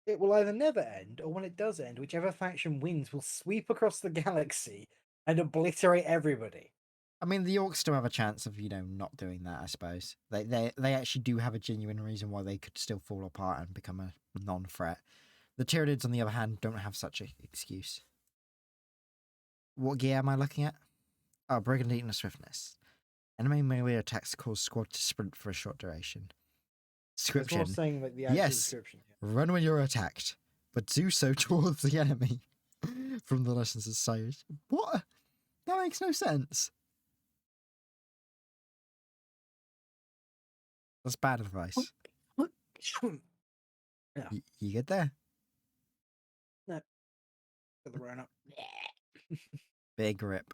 It will either never end, or when it does end, whichever faction wins will sweep across the galaxy and obliterate everybody. I mean, the orcs still have a chance of not doing that. I suppose they actually do have a genuine reason why they could still fall apart and become a non-threat. The Tyranids, on the other hand, don't have such an excuse. What gear am I looking at? Oh, Brigandine of Swiftness. Enemy melee attacks cause squad to sprint for a short duration. Description. It's more saying like the actual description. Yeah. Run when you're attacked, but do so towards the enemy. From the lessons of Cyrus. What? That makes no sense. That's bad advice. Yeah. You get there? No, got the Rona. Big rip.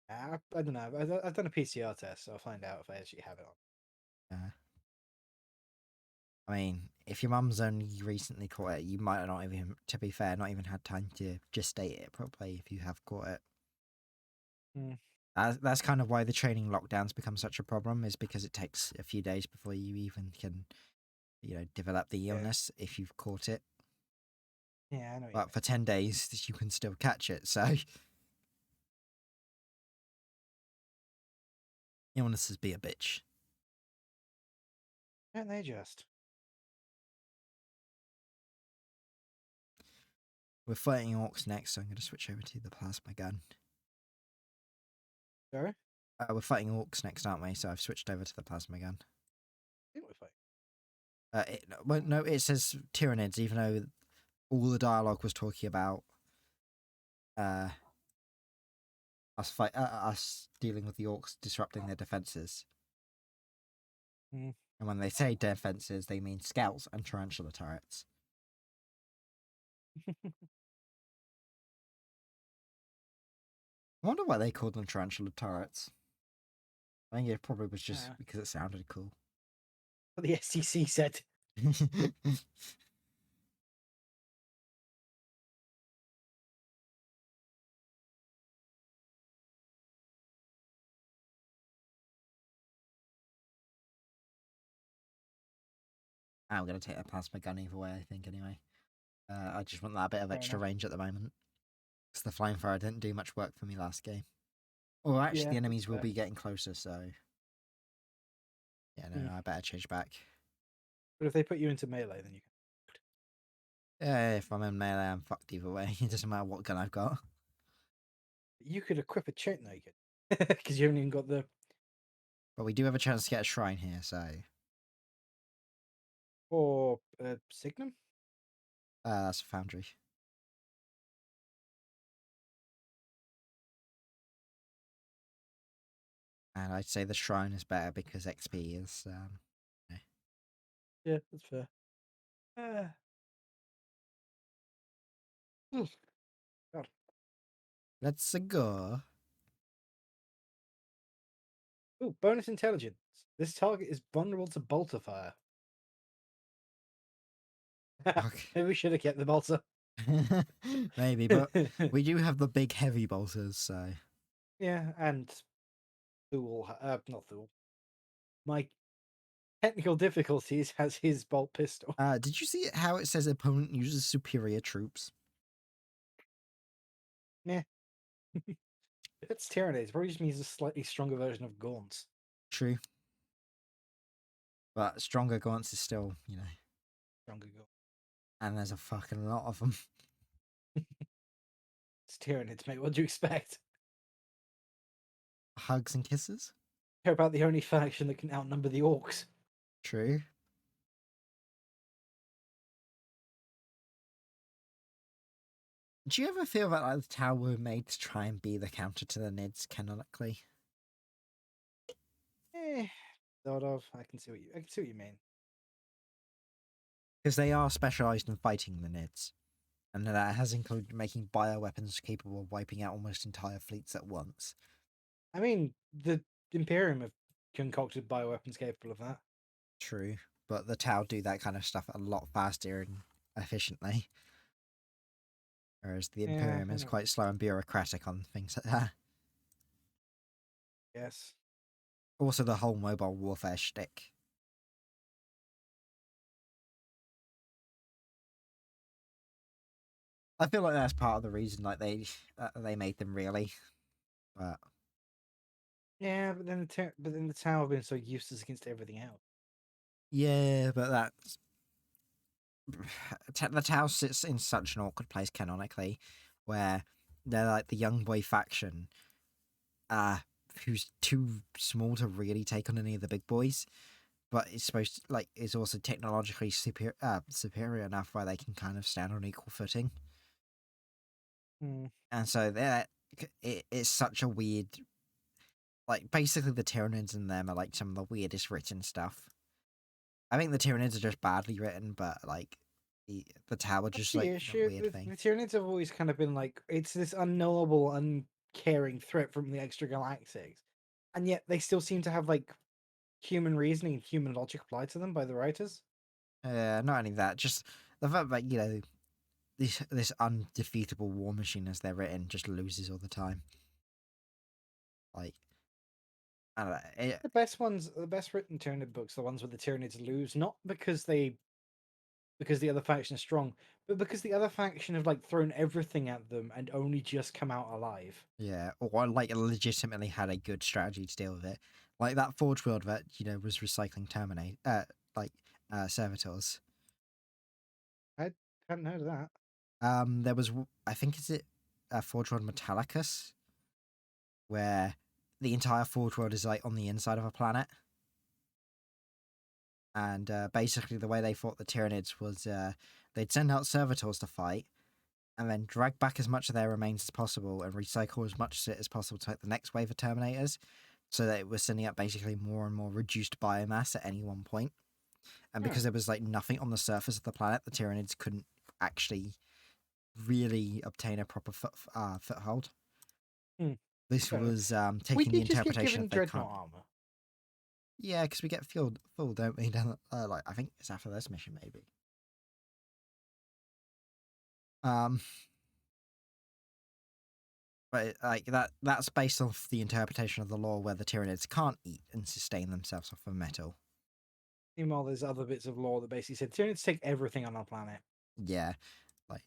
I don't know. I've done a PCR test, so I'll find out if I actually have it on. Yeah. I mean, if your mum's only recently caught it, you might not even, to be fair, not even had time to gestate it properly if you have caught it. Mm. That's kind of why the training lockdowns become such a problem, is because it takes a few days before you even can, develop the Yeah. illness if you've caught it. Yeah, I know what you But for 10 days, you can still catch it, so illnesses be a bitch. mean. Aren't they just? We're fighting orcs next, so I'm going to switch over to the plasma gun. Sorry? We're fighting orcs next, aren't we? So I've switched over to the plasma gun. I think we're fighting. Well, no, it says Tyranids, even though all the dialogue was talking about uh, us dealing with the orcs disrupting their defenses. Mm. And when they say defenses, they mean scouts and tarantula turrets. I wonder why they called them tarantula turrets. I think it probably was just because it sounded cool. What the STC said. I'm going to take a plasma gun either way, I think, anyway. I just want that bit of Fair extra enough. range at the moment. Because the flying fire didn't do much work for me last game. Or actually, Yeah, the that's enemies will fair. be getting closer, so... Yeah, no, I better change back. But if they put you into melee, then you can. Yeah, if I'm in melee, I'm fucked either way. It doesn't matter what gun I've got. You could equip a chain. No, you could. Because you haven't even got the. But we do have a chance to get a shrine here, so... Or Signum? That's a foundry. And I'd say the shrine is better because XP is... Yeah, that's fair. God. Let's go. Ooh, bonus intelligence. This target is vulnerable to bolter fire. Okay. Maybe we should have kept the bolter. Maybe, but we do have the big heavy bolters, so... Yeah, and Thule, not Thule. My technical difficulties has his bolt pistol. Did you see how it says opponent uses superior troops? Yeah. It's Tyranids. Probably just means a slightly stronger version of Gaunts. True. But stronger gaunts is still, Stronger Gaunt. and there's a fucking lot of them. It's Tyranids, mate. What do you expect? Hugs and kisses? They're about the only faction that can outnumber the orcs. True. Do you ever feel that like, the tower were made to try and be the counter to the Nids canonically? Sort of. I can see what you mean. Because they are specialised in fighting the Nids. And that has included making bioweapons capable of wiping out almost entire fleets at once. I mean, the Imperium have concocted bioweapons capable of that. True. But the Tau do that kind of stuff a lot faster and efficiently. Whereas the Yeah, Imperium I is know. quite slow and bureaucratic on things like that. Yes. Also, the whole mobile warfare shtick. I feel like that's part of the reason, like they made them really, but Yeah, but then the Tower have been so useless against everything else. yeah, but that's the Tau sits in such an awkward place canonically, where they're like the young boy faction, who's too small to really take on any of the big boys, but is supposed to, like, is also technologically superior enough where they can kind of stand on equal footing. Hmm. And so it's such a weird, like, basically the Tyranids in them are like some of the weirdest written stuff. I think the Tyranids are just badly written, but like the tower That's just the like a issue. weird thing. The Tyranids have always kind of been like it's this unknowable, uncaring threat from the extra galactics, and yet they still seem to have like human reasoning and human logic applied to them by the writers. Not only that, just the fact that this undefeatable war machine as they're written just loses all the time. Like I don't know. The best ones, the best written Tyranid books, the ones where the Tyranids lose, not because the other faction is strong, but because the other faction have like thrown everything at them and only just come out alive. Yeah, or like legitimately had a good strategy to deal with it. Like that Forge World that, was recycling Terminate like servitors. I hadn't heard of that. There was I think is it Forge World Metallicus, where the entire Forge World is like on the inside of a planet. And basically the way they fought the Tyranids was they'd send out servitors to fight and then drag back as much of their remains as possible and recycle as much of it as possible to make the next wave of Terminators, so that it was sending up basically more and more reduced biomass at any one point. And Hmm. because there was like nothing on the surface of the planet, the Tyranids couldn't actually really obtain a proper foothold. Hmm. This Fair enough. was We taking the did just get interpretation given of they can't. dreadnought armor. Yeah, because we get full, don't we? Like I think it's after this mission, maybe. Um, but like that's based off the interpretation of the law where the Tyranids can't eat and sustain themselves off of metal. Meanwhile, there's other bits of law that basically said Tyranids take everything on our planet. Yeah, like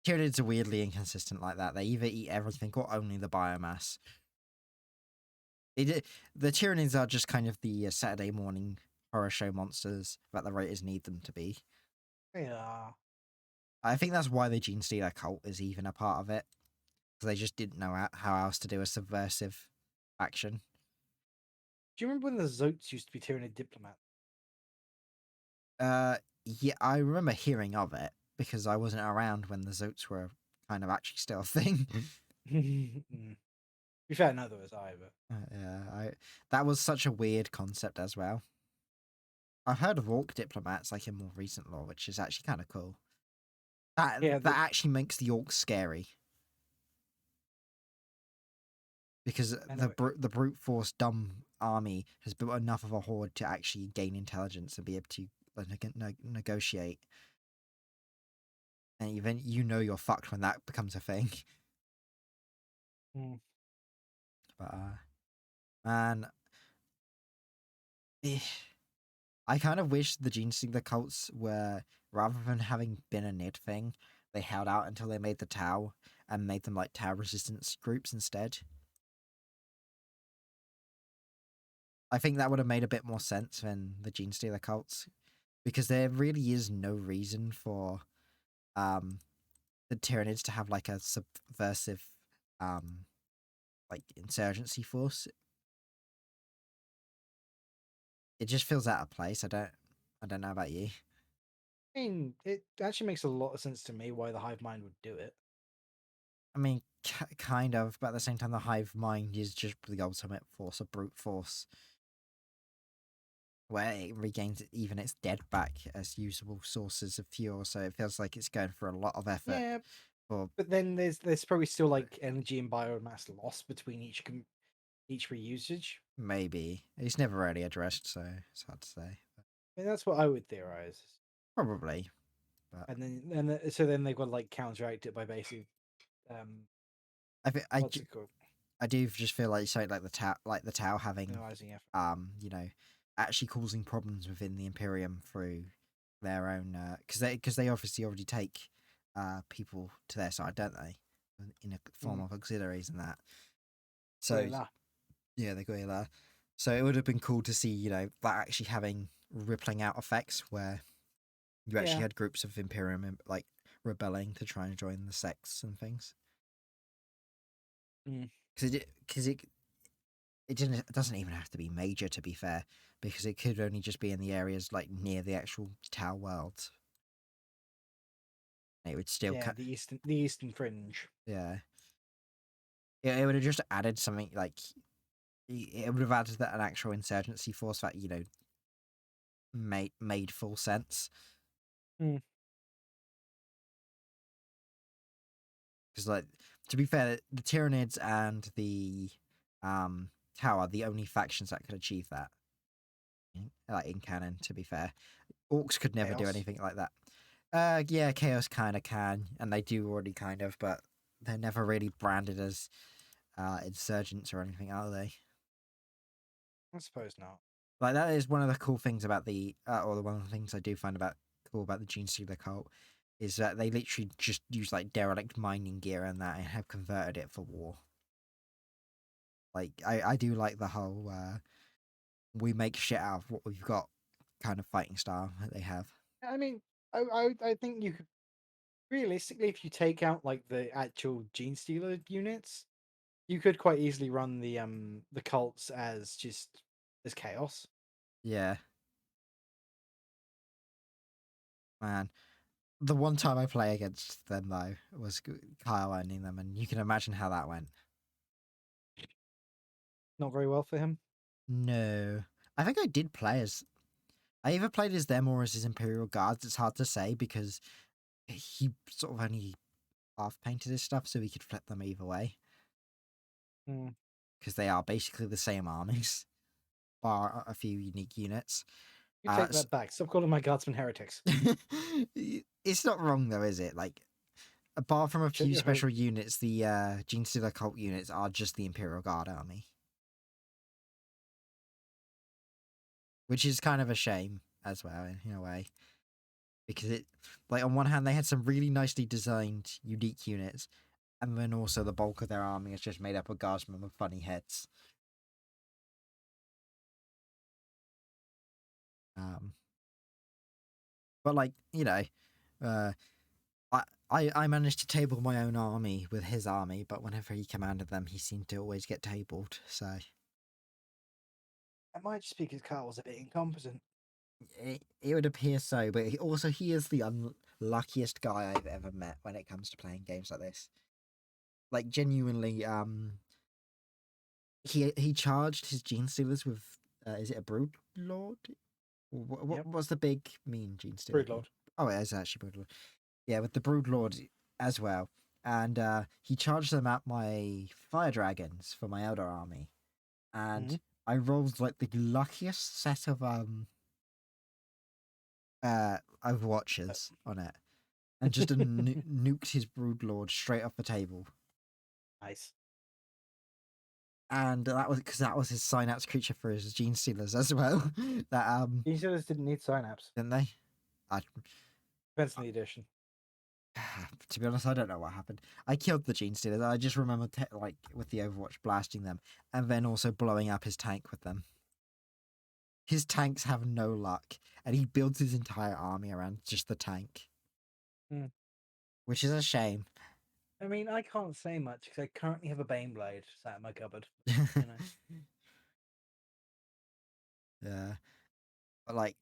Tyranids are weirdly inconsistent like that. They either eat everything or only the biomass. The Tyranids are just kind of the Saturday morning horror show monsters that the writers need them to be. Yeah. I think that's why the Gene Stealer cult is even a part of it, because they just didn't know how else to do a subversive action. Do you remember when the Zotes used to be Tyranid diplomats? Yeah, I remember hearing of it because I wasn't around when the Zotes were kind of actually still a thing. To be fair, neither was I, but Yeah, that was such a weird concept as well. I've heard of orc diplomats like in more recent lore, which is actually kind of cool. That yeah, that actually makes the orcs scary because anyway. the brute force dumb army has built enough of a horde to actually gain intelligence and be able to negotiate. And even you're fucked when that becomes a thing. Mm. But man, eh, I kind of wish the Gene Stealer cults were, rather than having been a Nid thing, they held out until they made the Tau and made them like Tau resistance groups instead. I think that would have made a bit more sense than the Gene Stealer cults, because there really is no reason for um the Tyranids to have like a subversive um like insurgency force. It just feels out of place. I don't know about you. I mean, it actually makes a lot of sense to me why the hive mind would do it. I mean, kind of, but at the same time, the hive mind is just the ultimate force of brute force, where it regains even its dead back as usable sources of fuel. So it feels like it's going for a lot of effort Yeah, for but then there's probably still like energy and biomass loss between each reusage. maybe it's never really addressed, so it's hard to say. I mean, that's what I would theorize. Probably, but So then they've got to like counteract it by basically I think what's it called? I do just feel like something like the Tau having Minimizing effort. actually causing problems within the Imperium through their own because they obviously already take people to their side, don't they? In a form Mm. of auxiliaries and that. So Gorilla. yeah, they got that. So it would have been cool to see that actually having rippling out effects where you actually Yeah. had groups of Imperium like rebelling to try and join the sects and things. Mm. It doesn't even have to be major, to be fair, because it could only just be in the areas like near the actual Tau world. It would still Yeah, the eastern fringe. yeah. It would have just added something like it would have added that an actual insurgency force that made full sense. Mm. Because, like, to be fair, the Tyranids and the Tower are the only factions that could achieve that. Like in canon, to be fair, Orcs could never do Chaos. anything like that. Yeah, Chaos kind of can, and they do already kind of, but they're never really branded as insurgents or anything, are they? I suppose not. Like that is one of the cool things about or one of the things I do find cool about the Gene Stealer cult is that they literally just use like derelict mining gear and that and have converted it for war. Like I do like the whole we make shit out of what we've got kind of fighting style that they have. I mean, I think you could realistically, if you take out like the actual Gene Stealer units, you could quite easily run the cults as just as chaos. Yeah, man. The one time I play against them though was Kyle owning them, and you can imagine how that went. Not very well for him. No, I think I did play as I either played as them or as his Imperial Guards. It's hard to say because he sort of only half painted his stuff, so he could flip them either way Mm. because they are basically the same armies, bar a few unique units. You take that back. Stop calling my guardsmen heretics. It's not wrong though, is it? Like, apart from a Shut few your hope. special units, the Gene Stealer cult units are just the Imperial Guard army, which is kind of a shame as well in a way because it, like, on one hand they had some really nicely designed unique units, and then also the bulk of their army is just made up of guardsmen with funny heads. Um, but like uh, I managed to table my own army with his army, but whenever he commanded them, he seemed to always get tabled. So It might just be because Carl was a bit incompetent. it would appear so, but he is the unluckiest guy I've ever met when it comes to playing games like this. Like genuinely, he charged his Gene Stealers with is it a Brood Lord? Yep. What's the big mean Gene Stealer called? Broodlord. Oh, it is actually Brood Lord. Yeah, with the Brood Lord as well. And he charged them at my fire dragons for my Elder army. And Mm-hmm. I rolled like the luckiest set of Overwatchers on it. And just nuked his Brood Lord straight off the table. Nice. And that was because that was his synapse creature for his Gene Stealers as well. That Gene Stealers didn't need synapse. didn't they? I Depends on the edition. To be honest, I don't know what happened. I killed the Gene Stealers. I just remember, like, with the Overwatch, blasting them and then also blowing up his tank with them. His tanks have no luck, and he builds his entire army around just the tank, Mm. which is a shame. I mean, I can't say much because I currently have a Baneblade sat in my cupboard. You know. Yeah, but like,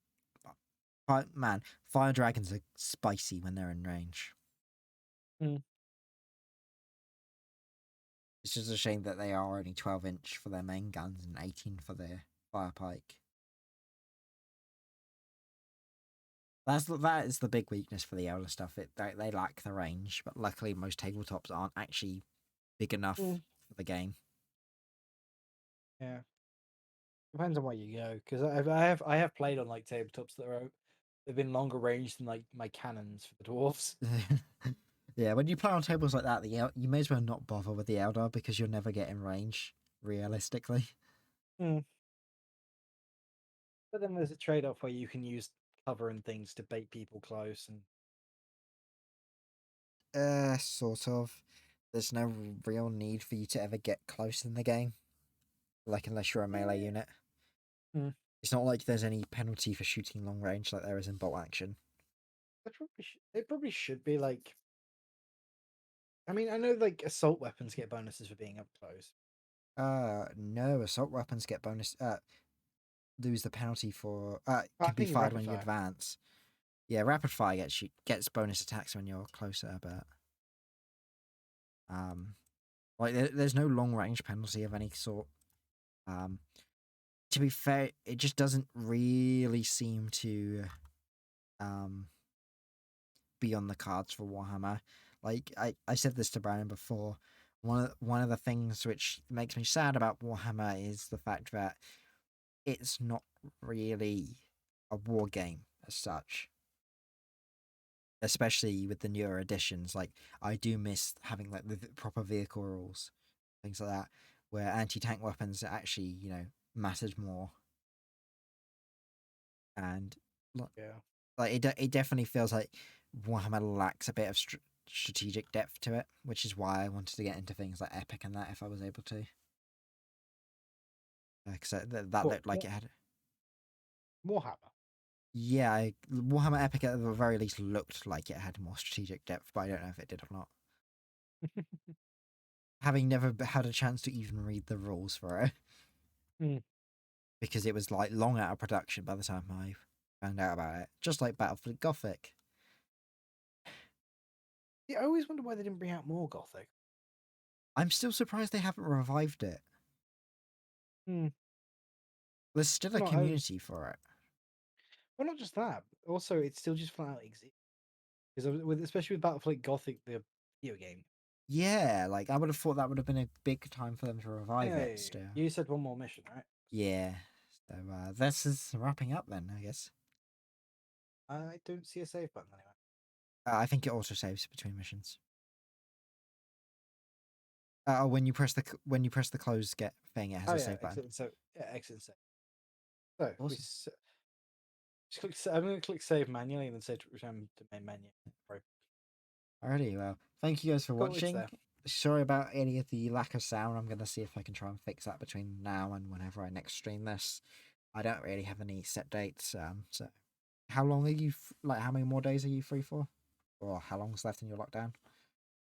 man, fire dragons are spicy when they're in range. Mm. It's just a shame that they are only 12-inch for their main guns and 18 for their fire pike. That is the big weakness for the Elder stuff. They lack the range, but luckily most tabletops aren't actually big enough Mm. for the game. Yeah. Depends on where you go, because I have played on like tabletops that are they've been longer range than like my cannons for the dwarves. Yeah, when you play on tables like that, you may as well not bother with the Eldar because you'll never get in range, realistically. Mm. But then there's a trade-off where you can use cover and things to bait people close, and Sort of. There's no real need for you to ever get close in the game, like unless you're a melee unit. Mm. It's not like there's any penalty for shooting long range like there is in bolt action. it probably should be like. I mean, I know like assault weapons get bonuses for being up close. No, assault weapons get bonus. Lose the penalty for. I Can be think in fired rapid when you fire. advance. Yeah, rapid fire gets bonus attacks when you're closer, but like there's no long range penalty of any sort. Um, to be fair, it just doesn't really seem to um be on the cards for Warhammer. Like I said this to Brian before. One of the things which makes me sad about Warhammer is the fact that it's not really a war game as such. Especially with the newer editions, like I do miss having like the proper vehicle rules, things like that, where anti-tank weapons actually mattered more, and Yeah. like it definitely feels like Warhammer lacks a bit of strategic depth to it, which is why I wanted to get into things like Epic and that if I was able to. Because that What, looked like it had. Warhammer? Yeah, Warhammer Epic at the very least looked like it had more strategic depth, but I don't know if it did or not. Having never had a chance to even read the rules for it, Hmm. because it was like long out of production by the time I found out about it, just like Battlefield Gothic. Yeah, I always wonder why they didn't bring out more Gothic. I'm still surprised they haven't revived it. Hmm. There's still a No, I, community for it. well, not just that. Also, it's still just flat out exists. Because with especially with Battlefield Gothic, the video game. Yeah, like I would have thought that would have been a big time for them to revive it Hey, still. you said one more mission, right? Yeah. So this is wrapping up then, I guess. I don't see a save button anyway. I think it also saves between missions. When you press the close get thing, it has Oh a yeah, save button. exit. So yeah, exit and save. So Awesome. just click. I'm going to click save manually and then say to return to main menu. Right. Alrighty, well, thank you guys for Cool, it's watching. there. Sorry about any of the lack of sound. I'm gonna see if I can try and fix that between now and whenever I next stream this. I don't really have any set dates. So how long are you like? How many more days are you free for? Or how long's left in your lockdown?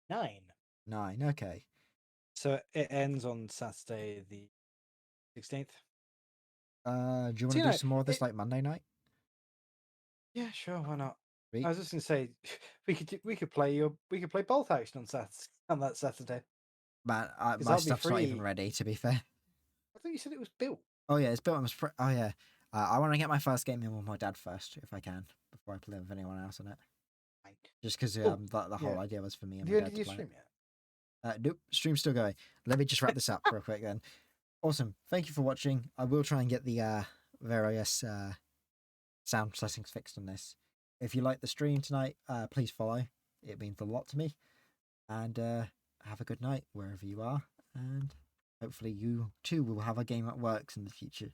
9. 9. Okay. So it ends on Saturday the 16th. Do you want So to do some more of this it. like Monday night? Yeah, sure. Why not? I Sweet. was just going to say we could play Bolt Action on that Saturday Man, because my that'll be stuff's not even free. ready. To be fair. I thought you said it was built. Oh yeah, it's built on. Oh yeah. I want to get my first game in with my dad first, if I can, before I play with anyone else on it. Like, Just because oh the yeah. whole idea was for me and Have my you ended dad to your play it. stream yet? Nope, stream's still going. Let me just wrap this up real quick then. Awesome. Thank you for watching. I will try and get the various sound settings fixed on this. If you like the stream tonight, please follow. It means a lot to me. And have a good night wherever you are. And hopefully you too will have a game that works in the future.